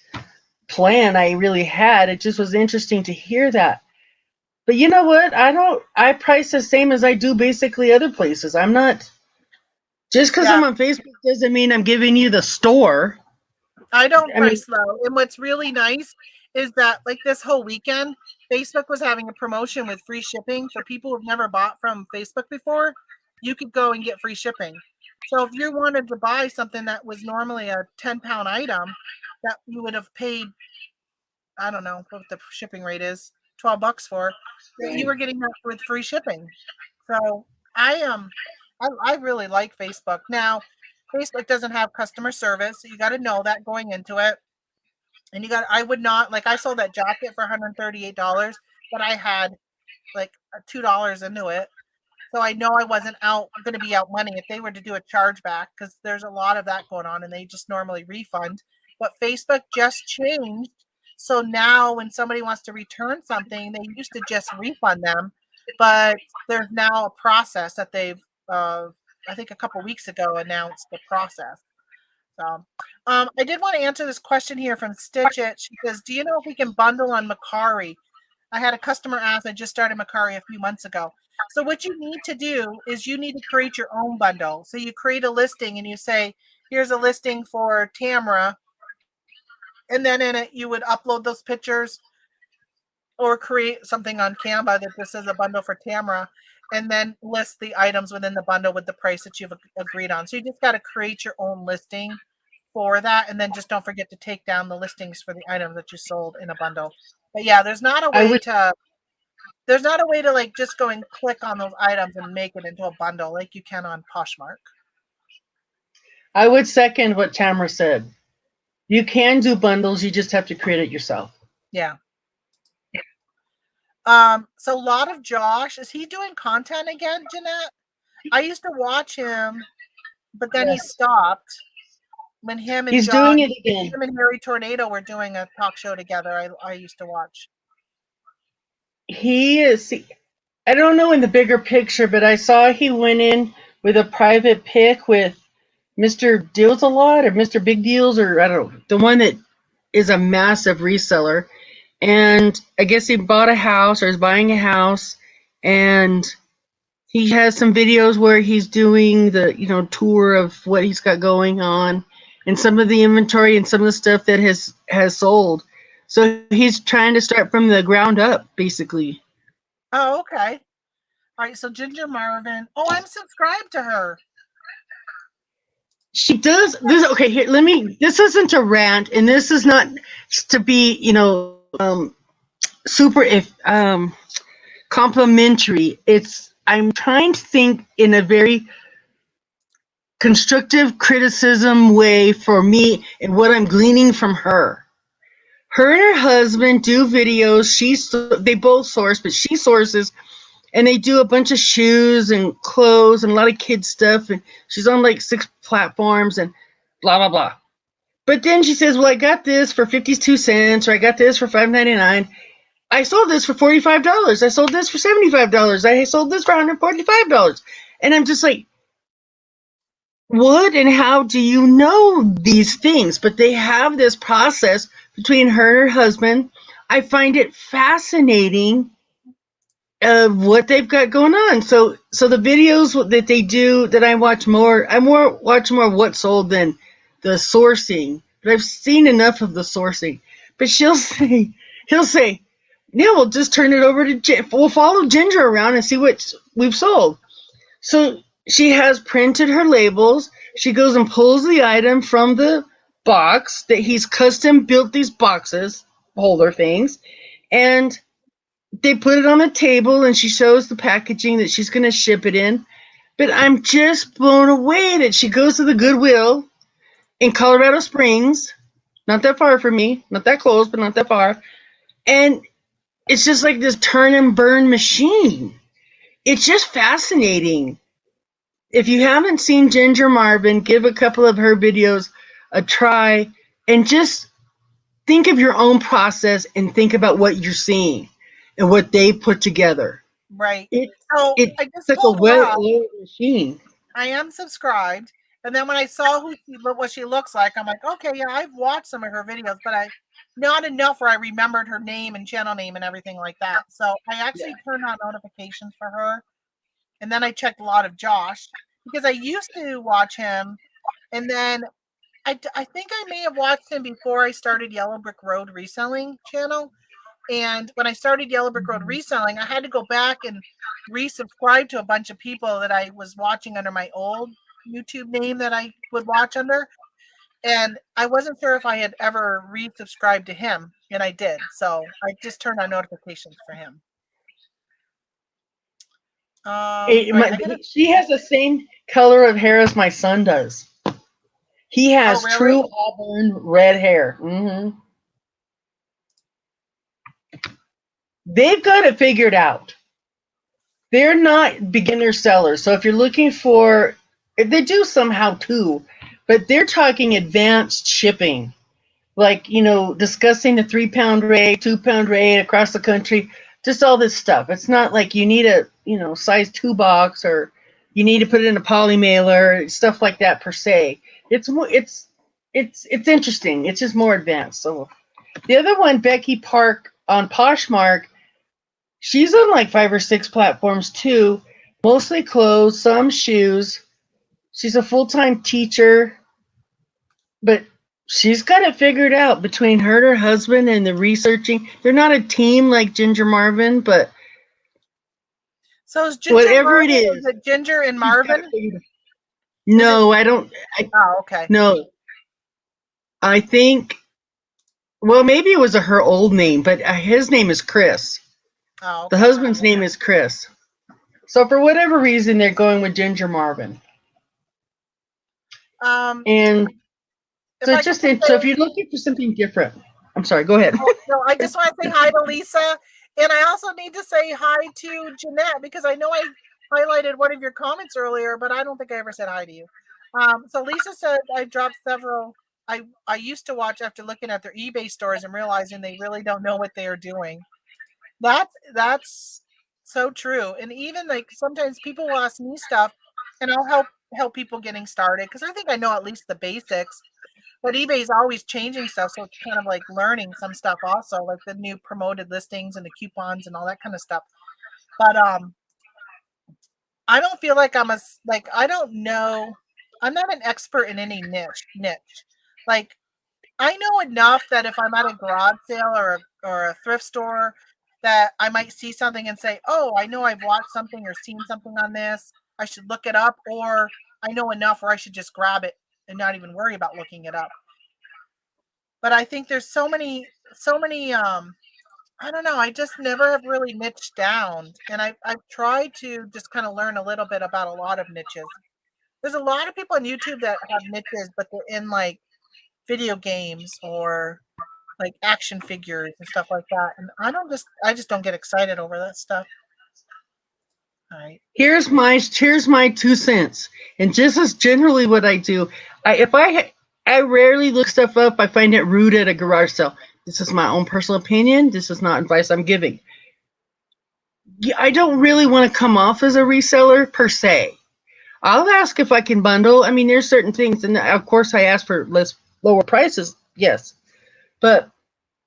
plan I really had. It just was interesting to hear that. But you know what? I price the same as I do basically other places. I'm not, just because I'm on Facebook doesn't mean I'm giving you the store. I don't price low. And what's really nice is that like this whole weekend, Facebook was having a promotion with free shipping for people who've never bought from Facebook before. You could go and get free shipping. So if you wanted to buy something that was normally a 10-pound item that you would have paid, I don't know what the shipping rate is, $12 for, you were getting that with free shipping. So I really like Facebook. Now, Facebook doesn't have customer service, so you got to know that going into it. And I would not, like I sold that jacket for $138, but I had like $2 into it. So I know I wasn't going to be out money if they were to do a chargeback, because there's a lot of that going on and they just normally refund. But Facebook just changed. So now when somebody wants to return something, they used to just refund them. But there's now a process that they've, I think a couple weeks ago, announced the process. So I did want to answer this question here from Stitch It. She says, do you know if we can bundle on Macari? I had a customer ask, I just started Macari a few months ago. So what you need to do is you need to create your own bundle. So you create a listing and you say, here's a listing for Tamra. And then in it, you would upload those pictures or create something on Canva that this is a bundle for Tamra, and then list the items within the bundle with the price that you've agreed on. So you just got to create your own listing for that. And then just don't forget to take down the listings for the items that you sold in a bundle. But yeah, there's not a way to like just go and click on those items and make it into a bundle like you can on Poshmark. I would second what Tamara said. You can do bundles, you just have to create it yourself. Yeah. So a lot of Josh, is he doing content again, Jeanette? I used to watch him, but then he stopped when him and He's Josh, doing it again. Him and Harry Tornado were doing a talk show together. I used to watch. He is, I don't know in the bigger picture, but I saw he went in with a private pic with Mr. Deals a Lot or Mr. Big Deals, or I don't know, the one that is a massive reseller, and I guess he bought a house or is buying a house, and he has some videos where he's doing the tour of what he's got going on, and some of the inventory and some of the stuff that has sold. So he's trying to start from the ground up, basically. Oh, okay. All right, so Ginger Marvin. Oh, I'm subscribed to her. She does this. Okay, here, let me. This isn't a rant, and this is not to be, super complimentary. I'm trying to think in a very constructive criticism way for me and what I'm gleaning from her. Her and her husband do videos. They both source, but she sources, and they do a bunch of shoes and clothes and a lot of kids stuff. And she's on like 6 platforms and blah blah blah. But then she says, "Well, I got this for 52 cents, or I got this for $5.99. I sold this for $45. I sold this for $75. I sold this for $145." And I'm just like, what and how do you know these things? But they have this process between her and her husband. I find it fascinating of what they've got going on. So the videos that they do that I watch more, watch more of what sold than the sourcing. But I've seen enough of the sourcing. But he'll say, "Yeah, we'll just turn it over to we'll follow Ginger around and see what we've sold." So she has printed her labels. She goes and pulls the item from the box that he's custom built these boxes, holder things, and they put it on the table, and she shows the packaging that she's going to ship it in. But I'm just blown away that she goes to the Goodwill in Colorado Springs, not that far from me, not that close, but not that far. And it's just like this turn and burn machine. It's just fascinating. If you haven't seen Ginger Marvin, give a couple of her videos a try and just think of your own process and think about what you're seeing and what they put together. Right. It So it's I just like a pulled her up. well-oiled machine. I am subscribed. And then when I saw what she looks like, I'm like, okay, yeah, I've watched some of her videos, but I not enough where I remembered her name and channel name and everything like that. So I Yeah. actually turned on notifications for her. And then I checked a lot of Josh because I used to watch him. And then I think I may have watched him before I started Yellow Brick Road Reselling channel. And when I started Yellow Brick Road Reselling, I had to go back and resubscribe to a bunch of people that I was watching under my old YouTube name that I would watch under. And I wasn't sure if I had ever resubscribed to him, and I did. So I just turned on notifications for him. All right, She has the same color of hair as my son does. He oh has really? true auburn red hair. They've got it figured out. They're not beginner sellers. So if you're looking for, they do somehow too, but they're talking advanced shipping, like, discussing the 3-pound rate, 2-pound rate across the country, just all this stuff. It's not like you need a, size 2 box, or you need to put it in a poly mailer, stuff like that per se. It's more, it's interesting. It's just more advanced. So the other one, Becky Park on Poshmark, she's on like 5 or 6 platforms too, mostly clothes, some shoes. She's a full-time teacher, but she's got it figured out between her and her husband and the researching. They're not a team like Ginger Marvin, but So is Ginger whatever it Marvin? Is it Ginger and she's got it Marvin? figured out. Is it? No, I don't. Oh, okay. No, I think. Well, maybe it was her old name, but his name is Chris. Oh, The okay. husband's name is Chris. So for whatever reason, they're going with Ginger Marvin. Um, And if so I it's could just just so if say, you're looking for something different, I'm sorry. Go ahead. oh, no, I just want to say hi to Lisa, and I also need to say hi to Jeanette because I know I highlighted one of your comments earlier, but I don't think I ever said hi to you. So Lisa said I dropped several. I used to watch after looking at their eBay stores and realizing they really don't know what they are doing. That's so true. And even like sometimes people will ask me stuff, and I'll help people getting started because I think I know at least the basics. But eBay's always changing stuff, so it's kind of like learning some stuff also, like the new promoted listings and the coupons and all that kind of stuff. But I don't feel like I don't know. I'm not an expert in any niche. Like I know enough that if I'm at a garage sale or a thrift store, that I might see something and say, "Oh, I know I've watched something or seen something on this. I should look it up," or I know enough where I should just grab it and not even worry about looking it up. But I think there's so many I don't know, I just never have really niched down, and I've tried to just kind of learn a little bit about a lot of niches. There's a lot of people on YouTube that have niches, but they're in like video games or like action figures and stuff like that. And I just don't get excited over that stuff. All right. Here's my 2 cents, and just as generally what I do. I rarely look stuff up. I find it rude at a garage sale. This is my own personal opinion. This is not advice I'm giving. I don't really want to come off as a reseller per se. I'll ask if I can bundle. I mean, there's certain things, and of course, I ask for lower prices. Yes, but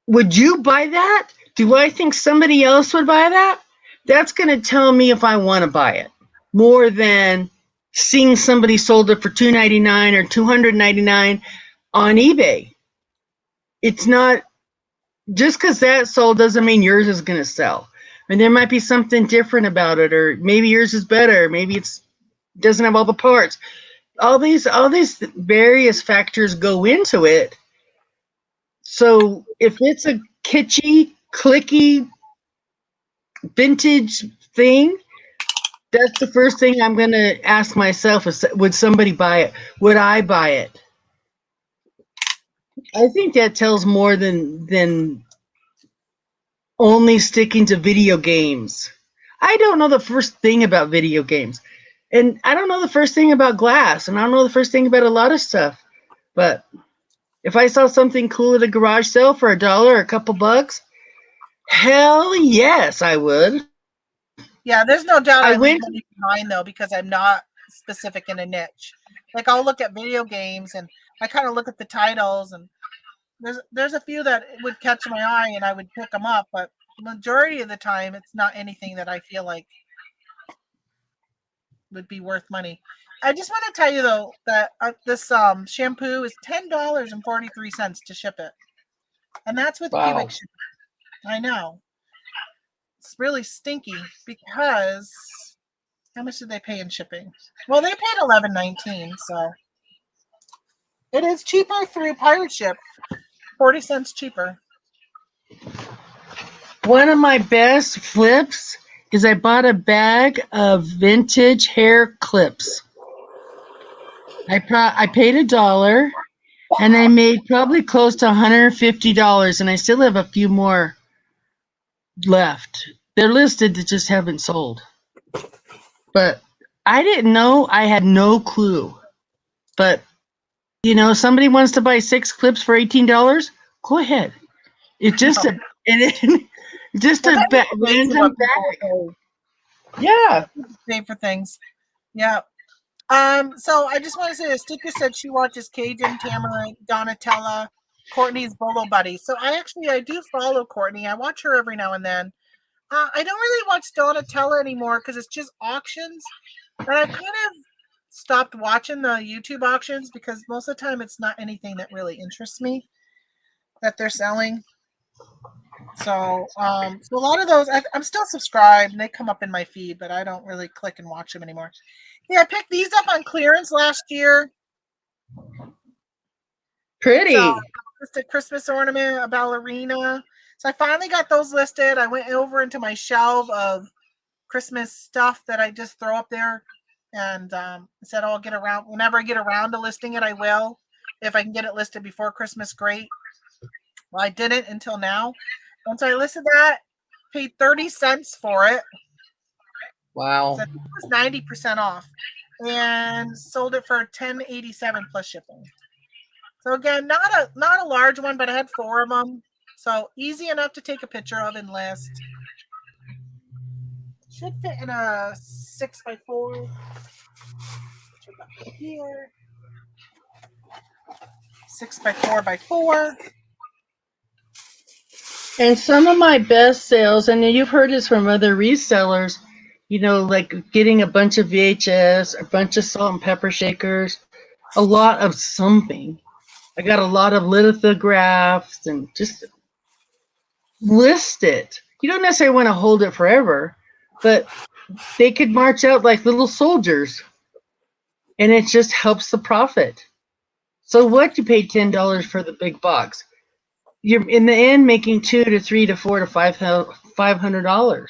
would you buy that? Do I think somebody else would buy that? That's going to tell me if I want to buy it more than seeing somebody sold it for $299 or $299 on eBay. It's not just because that sold doesn't mean yours is going to sell. And there might be something different about it, or maybe yours is better. Maybe it's doesn't have all the parts. All these various factors go into it. So if it's a kitschy, clicky, vintage thing, that's the first thing I'm going to ask myself is, would somebody buy it? Would I buy it? I think that tells more than only sticking to video games. I don't know the first thing about video games. And I don't know the first thing about glass. And I don't know the first thing about a lot of stuff. But if I saw something cool at a garage sale for $1 or a couple bucks, hell yes, I would. Yeah, there's no doubt I I leave went. money behind though because I'm not specific in a niche. Like I'll look at video games and I kind of look at the titles and there's a few that would catch my eye and I would pick them up, but majority of the time it's not anything that I feel like would be worth money. I just want to tell you though that this shampoo is $10.43 to ship it, and that's with Wow. cubic shipping. I know it's really stinky because how much did they pay in shipping? Well, they paid $11.19, so it is cheaper through pirate ship, 40 cents cheaper. One of my best flips is I bought a bag of vintage hair clips. I paid $1 and I made probably close to $150, and I still have a few more left. They're listed that just haven't sold. But I didn't know. I had no clue. But somebody wants to buy 6 clips for $18. Go ahead. It's just No, just but a that is crazy random what people bag. pay. Yeah. Pay for things. Yeah. So I just want to say, a sticker said she watches Cajun, Tamara, Donatella, Courtney's Bolo Buddy. So I do follow Courtney. I watch her every now and then. I don't really watch Donatella anymore because it's just auctions. But I've kind of stopped watching the YouTube auctions because most of the time it's not anything that really interests me that they're selling. So a lot of those I'm still subscribed and they come up in my feed, but I don't really click and watch them anymore. Yeah, I picked these up on clearance last year. It's Pretty. just a Christmas ornament, a ballerina. So I finally got those listed. I went over into my shelf of Christmas stuff that I just throw up there, and said I'll get around whenever I get around to listing it. I will. If I can get it listed before Christmas, great. Well, I didn't until now. Once I listed that, paid 30 cents for it. So Wow. I think it was 90% off, and sold it for $10.87 plus shipping. So again, not a large one, but I had 4 of them. So easy enough to take a picture of and list. Should fit in a 6x4. Here. 6x4x4. And some of my best sales, and you've heard this from other resellers, like getting a bunch of VHS, a bunch of salt and pepper shakers, a lot of something. I got a lot of lithographs and just list it. You don't necessarily want to hold it forever, but they could march out like little soldiers, and it just helps the profit. So what, you pay $10 for the big box? You're in the end making $2 to $3 to $4 to $500.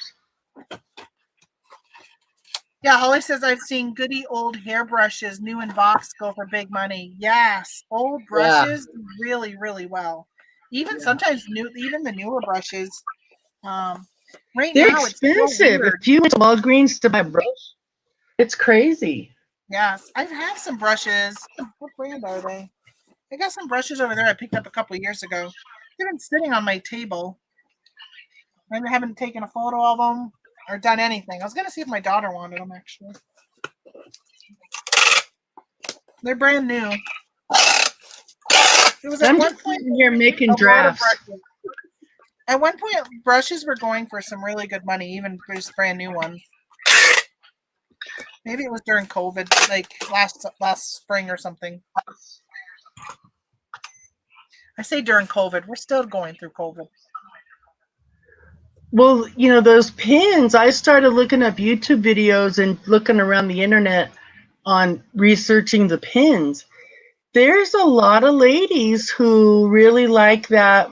Yeah, Holly says I've seen goody old hairbrushes, new in box, go for big money. Yes, old brushes do really, really well. Even sometimes even the newer brushes. Right They're now, it's so expensive. weird. If you went to Walgreens to buy a brush, it's crazy. Yes, I have some brushes. What brand are they? I got some brushes over there I picked up a couple years ago. They've been sitting on my table. I haven't taken a photo of them or done anything. I was going to see if my daughter wanted them, actually. They're brand new. It was at I'm one just point sitting here making a lot of drafts. brushes. At one point, brushes were going for some really good money, even for just brand new ones. Maybe it was during COVID, like last spring or something. I say during COVID. We're still going through COVID. Well, those pins, I started looking up YouTube videos and looking around the internet on researching the pins. There's a lot of ladies who really like that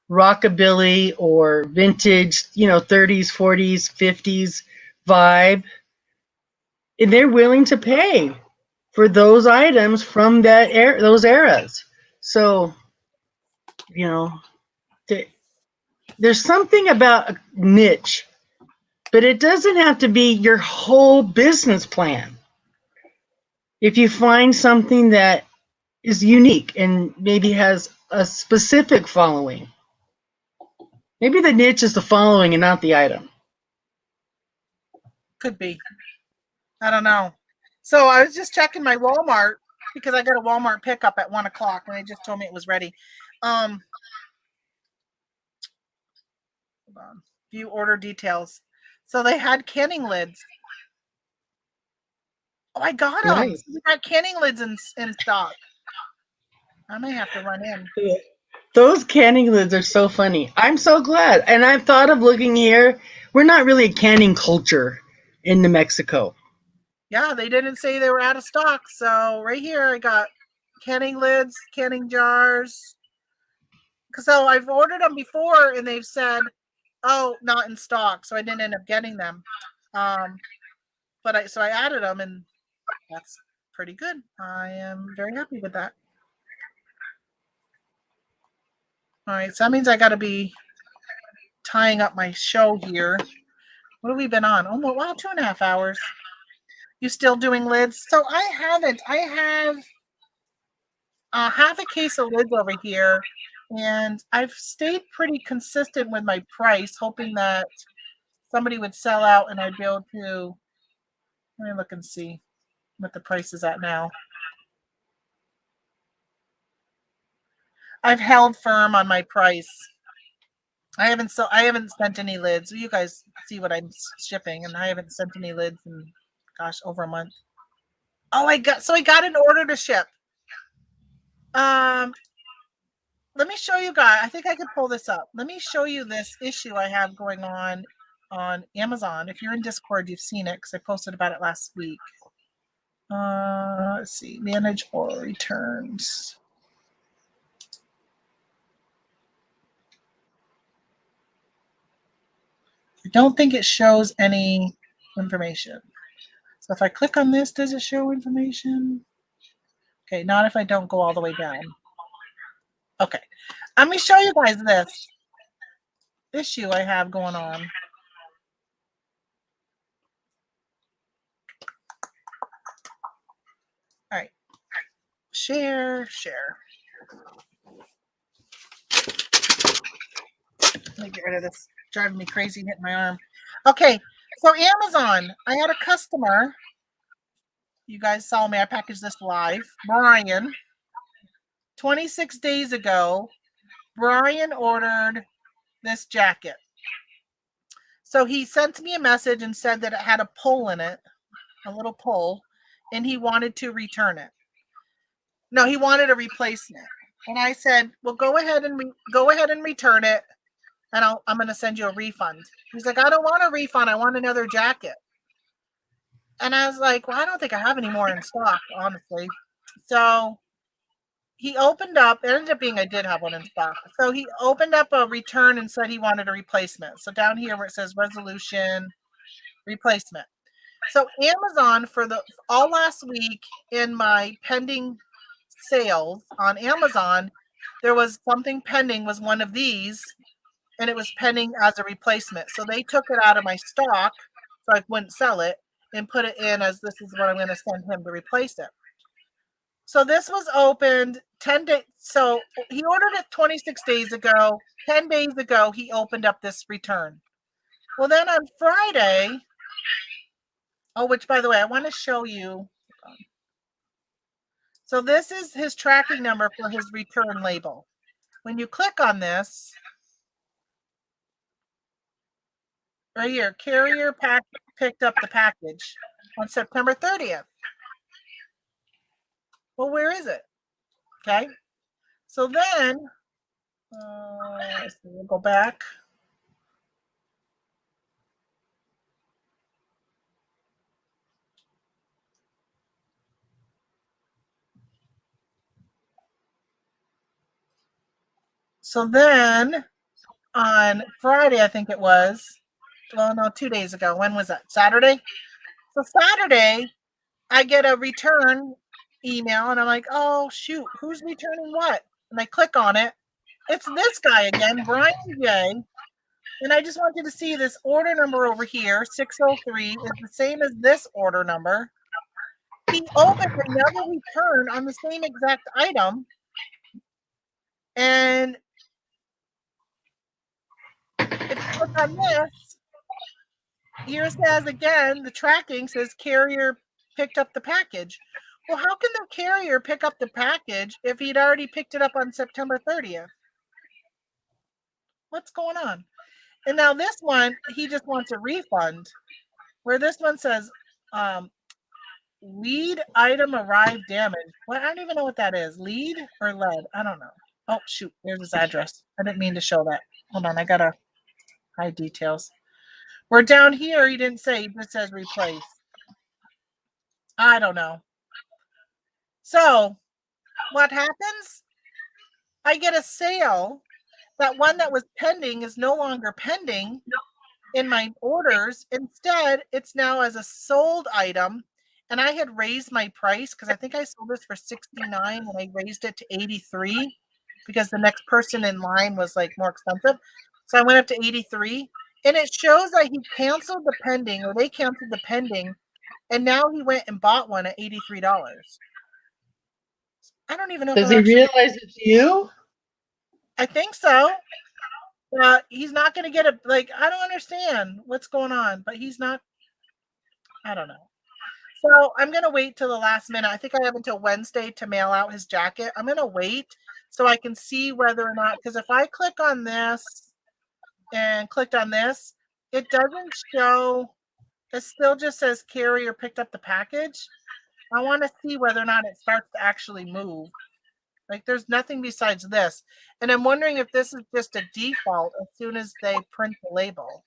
rockabilly or vintage, 30s, 40s, 50s vibe. And they're willing to pay for those items from those eras. So, you know, there's something about a niche, but it doesn't have to be your whole business plan. If you find something that is unique and maybe has a specific following, maybe the niche is the following and not the item. Could be. I don't know. So I was just checking my Walmart because I got a Walmart pickup at 1:00 and they just told me it was ready. Hold on. View order details. So they had canning lids. Oh, I got them. Nice. So we got canning lids in stock. I may have to run in. Those canning lids are so funny. I'm so glad. And I've thought of looking here. We're not really a canning culture in New Mexico. Yeah, they didn't say they were out of stock. So right here I got canning lids, canning jars. So I've ordered them before and they've said, oh, not in stock. So I didn't end up getting them. But I added them and that's pretty good. I am very happy with that. All right, so that means I got to be tying up my show here. What have we been on? Oh, wow, 2.5 hours. You still doing lids? So I haven't. I have half a case of lids over here, and I've stayed pretty consistent with my price, hoping that somebody would sell out and I'd be able to. Let me look and see what the price is at now. I've held firm on my price. I haven't sent any lids. You guys see what I'm shipping, and I haven't sent any lids in, gosh, over a month. Oh, I got an order to ship. Let me show you guys. I think I could pull this up. Let me show you this issue I have going on Amazon. If you're in Discord, you've seen it because I posted about it last week. Let's see, manage or returns. I don't think it shows any information. So if I click on this, does it show information? Okay, not if I don't go all the way down. Okay, let me show you guys this issue I have going on. All right, share. Let me get rid of this. Driving me crazy, hitting my arm. Okay, so Amazon, I had a customer. You guys saw me. I packaged this live. Brian. 26 days ago, Brian ordered this jacket. So he sent me a message and said that it had a pull in it, a little pull, and he wanted to return it. No, he wanted a replacement. And I said, "Well, go ahead and return it, and I'm going to send you a refund." He's like, "I don't want a refund. I want another jacket." And I was like, "Well, I don't think I have any more in stock, honestly." So he opened up, it ended up being I did have one in stock. So he opened up a return and said he wanted a replacement. So down here where it says resolution replacement. So Amazon for the all last week in my pending sales on Amazon, there was something pending was one of these, and it was pending as a replacement. So they took it out of my stock so I wouldn't sell it and put it in as this is what I'm going to send him to replace it. So this was opened 10 days. So he ordered it 26 days ago. 10 days ago, he opened up this return. Well, then on Friday, which by the way, I want to show you. So this is his tracking number for his return label. When you click on this, right here, carrier picked up the package on September 30th. Well, where is it? Okay. So then, we'll go back. So then on Friday, I think it was, well, no, 2 days ago. When was that? Saturday? So Saturday, I get a return email and I'm like, oh, shoot, who's returning what? And I click on it. It's this guy again, Brian J. And I just want you to see this order number over here, 603, is the same as this order number. He opened another return on the same exact item. And if you look on this, here it says again, the tracking says carrier picked up the package. Well, how can the carrier pick up the package if he'd already picked it up on September 30th? What's going on? And now this one, he just wants a refund, where this one says, lead item arrived damaged. Well, I don't even know what that is. Lead or lead? I don't know. Oh, shoot. There's his address. I didn't mean to show that. Hold on. I got to hide details. We're down here. He didn't say. He just says replace. I don't know. So what happens? I get a sale. That one that was pending is no longer pending in my orders. Instead, it's now as a sold item. And I had raised my price because I think I sold this for $69 and I raised it to $83 because the next person in line was like more expensive. So I went up to $83 and it shows that he canceled the pending, or they canceled the pending, and now he went and bought one at $83. I don't even know Does if he I'm realize it's you? I think so. He's not going to get a, like, I don't understand what's going on, but he's not, I don't know. So I'm going to wait till the last minute. I think I have until Wednesday to mail out his jacket. I'm going to wait so I can see whether or not, because if I click on this and clicked on this, it doesn't show, it still just says carrier picked up the package. I want to see whether or not it starts to actually move. Like there's nothing besides this. And I'm wondering if this is just a default as soon as they print the label.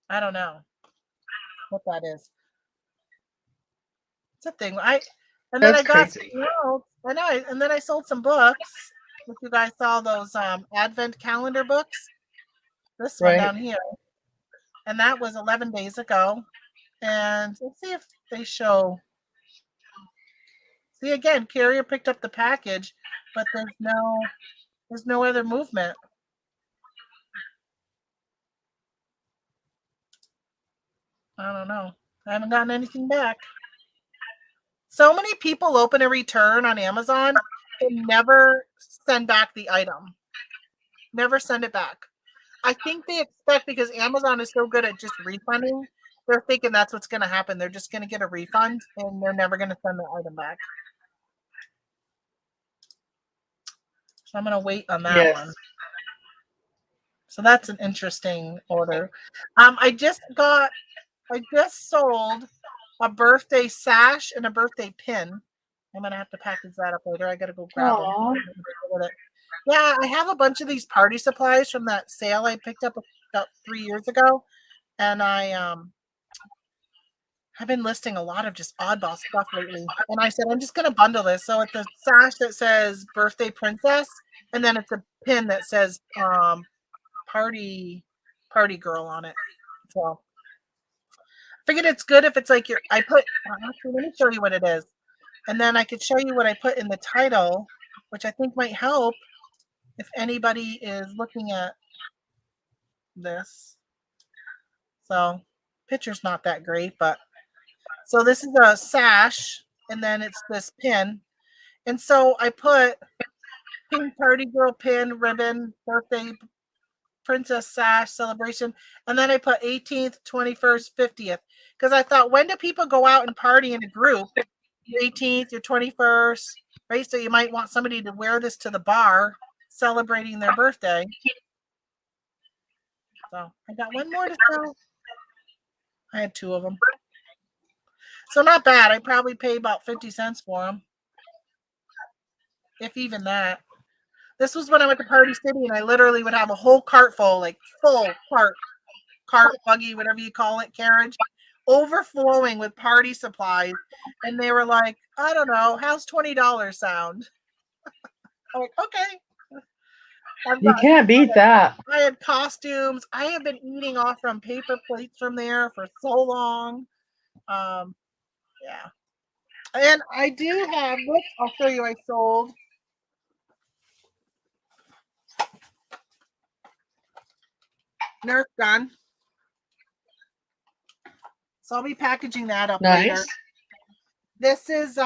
I don't know what that is. It's a thing. And then That's I got crazy. and then I sold some books. If you guys saw those advent calendar books, this one Right. down here, and that was 11 days ago. And let's see if they show. See again, carrier picked up the package, but there's no other movement. I don't know. I haven't gotten anything back. So many people open a return on Amazon and never send back the item. Never send it back. I think they expect, because Amazon is so good at just refunding, they're thinking that's what's going to happen. They're just going to get a refund and they're never going to send the item back. So I'm going to wait on that Yes. one. So that's an interesting order. I just sold a birthday sash and a birthday pin. I'm going to have to package that up later. I got to go grab them. Aw. Yeah, I have a bunch of these party supplies from that sale I picked up about 3 years ago. And I've been listing a lot of just oddball stuff lately. And I said, I'm just going to bundle this. So it's a sash that says birthday princess. And then it's a pin that says party girl on it. So I figured it's good if it's like actually, let me show you what it is. And then I could show you what I put in the title, which I think might help if anybody is looking at this. So picture's not that great, but so this is a sash and then it's this pin. And so I put pink party girl pin, ribbon, birthday princess sash celebration. And then I put 18th, 21st, 50th. Because I thought, when do people go out and party in a group? Your 18th, your 21st, right? So you might want somebody to wear this to the bar celebrating their birthday. So I got one more to sell. I had 2 of them. So not bad. I probably paid about 50 cents for them. If even that. This was when I went to Party City and I literally would have a whole cart full, like full cart, buggy, whatever you call it, carriage, overflowing with party supplies. And they were like, I don't know, how's $20 sound? I'm like, okay. You can't beat that. I had costumes. I have been eating off from paper plates from there for so long. Yeah. And I do have, I'll show you, I sold Nerf gun. So I'll be packaging that up later. This is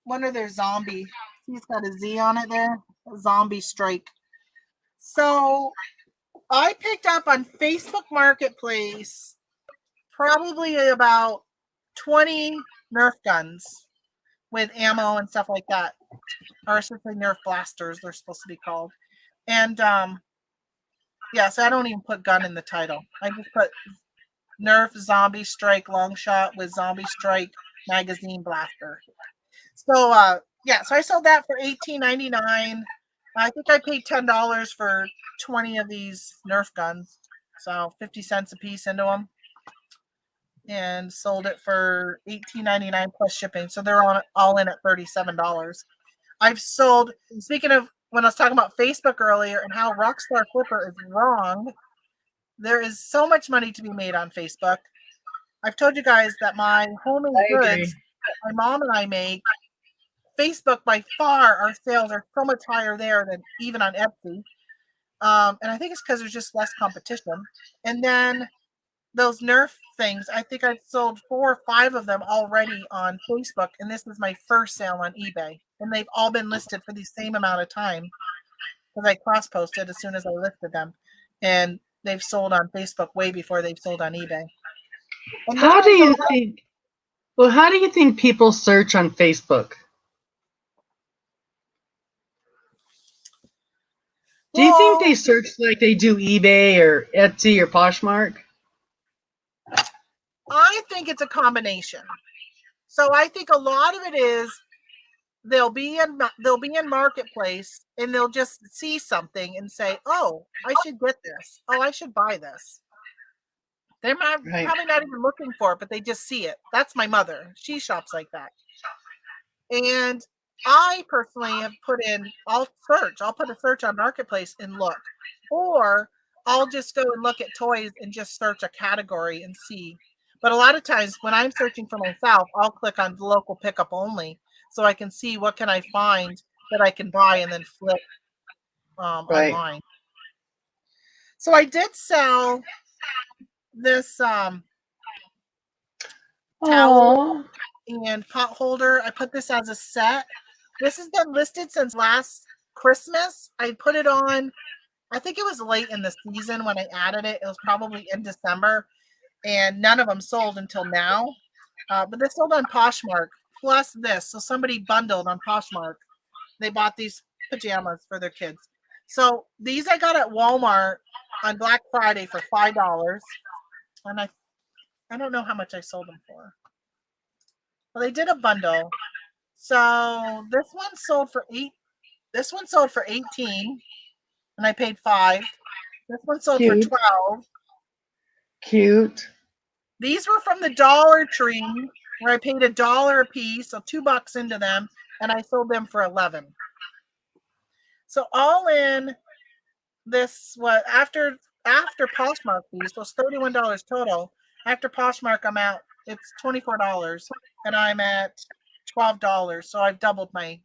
one of their zombie. He's got a Z on it there. Zombie strike. So I picked up on Facebook Marketplace probably about 20 Nerf guns with ammo and stuff like that. Or simply Nerf blasters, they're supposed to be called. And yeah, so I don't even put gun in the title. I just put Nerf Zombie Strike long shot with Zombie Strike magazine blaster. So yeah, so I sold that for $18.99. I think I paid $10 for 20 of these Nerf guns. So 50 cents a piece into them. And sold it for $18.99 plus shipping. So they're all in at $37. I've sold, speaking of when I was talking about Facebook earlier and how Rockstar Flipper is wrong, there is so much money to be made on Facebook. I've told you guys that my homemade goods that my mom and I make, Facebook by far, our sales are so much higher there than even on Etsy. And I think it's because there's just less competition. And then those Nerf things, I think I've sold 4 or 5 of them already on Facebook. And this is my first sale on eBay. And they've all been listed for the same amount of time because I cross-posted as soon as I listed them. And they've sold on Facebook way before they've sold on eBay. And how do you think? Well, how do you think people search on Facebook? Do you think they search like they do eBay or Etsy or Poshmark? I think it's a combination. So I think a lot of it is they'll be in Marketplace and they'll just see something and say, "Oh, I should get this. Oh, I should buy this." They're probably not even looking for it, but they just see it. That's my mother. She shops like that. And I personally have I'll put a search on Marketplace and look. Or I'll just go and look at toys and just search a category and see. But a lot of times when I'm searching for myself, I'll click on local pickup only so I can see what can I find that I can buy and then flip online. So I did sell this towel and pot holder. I put this as a set. This has been listed since last Christmas. I put it on, I think it was late in the season when I added it. It was probably in December, and none of them sold until now. But this sold on Poshmark, plus this. So somebody bundled on Poshmark. They bought these pajamas for their kids. So these I got at Walmart on Black Friday for $5, and I don't know how much I sold them for. Well, they did a bundle. So this one sold for 8. This one sold for 18, and I paid 5. This one sold for Cute. 12. Cute. These were from the Dollar Tree, where I paid $1 a piece, so $2 into them, and I sold them for 11. So all in, this was after Poshmark fees, so it's $31 total. After Poshmark, I'm at it's $24, and I'm at $12. So I've doubled my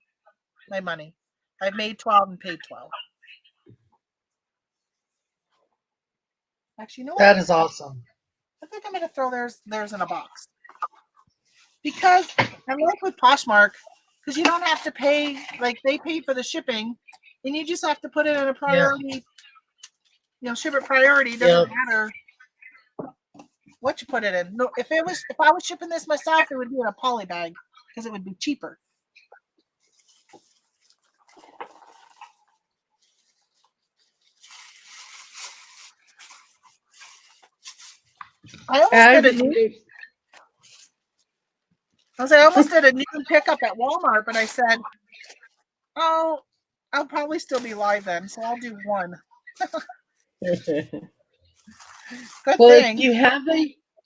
money. I've made 12 and paid 12. Actually, you know what? That is awesome. I think I'm gonna throw theirs in a box, because I like with Poshmark, because you don't have to pay, like they pay for the shipping, and you just have to put it in a priority. Ship it priority. Doesn't matter what you put it in. No, if I was shipping this myself, it would be in a poly bag because it would be cheaper. I almost did a new pickup at Walmart, but I said, "Oh, I'll probably still be live then, so I'll do one." Good Well, thing.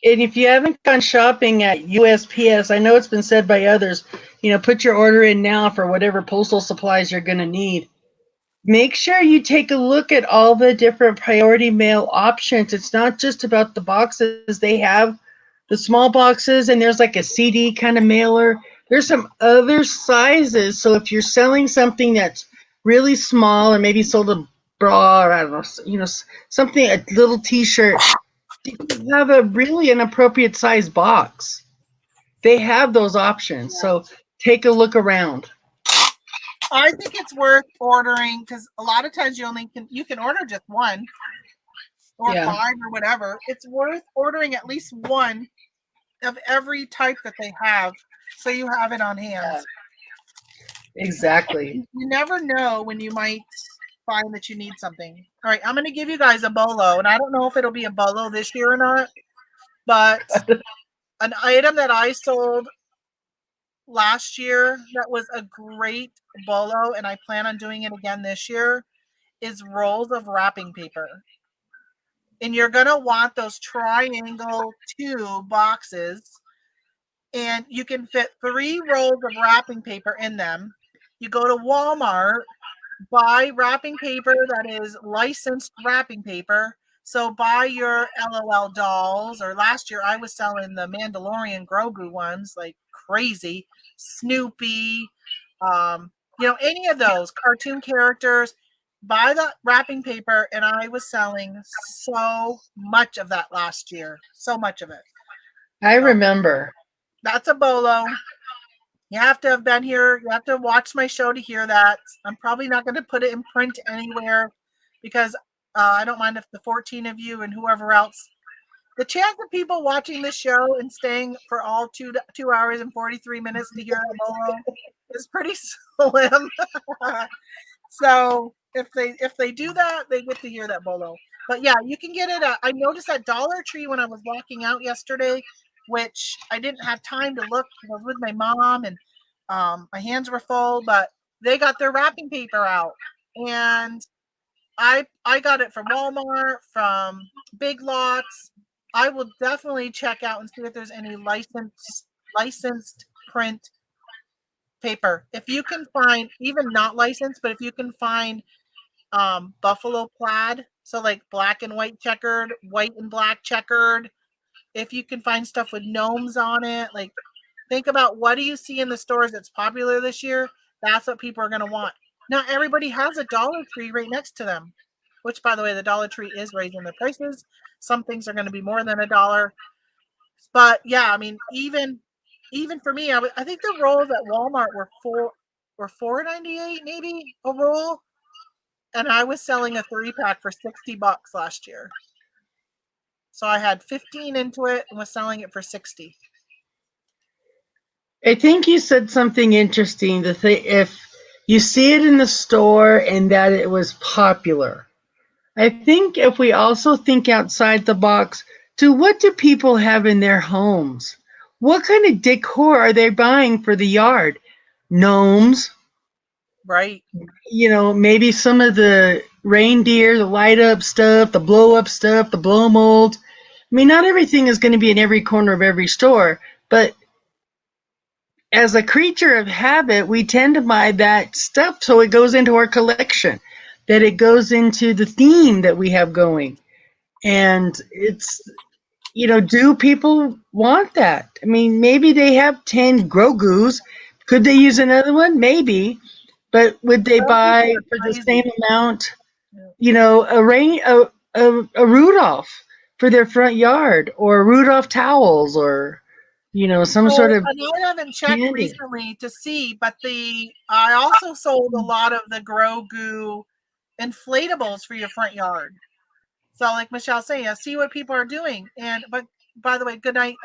if you haven't gone shopping at USPS, I know it's been said by others, put your order in now for whatever postal supplies you're going to need. Make sure you take a look at all the different priority mail options. It's not just about the boxes. They have the small boxes, and there's like a CD kind of mailer. There's some other sizes. So if you're selling something that's really small, or maybe sold a bra, or I don't know, something, a little T-shirt, you have a really inappropriate size box. They have those options. So take a look around. I think it's worth ordering, because a lot of times you can order just one or 5 or whatever. It's worth ordering at least one of every type that they have, so you have it on hand. Yeah. Exactly. You never know when you might find that you need something. All right, I'm going to give you guys a bolo, and I don't know if it'll be a bolo this year or not, but an item that I sold last year that was a great bolo, and I plan on doing it again this year, is rolls of wrapping paper. And you're going to want those triangle 2 boxes, and you can fit 3 rolls of wrapping paper in them. You go to Walmart, buy wrapping paper that is licensed wrapping paper. So buy your LOL dolls, or last year I was selling the Mandalorian Grogu ones like crazy, Snoopy, any of those cartoon characters. Buy the wrapping paper, and I was selling so much of that last year, so much of it. I remember. That's a bolo. You have to have been here. You have to watch my show to hear that. I'm probably not going to put it in print anywhere, because I don't mind if the 14 of you and whoever else, the chance of people watching this show and staying for all 2 hours and 43 minutes to hear that bolo is pretty slim. So if they do that, they get to hear that bolo. But yeah, you can get it. I noticed at Dollar Tree when I was walking out yesterday, which I didn't have time to look. I was with my mom, and my hands were full, but they got their wrapping paper out, and I got it from Walmart, from Big Lots. I will definitely check out and see if there's any licensed print paper. If you can find, even not licensed, but if you can find buffalo plaid, so like black and white checkered, white and black checkered, if you can find stuff with gnomes on it, like think about what do you see in the stores that's popular this year. That's what people are going to want. Not everybody has a Dollar Tree right next to them, which, by the way, the Dollar Tree is raising their prices. Some things are going to be more than $1. But yeah, I mean, even for me, I think the rolls at Walmart were $4.98 maybe a roll, and I was selling a 3-pack for $60 last year. So I had 15 into it and was selling it for 60. I think you said something interesting. If You see it in the store and that it was popular. I think if we also think outside the box, to what do people have in their homes? What kind of decor are they buying for the yard? Gnomes, Right. maybe some of the reindeer, the light up stuff, the blow up stuff, the blow mold. I mean, not everything is going to be in every corner of every store, but as a creature of habit, we tend to buy that stuff so it goes into our collection, that it goes into the theme that we have going. And it's, do people want that? I mean, maybe they have 10 Grogu's. Could they use another one? Maybe. But would they Some people buy are for the same crazy. amount, Yeah. a Rudolph for their front yard, or Rudolph towels, or, some sort So, of and I haven't checked candy? recently to see, but I also sold a lot of the Grogu inflatables for your front yard. So, like Michelle saying, see what people are doing. And but by the way, good night,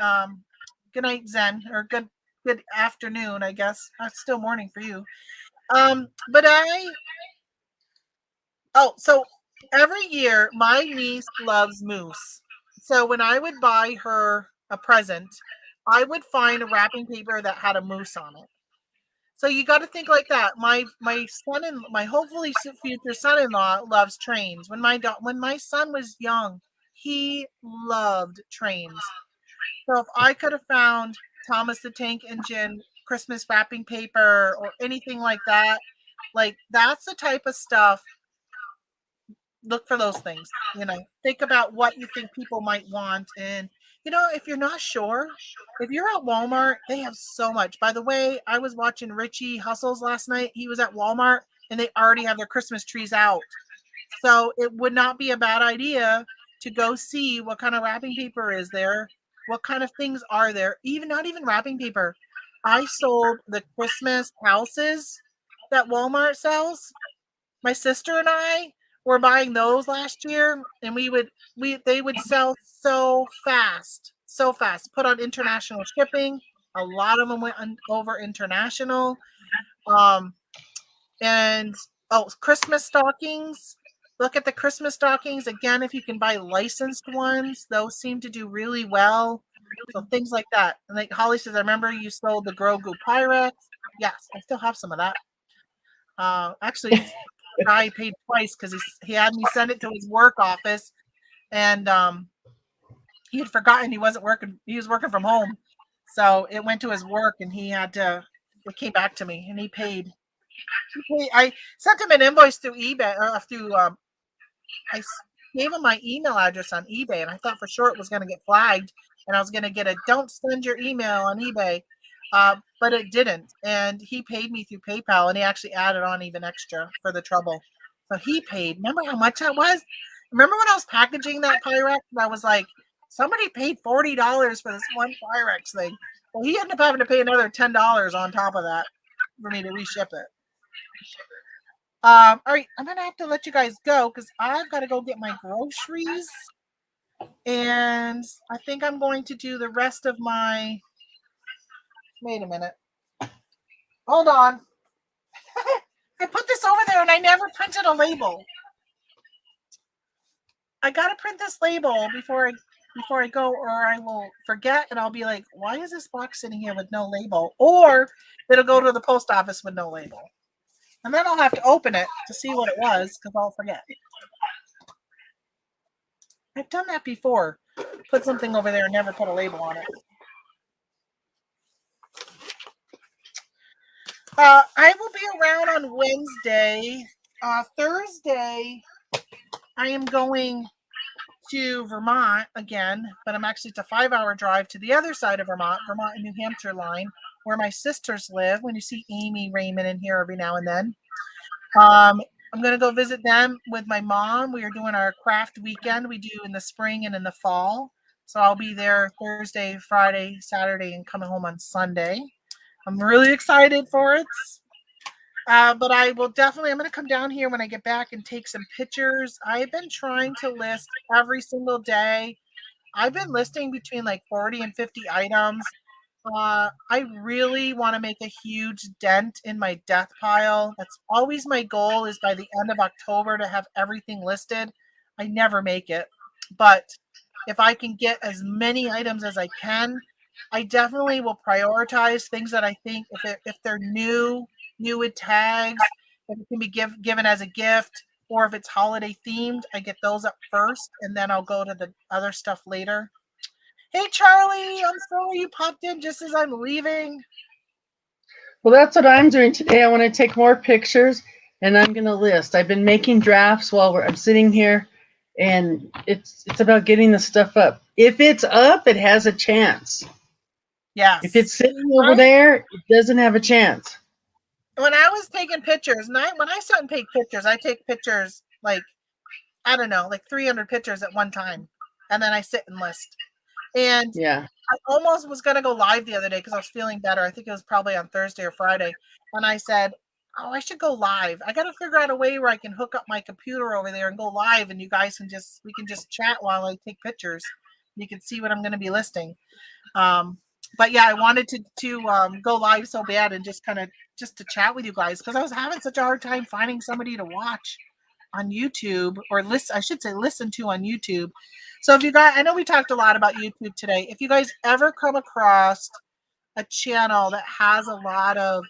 Zen, or good afternoon, I guess. It's still morning for you. But so every year my niece loves moose. So when I would buy her a present, I would find a wrapping paper that had a moose on it. So you got to think like that. My son and my hopefully future son-in-law loves trains. When my son was young, he loved trains. So if I could have found Thomas the Tank Engine Christmas wrapping paper or anything like that's the type of stuff. Look for those things. Think about what you think people might want, and if you're not sure, if you're at Walmart, they have so much. By the way, I was watching Richie Hustles last night. He was at Walmart and they already have their Christmas trees out. So it would not be a bad idea to go see what kind of wrapping paper is there, what kind of things are there. Even not even wrapping paper. I sold the Christmas houses that Walmart sells. My sister and I were buying those last year, and they would sell so fast. Put on international shipping. A lot of them went over international. Um, and Christmas stockings. Look at the Christmas stockings again. If you can buy licensed ones, those seem to do really well. So things like that. And like Holly says, I remember you sold the Grogu Pyrex. Yes, I still have some of that. Actually, guy paid twice because he had me send it to his work office, and he had forgotten he wasn't working. He was working from home, so it went to his work, and he had to. It came back to me, and he paid. I sent him an invoice through eBay or through. I gave him my email address on eBay, and I thought for sure it was going to get flagged, and I was going to get a "Don't send your email on eBay." But it didn't, and he paid me through PayPal, and he actually added on even extra for the trouble. So he paid. Remember how much that was? Remember when I was packaging that Pyrex, and I was like, somebody paid $40 for this one Pyrex thing. Well, he ended up having to pay another $10 on top of that for me to reship it. All right, I'm gonna have to let you guys go because I've got to go get my groceries, and I think I'm going to do the rest of my. Wait a minute. Hold on. I put this over there and I never printed a label. I gotta print this label before I go, or I will forget and I'll be like, why is this box sitting here with no label? Or it'll go to the post office with no label. And then I'll have to open it to see what it was because I'll forget. I've done that before. Put something over there and never put a label on it. I will be around on Wednesday. Thursday, I am going to Vermont again, but it's a 5-hour drive to the other side of Vermont and New Hampshire line, where my sisters live. When you see Amy Raymond in here every now and then, I'm going to go visit them with my mom. We are doing our craft weekend we do in the spring and in the fall. So I'll be there Thursday, Friday, Saturday, and coming home on Sunday. I'm really excited for it. But I'm going to come down here when I get back and take some pictures. I've been trying to list every single day. I've been listing between like 40 and 50 items. I really want to make a huge dent in my death pile. That's always my goal, is by the end of October to have everything listed. I never make it, but if I can get as many items as I can, I definitely will prioritize things that I think if they're new with tags, if it can be given as a gift, or if it's holiday themed, I get those up first, and then I'll go to the other stuff later. Hey, Charlie, I'm sorry you popped in just as I'm leaving. Well, that's what I'm doing today. I want to take more pictures, and I'm going to list. I've been making drafts while I'm sitting here, and it's about getting the stuff up. If it's up, it has a chance. If it's Yes. sitting over there, it doesn't have a chance. When I was taking pictures, when I sit and take pictures, I take pictures like, I don't know, like 300 pictures at one time. And then I sit and list. And Yeah. I almost was going to go live the other day because I was feeling better. I think it was probably on Thursday or Friday. And I said, oh, I should go live. I got to figure out a way where I can hook up my computer over there and go live, and you guys we can just chat while I take pictures. You can see what I'm going to be listing. But yeah, I wanted to go live so bad and just just to chat with you guys, because I was having such a hard time finding somebody to watch on YouTube, or listen, I should say listen to on YouTube. So if you guys, I know we talked a lot about YouTube today. If you guys ever come across a channel that has a lot of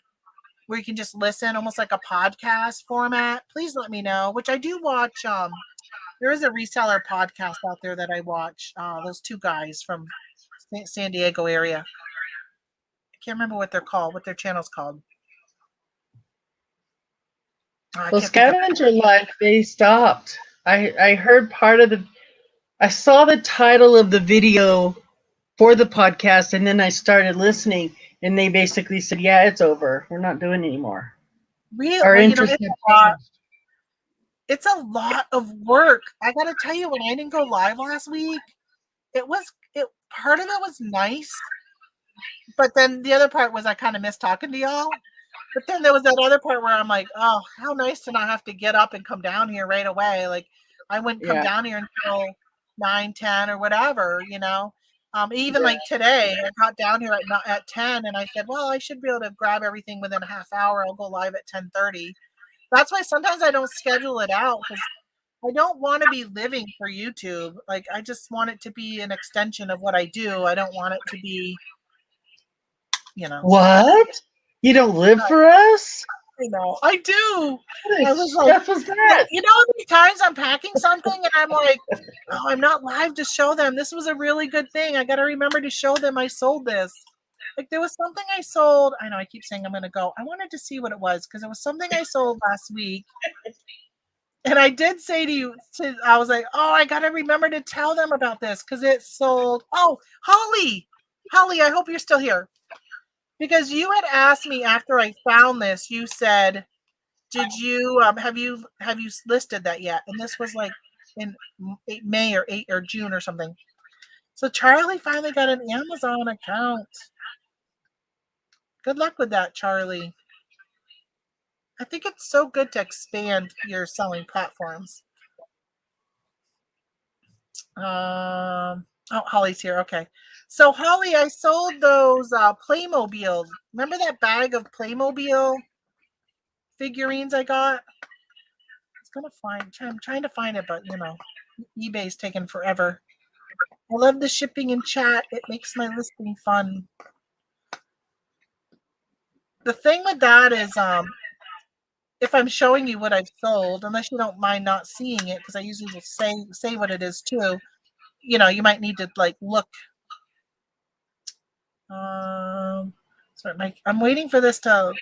where you can just listen, almost like a podcast format, please let me know. Which I do watch. There is a reseller podcast out there that I watch. Those two guys from San Diego area. I can't remember what they're called, what their channel's called. I Well, can't think of Scavenger Life, they stopped. I heard part of I saw the title of the video for the podcast, and then I started listening, and they basically said, yeah, it's over. We're not doing it anymore. real. Our Well, interest had changed. it's a lot of work. I gotta tell you, when I didn't go live last week, it part of it was nice, but then the other part was I kind of missed talking to y'all. But then there was that other part where I'm like, oh, how nice to not have to get up and come down here right away. Like, I wouldn't come Yeah. down here until 9, 10 or whatever. Even like today, I got down here at 10, and I said, well, I should be able to grab everything within a half hour. I'll go live at 10:30. That's why sometimes I don't schedule it out, because I don't want to be living for YouTube. Like, I just want it to be an extension of what I do. I don't want it to be, you know. What? You don't live for us? I know. I do. What I the was like, stuff is that? you know how many times I'm packing something and I'm like, oh, I'm not live to show them. This was a really good thing. I got to remember to show them I sold this. Like, there was something I sold. I know I keep saying I'm going to go. I wanted to see what it was, because it was something I sold last week. And I did say to you, I was like, oh, I got to remember to tell them about this because it sold. Oh, Holly, I hope you're still here, because you had asked me after I found this. You said, did you have you listed that yet? And this was like in May or June or something. So Charlie finally got an Amazon account. Good luck with that, Charlie. I think it's so good to expand your selling platforms. Oh, Holly's here. Okay. So Holly, I sold those Playmobiles. Remember that bag of Playmobil figurines I got? I'm trying to find it, but eBay's taking forever. I love the shipping and chat. It makes my listing fun. The thing with that is, if I'm showing you what I've sold, unless you don't mind not seeing it, because I usually will say what it is too. You might need to like look. Sorry, I'm waiting for this to.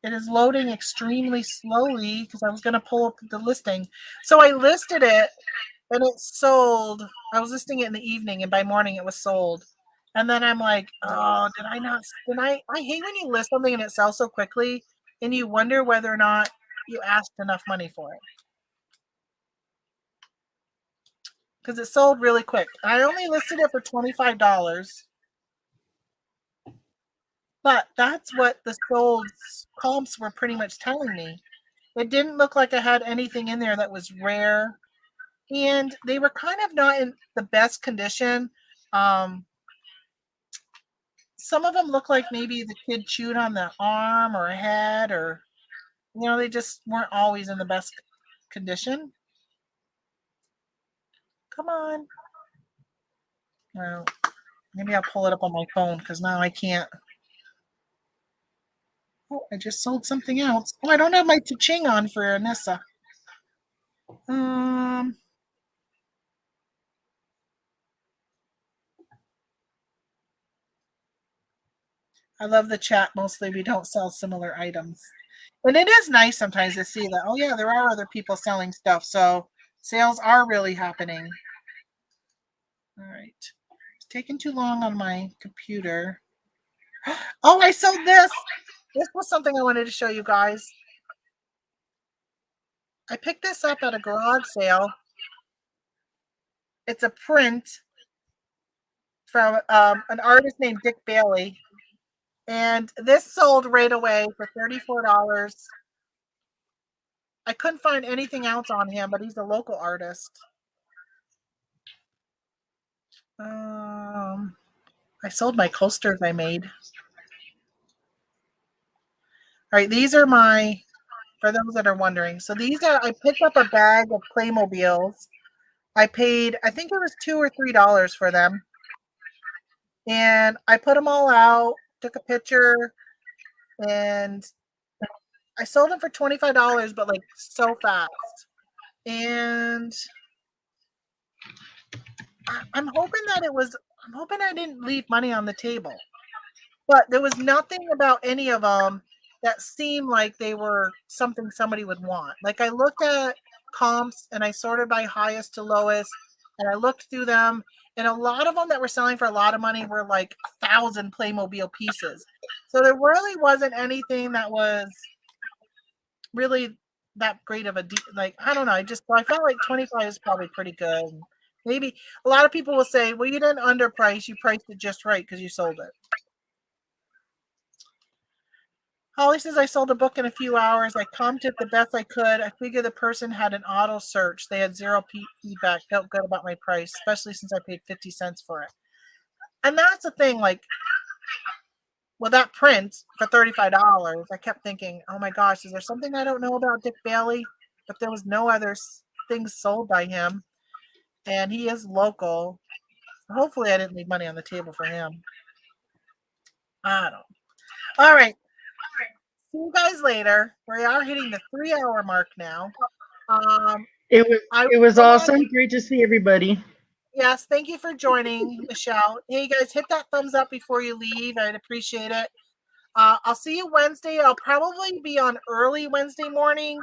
It is loading extremely slowly because I was going to pull up the listing. So I listed it and it sold. I was listing it in the evening, and by morning it was sold. And then I'm like, oh, did I not? I hate when you list something and it sells so quickly, and you wonder whether or not you asked enough money for it. Because it sold really quick. I only listed it for $25. But that's what the sold comps were pretty much telling me. It didn't look like I had anything in there that was rare. And they were kind of not in the best condition. some of them look like maybe the kid chewed on the arm or a head, or, they just weren't always in the best condition. Come on. Well, maybe I'll pull it up on my phone because now I can't. Oh, I just sold something else. Oh, I don't have my cha-ching on for Anissa. I love the chat. Mostly we don't sell similar items. And it is nice sometimes to see that, oh yeah, there are other people selling stuff. So sales are really happening. All right. It's taking too long on my computer. Oh, I sold this. This was something I wanted to show you guys. I picked this up at a garage sale. It's a print from an artist named Dick Bailey. And this sold right away for $34. I couldn't find anything else on him, but he's a local artist. I sold my coasters I made. All right, these are for those that are wondering. So I picked up a bag of Playmobiles. I paid, I think it was $2 or $3 for them. And I put them all out, took a picture, and I sold them for $25, but like so fast. And I'm hoping I didn't leave money on the table. But there was nothing about any of them that seemed like they were something somebody would want. Like I looked at comps and I sorted by highest to lowest, and I looked through them, and a lot of them that were selling for a lot of money were like 1,000 Playmobil pieces. So there really wasn't anything that was really that great of a like, I don't know. I felt like 25 is probably pretty good. Maybe a lot of people will say, well, you didn't underprice, you priced it just right because you sold it. Holly says, I sold a book in a few hours. I comped it the best I could. I figured the person had an auto search. They had zero feedback. Felt good about my price, especially since I paid 50 cents for it. And that's the thing, like, well, that print for $35, I kept thinking, oh my gosh, is there something I don't know about Dick Bailey? But there was no other things sold by him. And he is local. Hopefully I didn't leave money on the table for him. I don't know. All right. See you guys later. We are hitting the 3-hour mark now. It was awesome. Great to see everybody. Yes, thank you for joining, Michelle. Hey guys, hit that thumbs up before you leave. I'd appreciate it. I'll see you Wednesday. I'll probably be on early Wednesday morning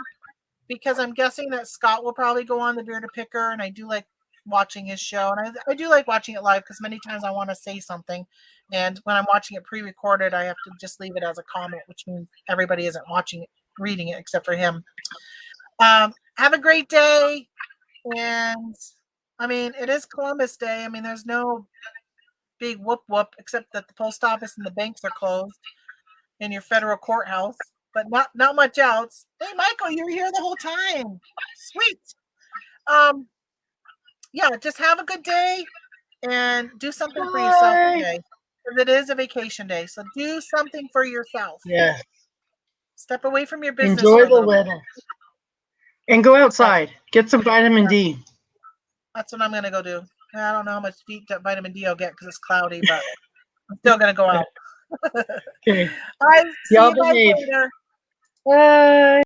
because I'm guessing that Scott will probably go on the Beer to Picker, and I do like watching his show, and I do like watching it live because many times I want to say something, and when I'm watching it pre-recorded, I have to just leave it as a comment, which means everybody isn't watching it, reading it, except for him. Have a great day, and I mean, it is Columbus Day. I mean, there's no big whoop except that the post office and the banks are closed in your federal courthouse, but not much else. Hey, Michael, you were here the whole time. Sweet. Yeah, just have a good day and do something for yourself today. Because it is a vacation day. So do something for yourself. Yeah. Step away from your business. Enjoy the weather. And go outside. Okay. Get some vitamin D. That's what I'm going to go do. I don't know how much vitamin D I'll get because it's cloudy, but I'm still going to go out. Okay. All right. See you guys later. Bye.